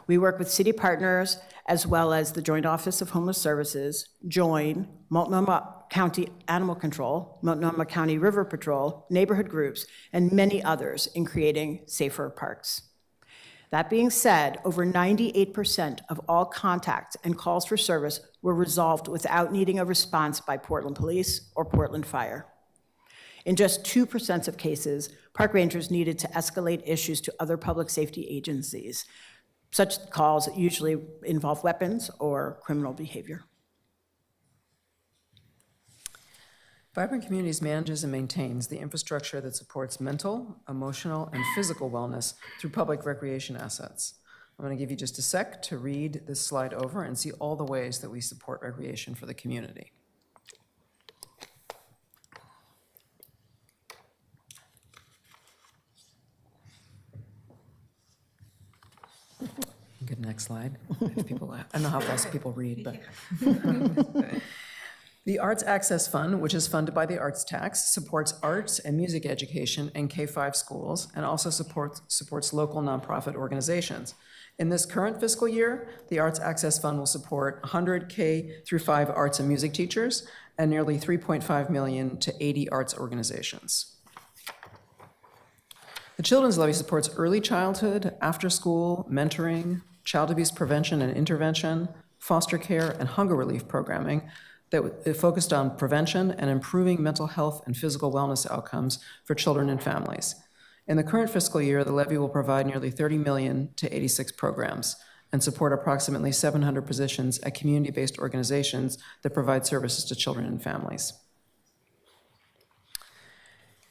We work with city partners as well as the Joint Office of Homeless Services, JOIN, Multnomah County Animal Control, Multnomah County River Patrol, neighborhood groups, and many others in creating safer parks. That being said, over 98% of all contacts and calls for service were resolved without needing a response by Portland Police or Portland Fire. In just 2% of cases, park rangers needed to escalate issues to other public safety agencies. Such calls usually involve weapons or criminal behavior. Vibrant Communities manages and maintains the infrastructure that supports mental, emotional, and physical wellness through public recreation assets. I'm going to give you just a sec to read this slide over and see all the ways that we support recreation for the community. Good, next slide. If people, I don't know how fast people read, but. The Arts Access Fund, which is funded by the arts tax, supports arts and music education in K-5 schools and also supports local nonprofit organizations. In this current fiscal year, the Arts Access Fund will support 100 K-5 arts and music teachers and nearly $3.5 million to 80 arts organizations. The Children's Levy supports early childhood, after-school, mentoring, child abuse prevention and intervention, foster care, and hunger relief programming that focused on prevention and improving mental health and physical wellness outcomes for children and families. In the current fiscal year, the levy will provide nearly $30 million to 86 programs and support approximately 700 positions at community-based organizations that provide services to children and families.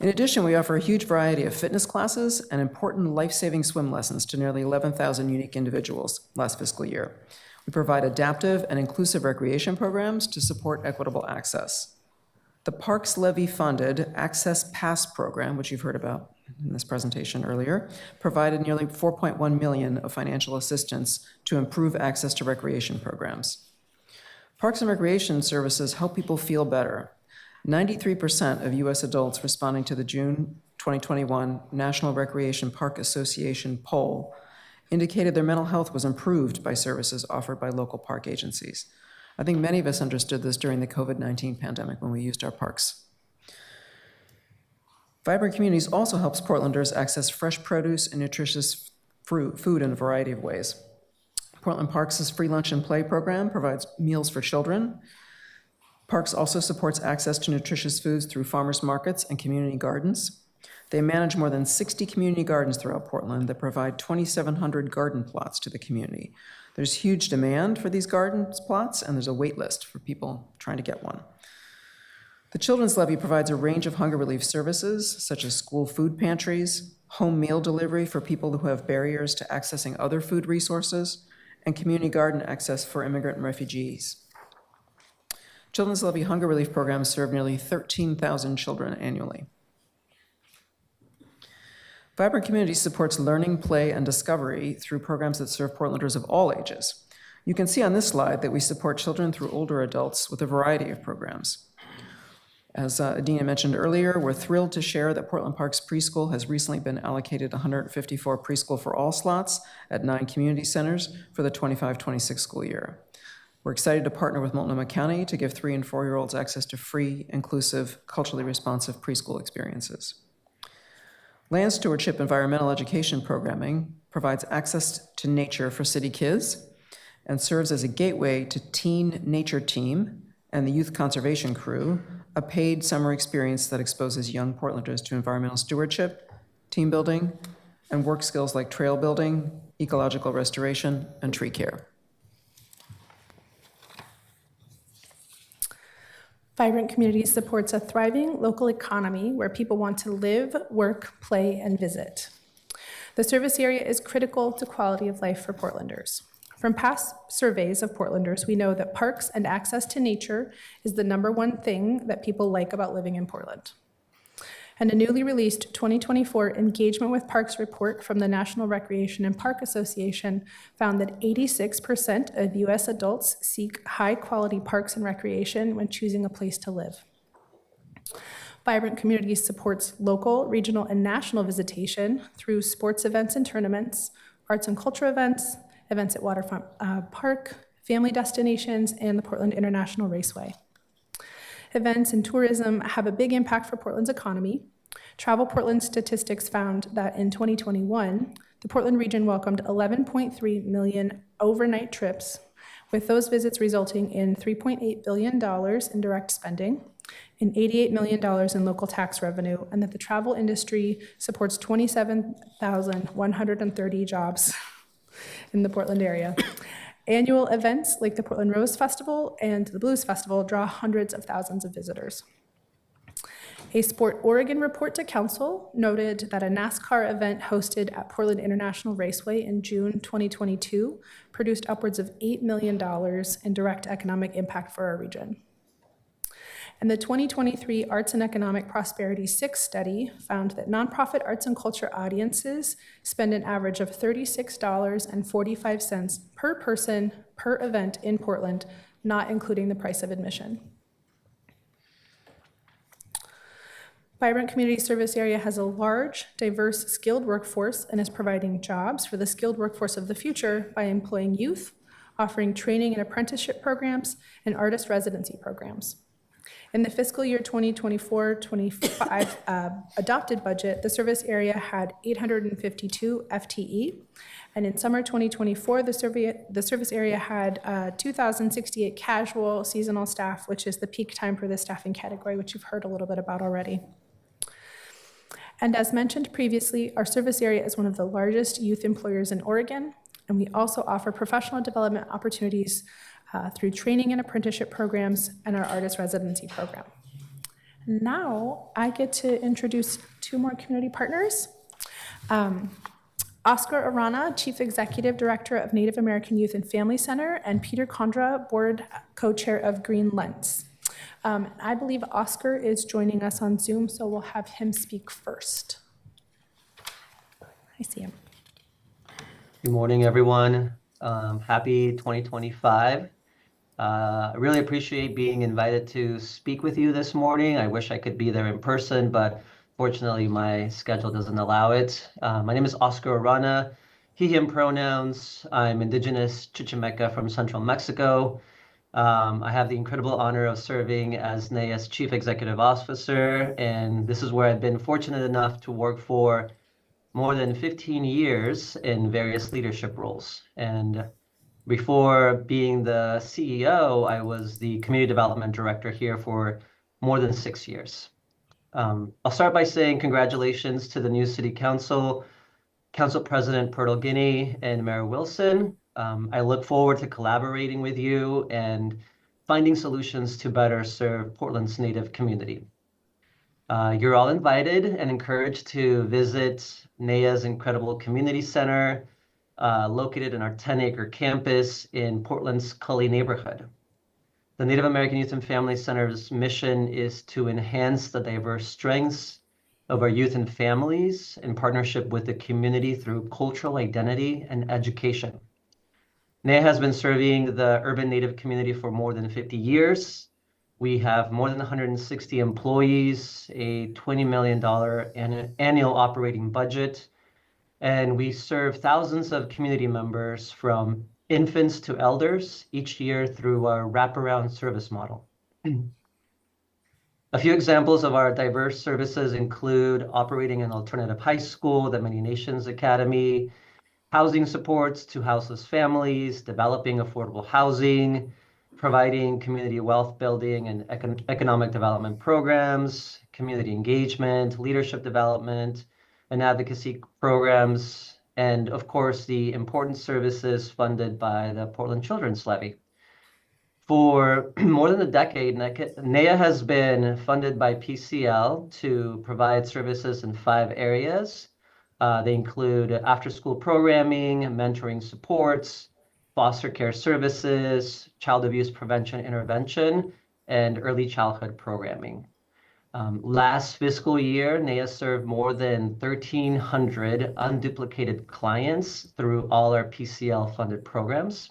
In addition, we offer a huge variety of fitness classes and important life-saving swim lessons to nearly 11,000 unique individuals last fiscal year. We provide adaptive and inclusive recreation programs to support equitable access. The Parks Levy-funded Access Pass program, which you've heard about in this presentation earlier, provided nearly $4.1 million of financial assistance to improve access to recreation programs. Parks and recreation services help people feel better. 93% of U.S. adults responding to the June 2021 National Recreation Park Association poll indicated their mental health was improved by services offered by local park agencies. I think many of us understood this during the COVID-19 pandemic when we used our parks. Vibrant Communities also helps Portlanders access fresh produce and nutritious food in a variety of ways. Portland Parks' free lunch and play program provides meals for children. Parks also supports access to nutritious foods through farmers markets and community gardens. They manage more than 60 community gardens throughout Portland that provide 2,700 garden plots to the community. There's huge demand for these garden plots, and there's a wait list for people trying to get one. The Children's Levy provides a range of hunger relief services, such as school food pantries, home meal delivery for people who have barriers to accessing other food resources, and community garden access for immigrant and refugees. Children's Levy hunger relief programs serve nearly 13,000 children annually. Vibrant Communities supports learning, play, and discovery through programs that serve Portlanders of all ages. You can see on this slide that we support children through older adults with a variety of programs. As Adina mentioned earlier, we're thrilled to share that Portland Parks Preschool has recently been allocated 154 Preschool for All slots at 9 community centers for the 25-26 school year. We're excited to partner with Multnomah County to give 3- and 4-year-olds access to free, inclusive, culturally responsive preschool experiences. Land Stewardship Environmental Education Programming provides access to nature for city kids and serves as a gateway to Teen Nature Team and the Youth Conservation Crew, a paid summer experience that exposes young Portlanders to environmental stewardship, team building, and work skills like trail building, ecological restoration, and tree care. Vibrant Communities supports a thriving local economy where people want to live, work, play, and visit. The service area is critical to quality of life for Portlanders. From past surveys of Portlanders, we know that parks and access to nature is the #1 thing that people like about living in Portland. And a newly released 2024 Engagement with Parks report from the National Recreation and Park Association found that 86% of U.S. adults seek high-quality parks and recreation when choosing a place to live. Vibrant Communities supports local, regional, and national visitation through sports events and tournaments, arts and culture events, events at Waterfront Park, family destinations, and the Portland International Raceway. Events and tourism have a big impact for Portland's economy. Travel Portland statistics found that in 2021, the Portland region welcomed 11.3 million overnight trips, with those visits resulting in $3.8 billion in direct spending and $88 million in local tax revenue, and that the travel industry supports 27,130 jobs in the Portland area. Annual events like the Portland Rose Festival and the Blues Festival draw hundreds of thousands of visitors. A Sport Oregon report to council noted that a NASCAR event hosted at Portland International Raceway in June 2022 produced upwards of $8 million in direct economic impact for our region. And the 2023 Arts and Economic Prosperity 6 study found that nonprofit arts and culture audiences spend an average of $36.45 per person per event in Portland, not including the price of admission. Vibrant Community Service Area has a large, diverse, skilled workforce and is providing jobs for the skilled workforce of the future by employing youth, offering training and apprenticeship programs, and artist residency programs. In the fiscal year 2024-25 adopted budget, the service area had 852 FTE, and in summer 2024, the service area had 2,068 casual seasonal staff, which is the peak time for this staffing category, which you've heard a little bit about already. And as mentioned previously, our service area is one of the largest youth employers in Oregon, and we also offer professional development opportunities through training and apprenticeship programs and our artist residency program. Now I get to introduce 2 more community partners. Oscar Arana, Chief Executive Director of Native American Youth and Family Center, and Peter Condra, Board Co-Chair of Green Lens. I believe Oscar is joining us on Zoom, so we'll have him speak first. I see him. Good morning, everyone. Happy 2025. I really appreciate being invited to speak with you this morning. I wish I could be there in person, but fortunately my schedule doesn't allow it. My name is Oscar Arana, he, him pronouns. I'm indigenous Chichimeca from central Mexico. I have the incredible honor of serving as NAEA's Chief Executive Officer, and this is where I've been fortunate enough to work for more than 15 years in various leadership roles. And before being the CEO, I was the Community Development Director here for more than 6 years. I'll start by saying congratulations to the new City Council, Council President Pertle Guinea, and Mayor Wilson. I look forward to collaborating with you and finding solutions to better serve Portland's Native community. You're all invited and encouraged to visit NAIA's incredible community center located in our 10-acre campus in Portland's Cully neighborhood. The Native American Youth and Family Center's mission is to enhance the diverse strengths of our youth and families in partnership with the community through cultural identity and education. NAIA has been serving the urban Native community for more than 50 years. We have more than 160 employees, a $20 million annual operating budget, and we serve thousands of community members from infants to elders each year through our wraparound service model. A few examples of our diverse services include operating an alternative high school, the Many Nations Academy, housing supports to houseless families, developing affordable housing, providing community wealth building and economic development programs, community engagement, leadership development, and advocacy programs, and of course, the important services funded by the Portland Children's Levy. For more than a decade, NAIA has been funded by PCL to provide services in 5 areas. They include after-school programming, mentoring supports, foster care services, child abuse prevention intervention, and early childhood programming. Last fiscal year, NAIA served more than 1,300 unduplicated clients through all our PCL-funded programs.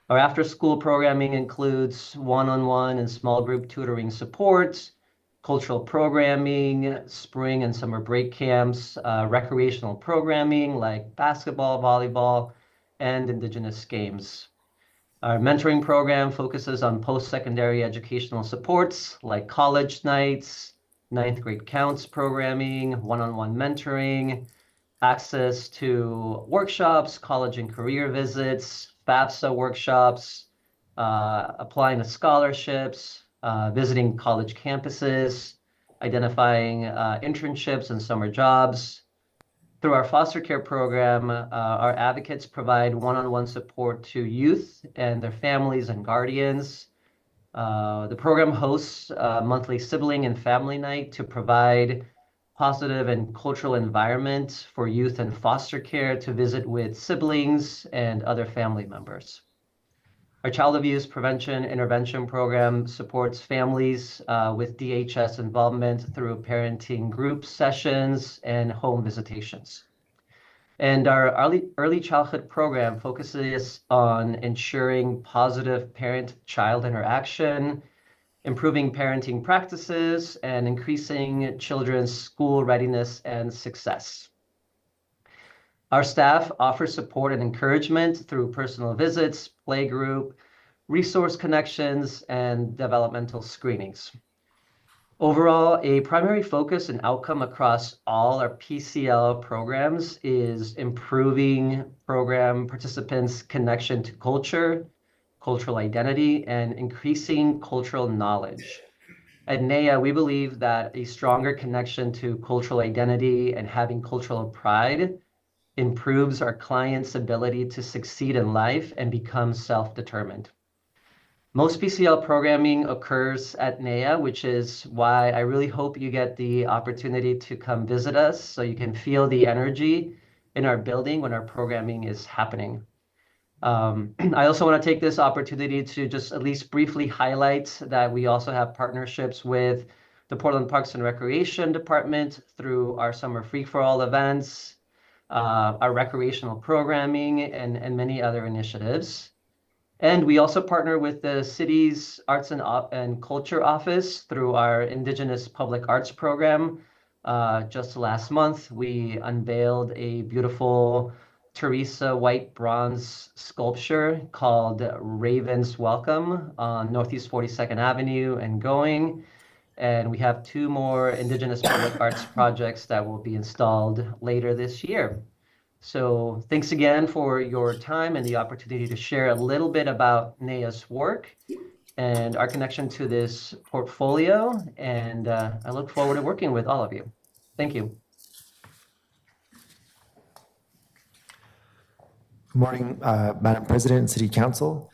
Our after-school programming includes one-on-one and small group tutoring support, cultural programming, spring and summer break camps, recreational programming like basketball, volleyball, and Indigenous games. Our mentoring program focuses on post-secondary educational supports like college nights, 9th grade counts programming, one-on-one mentoring, access to workshops, college and career visits, FAFSA workshops, applying to scholarships, visiting college campuses, identifying internships and summer jobs. Through our foster care program, our advocates provide one-on-one support to youth and their families and guardians. The program hosts a monthly sibling and family night to provide positive and cultural environment for youth and foster care to visit with siblings and other family members. Our child abuse prevention intervention program supports families with DHS involvement through parenting group sessions and home visitations. And our early childhood program focuses on ensuring positive parent-child interaction, improving parenting practices, and increasing children's school readiness and success. Our staff offers support and encouragement through personal visits, playgroup, resource connections, and developmental screenings. Overall, a primary focus and outcome across all our PCL programs is improving program participants' connection to culture, cultural identity, and increasing cultural knowledge. At NAIA, we believe that a stronger connection to cultural identity and having cultural pride improves our clients' ability to succeed in life and become self-determined. Most PCL programming occurs at NAIA, which is why I really hope you get the opportunity to come visit us so you can feel the energy in our building when our programming is happening. I also want to take this opportunity to just at least briefly highlight that we also have partnerships with the Portland Parks and Recreation Department through our summer free-for-all events, our recreational programming, and many other initiatives. And we also partner with the city's Arts and Culture Office through our Indigenous Public Arts program. Just last month, we unveiled a beautiful Teresa white bronze sculpture called Raven's Welcome on Northeast 42nd Avenue and Going. And we have 2 more Indigenous Public Arts projects that will be installed later this year. So thanks again for your time and the opportunity to share a little bit about NAIA's work. and our connection to this portfolio. And I look forward to working with all of you. Thank you. Good morning, Madam President and City Council.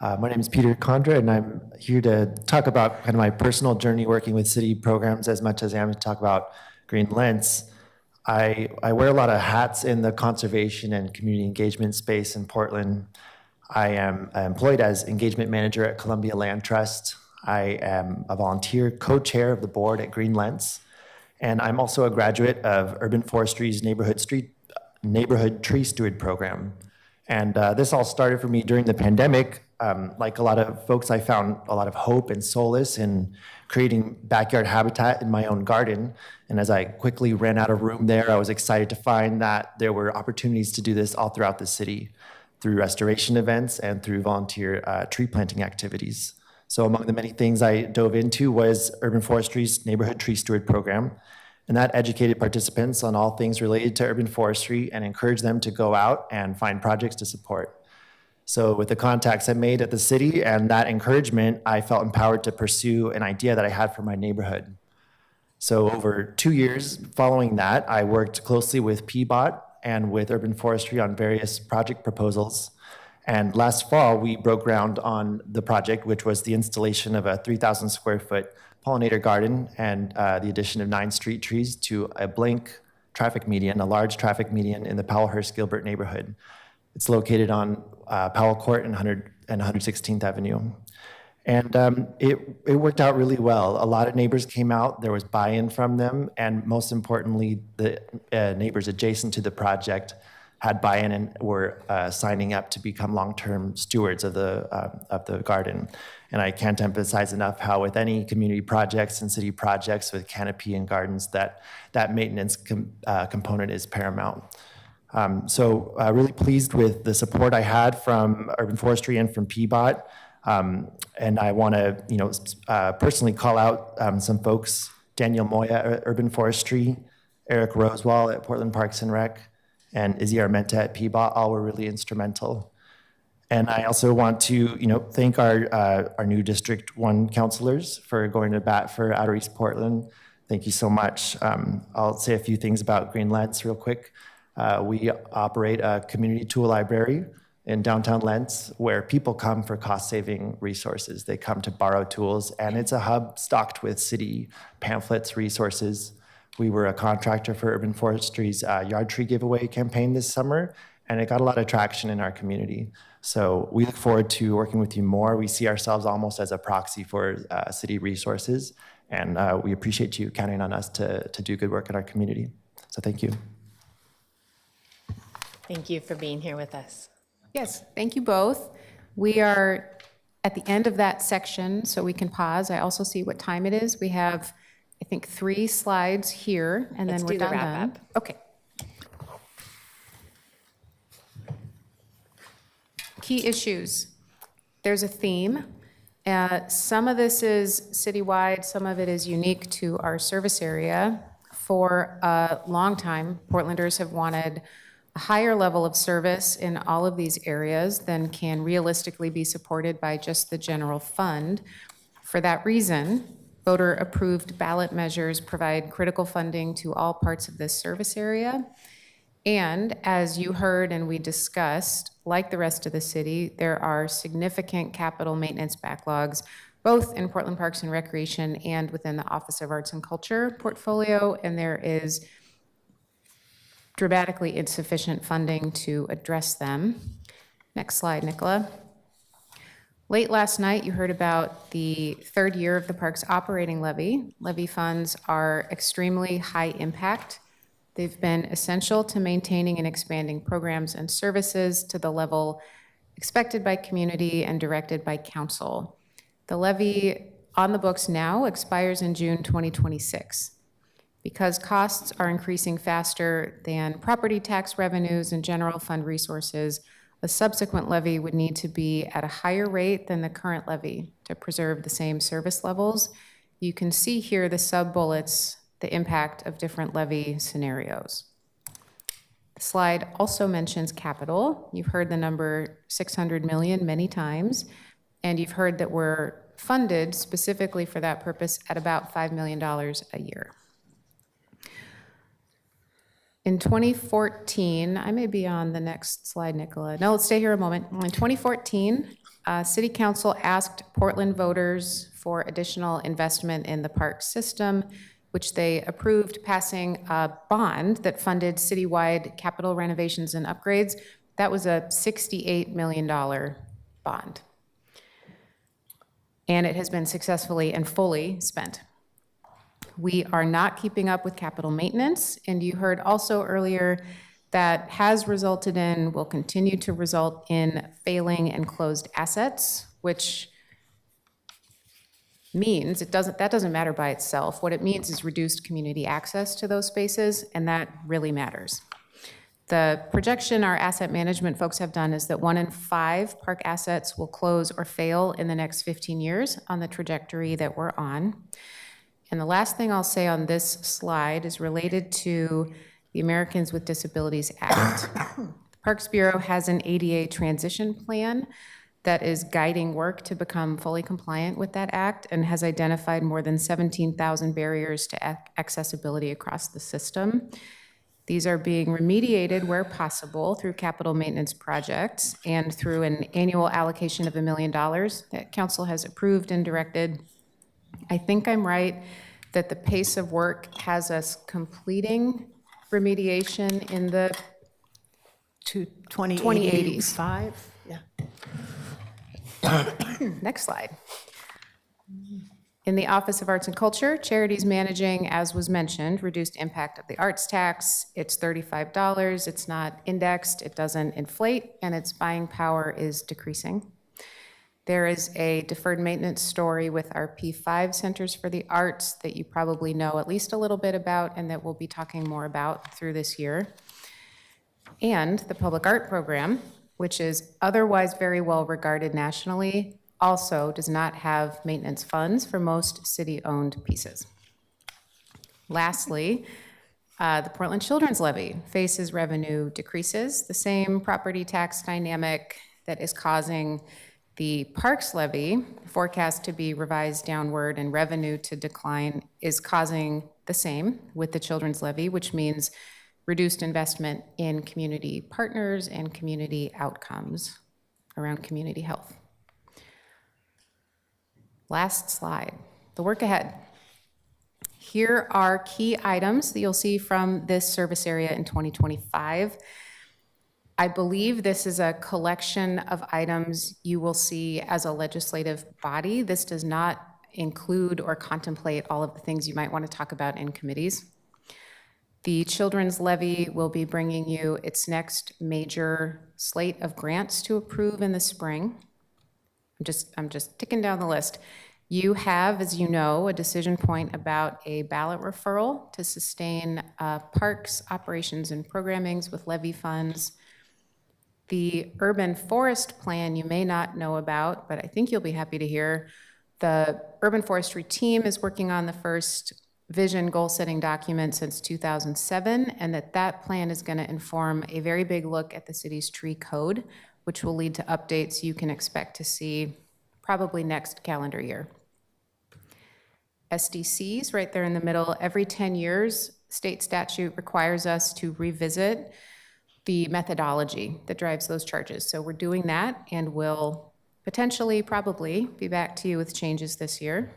My name is Peter Condra, and I'm here to talk about kind of my personal journey working with city programs as much as I am to talk about Green Lens. I wear a lot of hats in the conservation and community engagement space in Portland. I am employed as engagement manager at Columbia Land Trust. I am a volunteer co-chair of the board at Green Lens, and I'm also a graduate of Urban Forestry's Neighborhood Tree Steward program. And this all started for me during the pandemic. Like a lot of folks, I found a lot of hope and solace in creating backyard habitat in my own garden. And as I quickly ran out of room there, I was excited to find that there were opportunities to do this all throughout the city through restoration events and through volunteer tree planting activities. So among the many things I dove into was Urban Forestry's Neighborhood Tree Steward program. And that educated participants on all things related to urban forestry and encouraged them to go out and find projects to support. So with the contacts I made at the city and that encouragement, I felt empowered to pursue an idea that I had for my neighborhood. So over 2 years following that, I worked closely with PBOT and with Urban Forestry on various project proposals. And last fall, we broke ground on the project, which was the installation of a 3,000 square foot pollinator garden and the addition of 9 street trees to a blank traffic median, a large traffic median in the Powellhurst-Gilbert neighborhood. It's located on Powell Court and 116th Avenue. And it worked out really well. A lot of neighbors came out, there was buy-in from them, and most importantly, the neighbors adjacent to the project had buy-in and were signing up to become long-term stewards of the garden. And I can't emphasize enough how with any community projects and city projects with canopy and gardens, that maintenance component is paramount. So really pleased with the support I had from Urban Forestry and from PBOT. And I want to, personally call out some folks: Daniel Moya at Urban Forestry, Eric Rosewall at Portland Parks and Rec, and Izzy Armenta at PBOT. All were really instrumental. And I also want to, thank our new District 1 councilors for going to bat for Outer East Portland. Thank you so much. I'll say a few things about Green Lens real quick. We operate a community tool library in downtown Lens where people come for cost-saving resources. They come to borrow tools, and it's a hub stocked with city pamphlets, resources. We were a contractor for Urban Forestry's yard tree giveaway campaign this summer, and it got a lot of traction in our community. So we look forward to working with you more. We see ourselves almost as a proxy for city resources, and we appreciate you counting on us to do good work in our community. So thank you. Thank you for being here with us. Yes, thank you both. We are at the end of that section, so we can pause. I also see what time it is. We have, I think, 3 slides here, and Let's then we're do the done. wrap-up. Okay. Key issues. There's a theme. Some of this is citywide, some of it is unique to our service area. For a long time, Portlanders have wanted a higher level of service in all of these areas than can realistically be supported by just the general fund. For that reason, voter-approved ballot measures provide critical funding to all parts of this service area. And as you heard and we discussed, like the rest of the city, there are significant capital maintenance backlogs, both in Portland Parks and Recreation and within the Office of Arts and Culture portfolio, and there is dramatically insufficient funding to address them. Next slide, Nicola. Late last night, you heard about the 3rd year of the park's operating levy. Levy funds are extremely high impact. They've been essential to maintaining and expanding programs and services to the level expected by community and directed by council. The levy on the books now expires in June 2026. Because costs are increasing faster than property tax revenues and general fund resources, a subsequent levy would need to be at a higher rate than the current levy to preserve the same service levels. You can see here the sub-bullets, the impact of different levy scenarios. The slide also mentions capital. You've heard the number 600 million many times. And you've heard that we're funded specifically for that purpose at about $5 million a year. In 2014, I may be on the next slide, Nicola. No, let's stay here a moment. In 2014, City Council asked Portland voters for additional investment in the park system, which they approved, passing a bond that funded citywide capital renovations and upgrades. That was a $68 million bond. And it has been successfully and fully spent. We are not keeping up with capital maintenance, and you heard also earlier that has resulted in, will continue to result in failing and closed assets, which means that doesn't matter by itself. What it means is reduced community access to those spaces, and that really matters. The projection our asset management folks have done is that 1 in 5 park assets will close or fail in the next 15 years on the trajectory that we're on. And the last thing I'll say on this slide is related to the Americans with Disabilities Act. The Parks Bureau has an ADA transition plan that is guiding work to become fully compliant with that act and has identified more than 17,000 barriers to accessibility across the system. These are being remediated where possible through capital maintenance projects and through an annual allocation of $1 million that Council has approved and directed. I think I'm right that the pace of work has us completing remediation in the 2080s. 5, yeah. Next slide. In the Office of Arts and Culture, charities managing, as was mentioned, reduced impact of the arts tax. It's $35, it's not indexed, it doesn't inflate, and its buying power is decreasing. There is a deferred maintenance story with our P5 Centers for the Arts that you probably know at least a little bit about and that we'll be talking more about through this year. And the Public Art Program, which is otherwise very well regarded nationally, also does not have maintenance funds for most city-owned pieces. Lastly, the Portland Children's Levy faces revenue decreases. The same property tax dynamic that is causing the Parks Levy forecast to be revised downward and revenue to decline is causing the same with the Children's Levy, which means reduced investment in community partners and community outcomes around community health. Last slide, the work ahead. Here are key items that you'll see from this service area in 2025. I believe this is a collection of items you will see as a legislative body. This does not include or contemplate all of the things you might want to talk about in committees. The Children's Levy will be bringing you its next major slate of grants to approve in the spring. I'm just ticking down the list. You have, as you know, a decision point about a ballot referral to sustain parks, operations, and programmings with levy funds. The urban forest plan you may not know about, but I think you'll be happy to hear. The urban forestry team is working on the first vision goal-setting document since 2007, and that plan is going to inform a very big look at the city's tree code, which will lead to updates you can expect to see probably next calendar year. SDCs, right there in the middle, every 10 years, state statute requires us to revisit the methodology that drives those charges. So we're doing that, and we'll potentially, probably, be back to you with changes this year.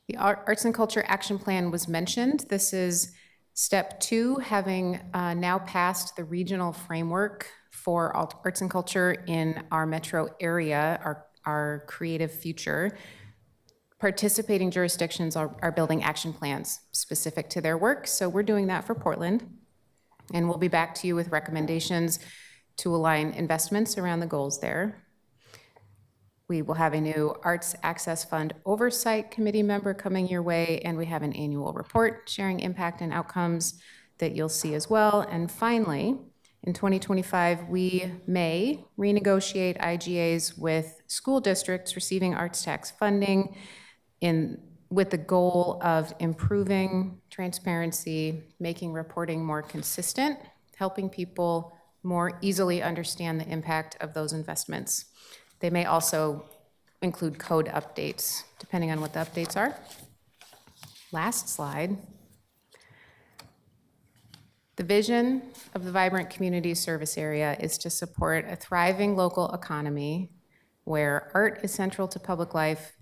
The Arts and Culture Action Plan was mentioned. This is step 2, having now passed the regional framework for arts and culture in our metro area, our creative future. Participating jurisdictions are building action plans specific to their work, so we're doing that for Portland. And we'll be back to you with recommendations to align investments around the goals there. We will have a new Arts Access Fund Oversight Committee member coming your way, and we have an annual report sharing impact and outcomes that you'll see as well. And finally, in 2025, we may renegotiate IGAs with school districts receiving arts tax funding with the goal of improving transparency, making reporting more consistent, helping people more easily understand the impact of those investments. They may also include code updates, depending on what the updates are. Last slide. The vision of the Vibrant Communities Service Area is to support a thriving local economy where art is central to public life,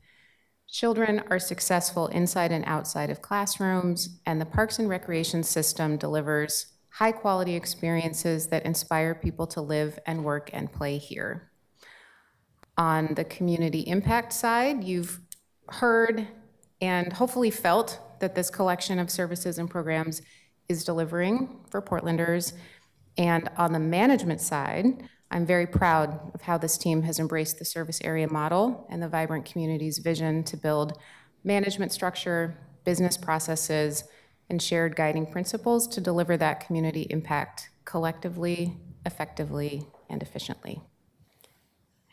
children are successful inside and outside of classrooms, and the Parks and Recreation system delivers high-quality experiences that inspire people to live and work and play here. On the community impact side, you've heard and hopefully felt that this collection of services and programs is delivering for Portlanders. And on the management side, I'm very proud of how this team has embraced the service area model and the Vibrant Communities vision to build management structure, business processes, and shared guiding principles to deliver that community impact collectively, effectively, and efficiently.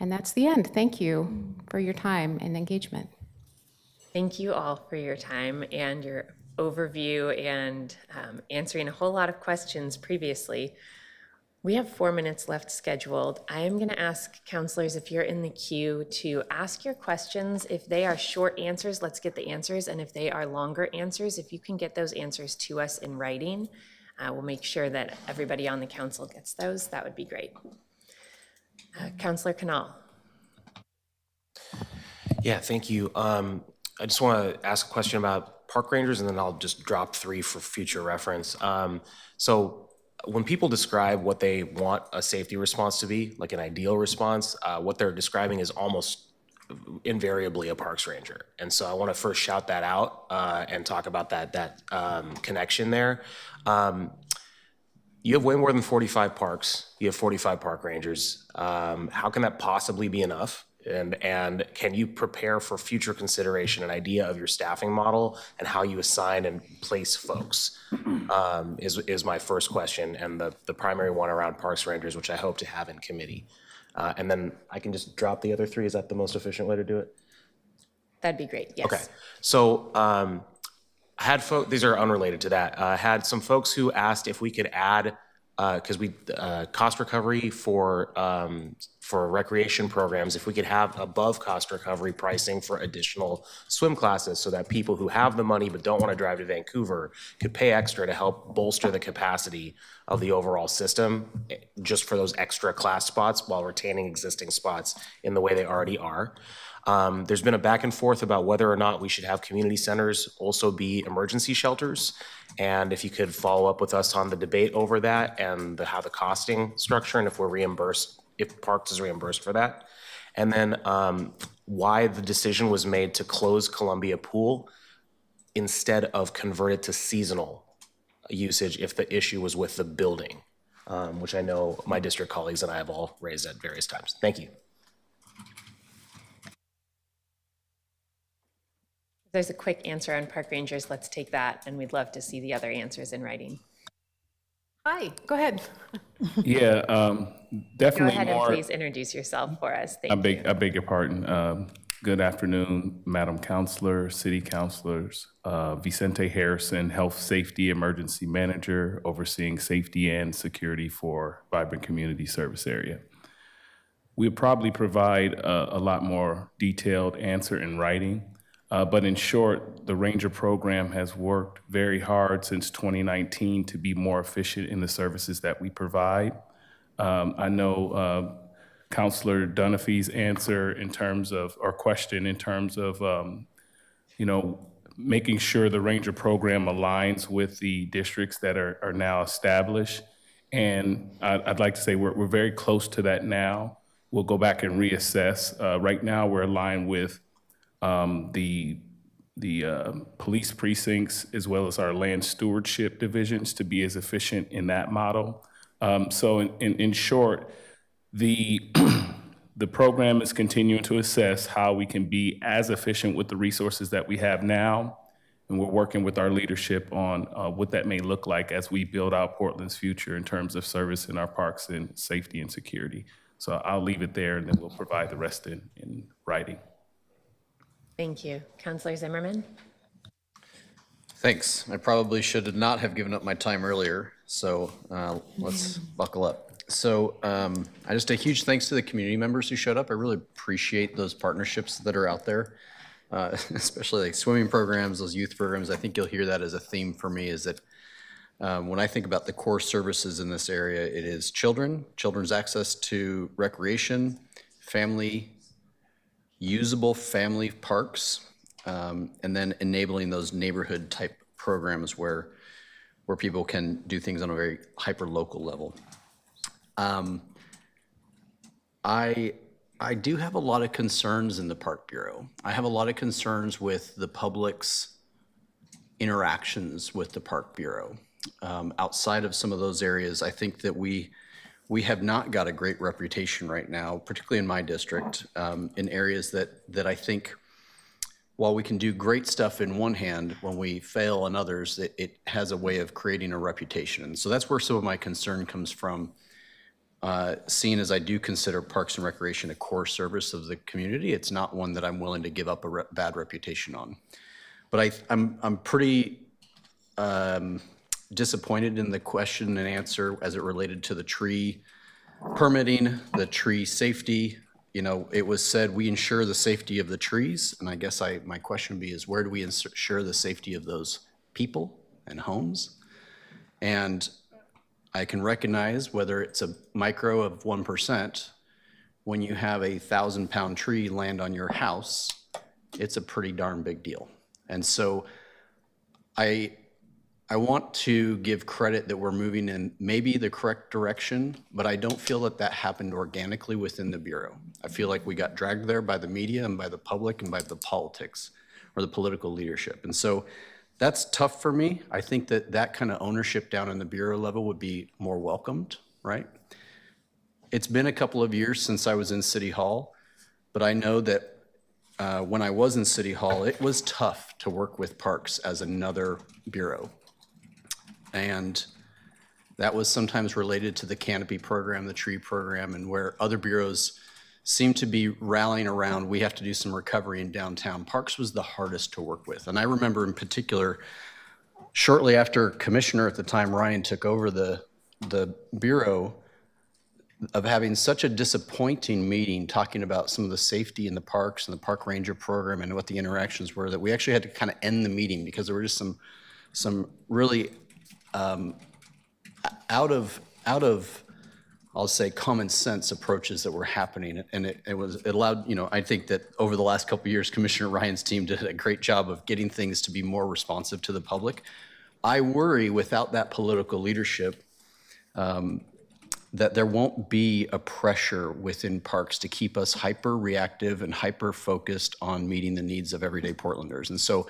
And that's the end. Thank you for your time and engagement. Thank you all for your time and your overview and answering a whole lot of questions previously. We have 4 minutes left scheduled. I am going to ask counselors, if you're in the queue, to ask your questions. If they are short answers, let's get the answers. And if they are longer answers, if you can get those answers to us in writing, we'll make sure that everybody on the council gets those. That would be great. Councilor Canal. Yeah, thank you. I just want to ask a question about park rangers, and then I'll just drop 3 for future reference. So when people describe what they want a safety response to be, like an ideal response, what they're describing is almost invariably a parks ranger. And so I want to first shout that out and talk about that connection there. You have way more than 45 parks. You have 45 park rangers. How can that possibly be enough? And can you prepare for future consideration, an idea of your staffing model and how you assign and place folks is my first question, and the primary one around parks rangers, which I hope to have in committee. And then I can just drop the other 3. Is that the most efficient way to do it? That'd be great, yes. Okay, so I had these are unrelated to that. I had some folks who asked if we could add, because we cost recovery for recreation programs, if we could have above cost recovery pricing for additional swim classes, so that people who have the money but don't want to drive to Vancouver could pay extra to help bolster the capacity of the overall system, just for those extra class spots while retaining existing spots in the way they already are. There's been a back and forth about whether or not we should have community centers also be emergency shelters. And if you could follow up with us on the debate over that and how the costing structure, and if we're reimbursed, if Parks is reimbursed for that. And then why the decision was made to close Columbia Pool instead of convert it to seasonal usage if the issue was with the building, which I know my district colleagues and I have all raised at various times. Thank you. There's a quick answer on park rangers. Let's take that, and we'd love to see the other answers in writing. Hi, go ahead. Yeah, definitely. Go ahead more, and please introduce yourself for us. Thank you. I beg your pardon. Good afternoon, Madam Councilor, City Councilors. Vicente Harrison, Health Safety Emergency Manager, overseeing safety and security for Vibrant Community Service Area. We'll probably provide a lot more detailed answer in writing. But in short, the Ranger program has worked very hard since 2019 to be more efficient in the services that we provide. I know Councilor Dunphy's answer in terms of, or question in terms of, making sure the Ranger program aligns with the districts that are now established. And I'd like to say we're very close to that now. We'll go back and reassess. Right now, we're aligned with the police precincts as well as our land stewardship divisions to be as efficient in that model. So in short, the program is continuing to assess how we can be as efficient with the resources that we have now, and we're working with our leadership on what that may look like as we build out Portland's future in terms of service in our parks and safety and security. So I'll leave it there, and then we'll provide the rest in writing. Thank you. Councilor Zimmerman? Thanks. I probably should not have given up my time earlier, so let's buckle up. So just a huge thanks to the community members who showed up. I really appreciate those partnerships that are out there, especially like swimming programs, those youth programs. I think you'll hear that as a theme for me, is that when I think about the core services in this area, it is children's access to recreation, usable family parks, and then enabling those neighborhood type programs where people can do things on a very hyper-local level. I do have a lot of concerns in the Park Bureau. I have a lot of concerns with the public's interactions with the Park Bureau. Outside of some of those areas, I think that we have not got a great reputation right now, particularly in my district, in areas that I think, while we can do great stuff in one hand, when we fail in others, it has a way of creating a reputation. And so that's where some of my concern comes from, seeing as I do consider Parks and Recreation a core service of the community. It's not one that I'm willing to give up a bad reputation on. But I'm pretty disappointed in the question and answer as it related to the tree permitting, the tree safety. You know, it was said we ensure the safety of the trees, and I guess my question would be is, where do we ensure the safety of those people and homes? And I can recognize whether it's a micro of 1%, when you have a 1,000-pound tree land on your house, it's a pretty darn big deal. And so I want to give credit that we're moving in maybe the correct direction, but I don't feel that happened organically within the Bureau. I feel like we got dragged there by the media and by the public and by the politics or the political leadership. And so that's tough for me. I think that kind of ownership down in the Bureau level would be more welcomed, right? It's been a couple of years since I was in City Hall, but I know that when I was in City Hall, it was tough to work with Parks as another bureau. And that was sometimes related to the canopy program, the tree program, and where other bureaus seem to be rallying around, we have to do some recovery in downtown. Parks was the hardest to work with. And I remember in particular, shortly after Commissioner at the time, Ryan, took over the bureau, of having such a disappointing meeting talking about some of the safety in the parks and the park ranger program and what the interactions were, that we actually had to kind of end the meeting because there were just some really out of I'll say common sense approaches that were happening, and it allowed, you know, I think that over the last couple of years, Commissioner Ryan's team did a great job of getting things to be more responsive to the public. I worry without that political leadership that there won't be a pressure within parks to keep us hyper reactive and hyper focused on meeting the needs of everyday Portlanders. And so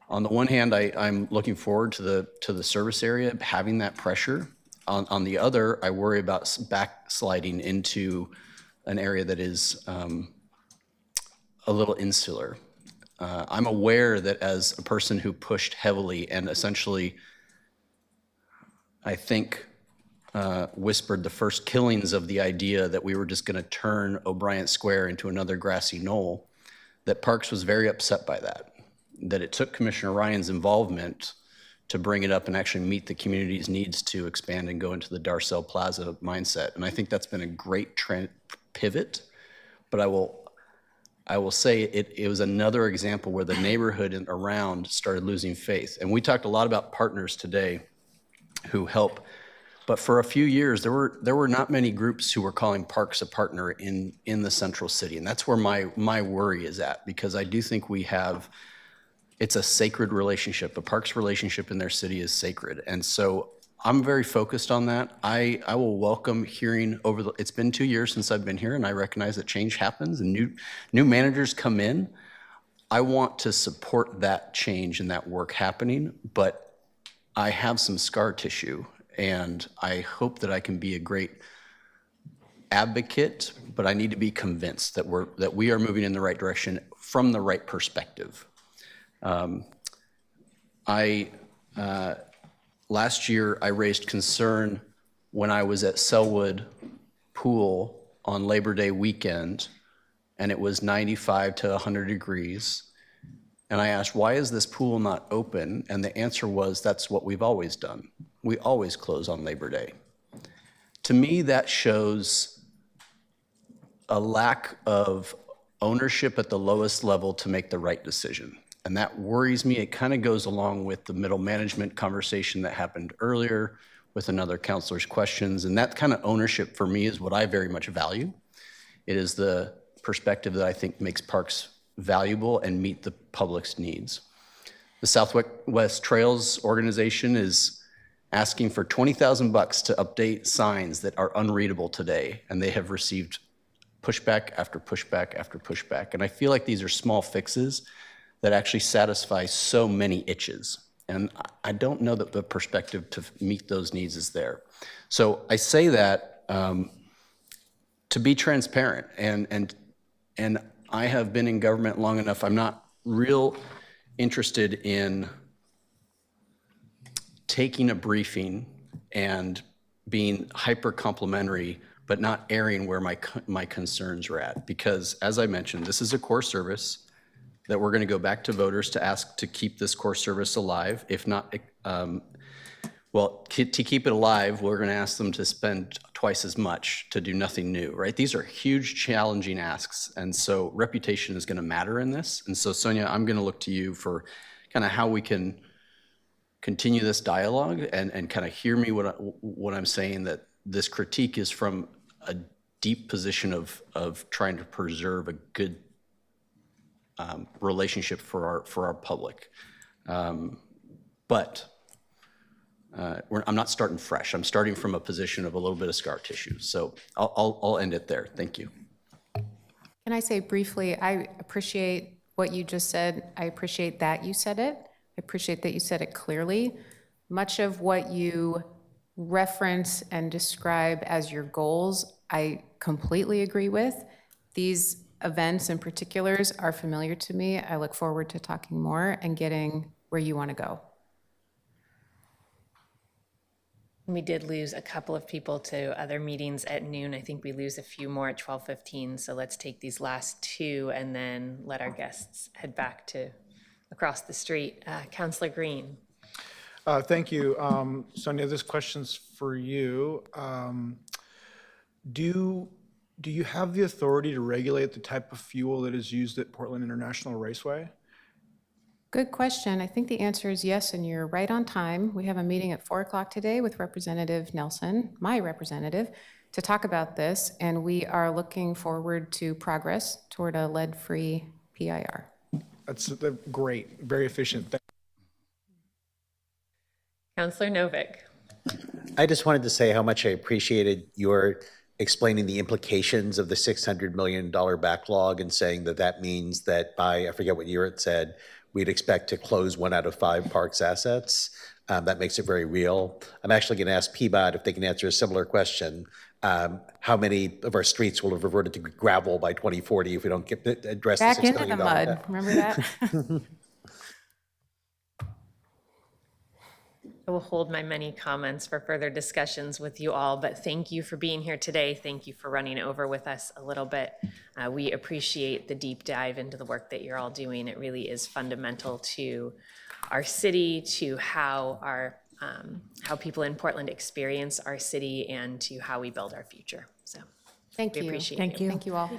on the one hand, I'm looking forward to the service area having that pressure. On the other, I worry about backsliding into an area that is a little insular. I'm aware that as a person who pushed heavily and essentially, I think, whispered the first killings of the idea that we were just going to turn O'Brien Square into another grassy knoll, that Parks was very upset by that it took Commissioner Ryan's involvement to bring it up and actually meet the community's needs to expand and go into the Darcel Plaza mindset. And I think that's been a great pivot, but I will say it was another example where the neighborhood and around started losing faith. And we talked a lot about partners today who help, but for a few years, there were not many groups who were calling Parks a partner in the central city. And that's where my worry is at, because I do think it's a sacred relationship. A Parks relationship in their city is sacred. And so I'm very focused on that. I will welcome hearing it's been 2 years since I've been here, and I recognize that change happens and new managers come in. I want to support that change and that work happening, but I have some scar tissue, and I hope that I can be a great advocate, but I need to be convinced that we are moving in the right direction from the right perspective. Last year, I raised concern when I was at Selwood Pool on Labor Day weekend, and it was 95 to 100 degrees. And I asked, why is this pool not open? And the answer was, that's what we've always done. We always close on Labor Day. To me, that shows a lack of ownership at the lowest level to make the right decision. And that worries me. It kind of goes along with the middle management conversation that happened earlier with another counselor's questions. And that kind of ownership for me is what I very much value. It is the perspective that I think makes parks valuable and meet the public's needs. The Southwest Trails organization is asking for $20,000 to update signs that are unreadable today, and they have received pushback after pushback after pushback. And I feel like these are small fixes that actually satisfy so many itches. And I don't know that the perspective to meet those needs is there. So I say that to be transparent, and I have been in government long enough. I'm not real interested in taking a briefing and being hyper complimentary, but not airing where my concerns are at. Because as I mentioned, this is a core service that we're going to go back to voters to ask to keep this core service alive. If not, well, to keep it alive, we're going to ask them to spend twice as much to do nothing new, right? These are huge, challenging asks. And so reputation is going to matter in this. And so, Sonia, I'm going to look to you for kind of how we can continue this dialogue and kind of hear me what I'm saying, that this critique is from a deep position of trying to preserve a good relationship for our public. But I'm not starting fresh. I'm starting from a position of a little bit of scar tissue. So I'll end it there. Thank you. Can I say briefly, I appreciate what you just said. I appreciate that you said it. I appreciate that you said it clearly. Much of what you reference and describe as your goals, I completely agree with. These events in particulars are familiar to me. I look forward to talking more and getting where you want to go. We did lose a couple of people to other meetings at noon. I think we lose a few more at 12:15. So let's take these last two and then let our guests head back to across the street. Councillor Green. Thank you. Sonia, this question's for you. Do you have the authority to regulate the type of fuel that is used at Portland International Raceway? Good question. I think the answer is yes, and you're right on time. We have a meeting at 4 o'clock today with Representative Nelson, my representative, to talk about this, and we are looking forward to progress toward a lead-free PIR. That's great, very efficient. Councillor Novick. I just wanted to say how much I appreciated your explaining the implications of the $600 million backlog and saying that that means that by, I forget what year it said, we'd expect to close 1 out of 5 parks assets. That makes it very real. I'm actually going to ask PBOT if they can answer a similar question. How many of our streets will have reverted to gravel by 2040 if we don't address the $6 million Back into the mud, debt? remember that? I will hold my many comments for further discussions with you all, but thank you for being here today. Thank you for running over with us a little bit. We appreciate the deep dive into the work that you're all doing. It really is fundamental to our city, to how people in Portland experience our city, and to how we build our future. So Thank we you. appreciate Thank you. you. Thank you all.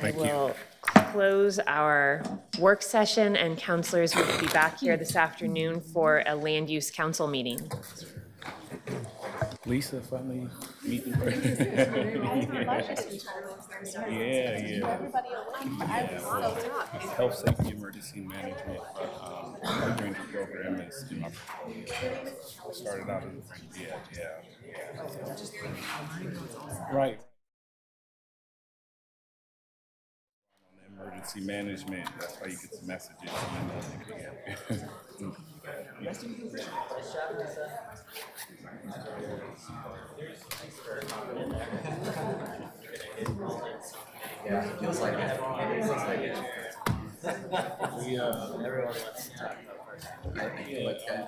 I will close our work session, and councilors will be back here this afternoon for a land use council meeting. Lisa, finally meeting. Health, safety, emergency management, our ranger program is, started out as, right. Emergency management, that's why you get the messages. Yeah, it feels like it. Everyone wants to talk about first. I feel like that.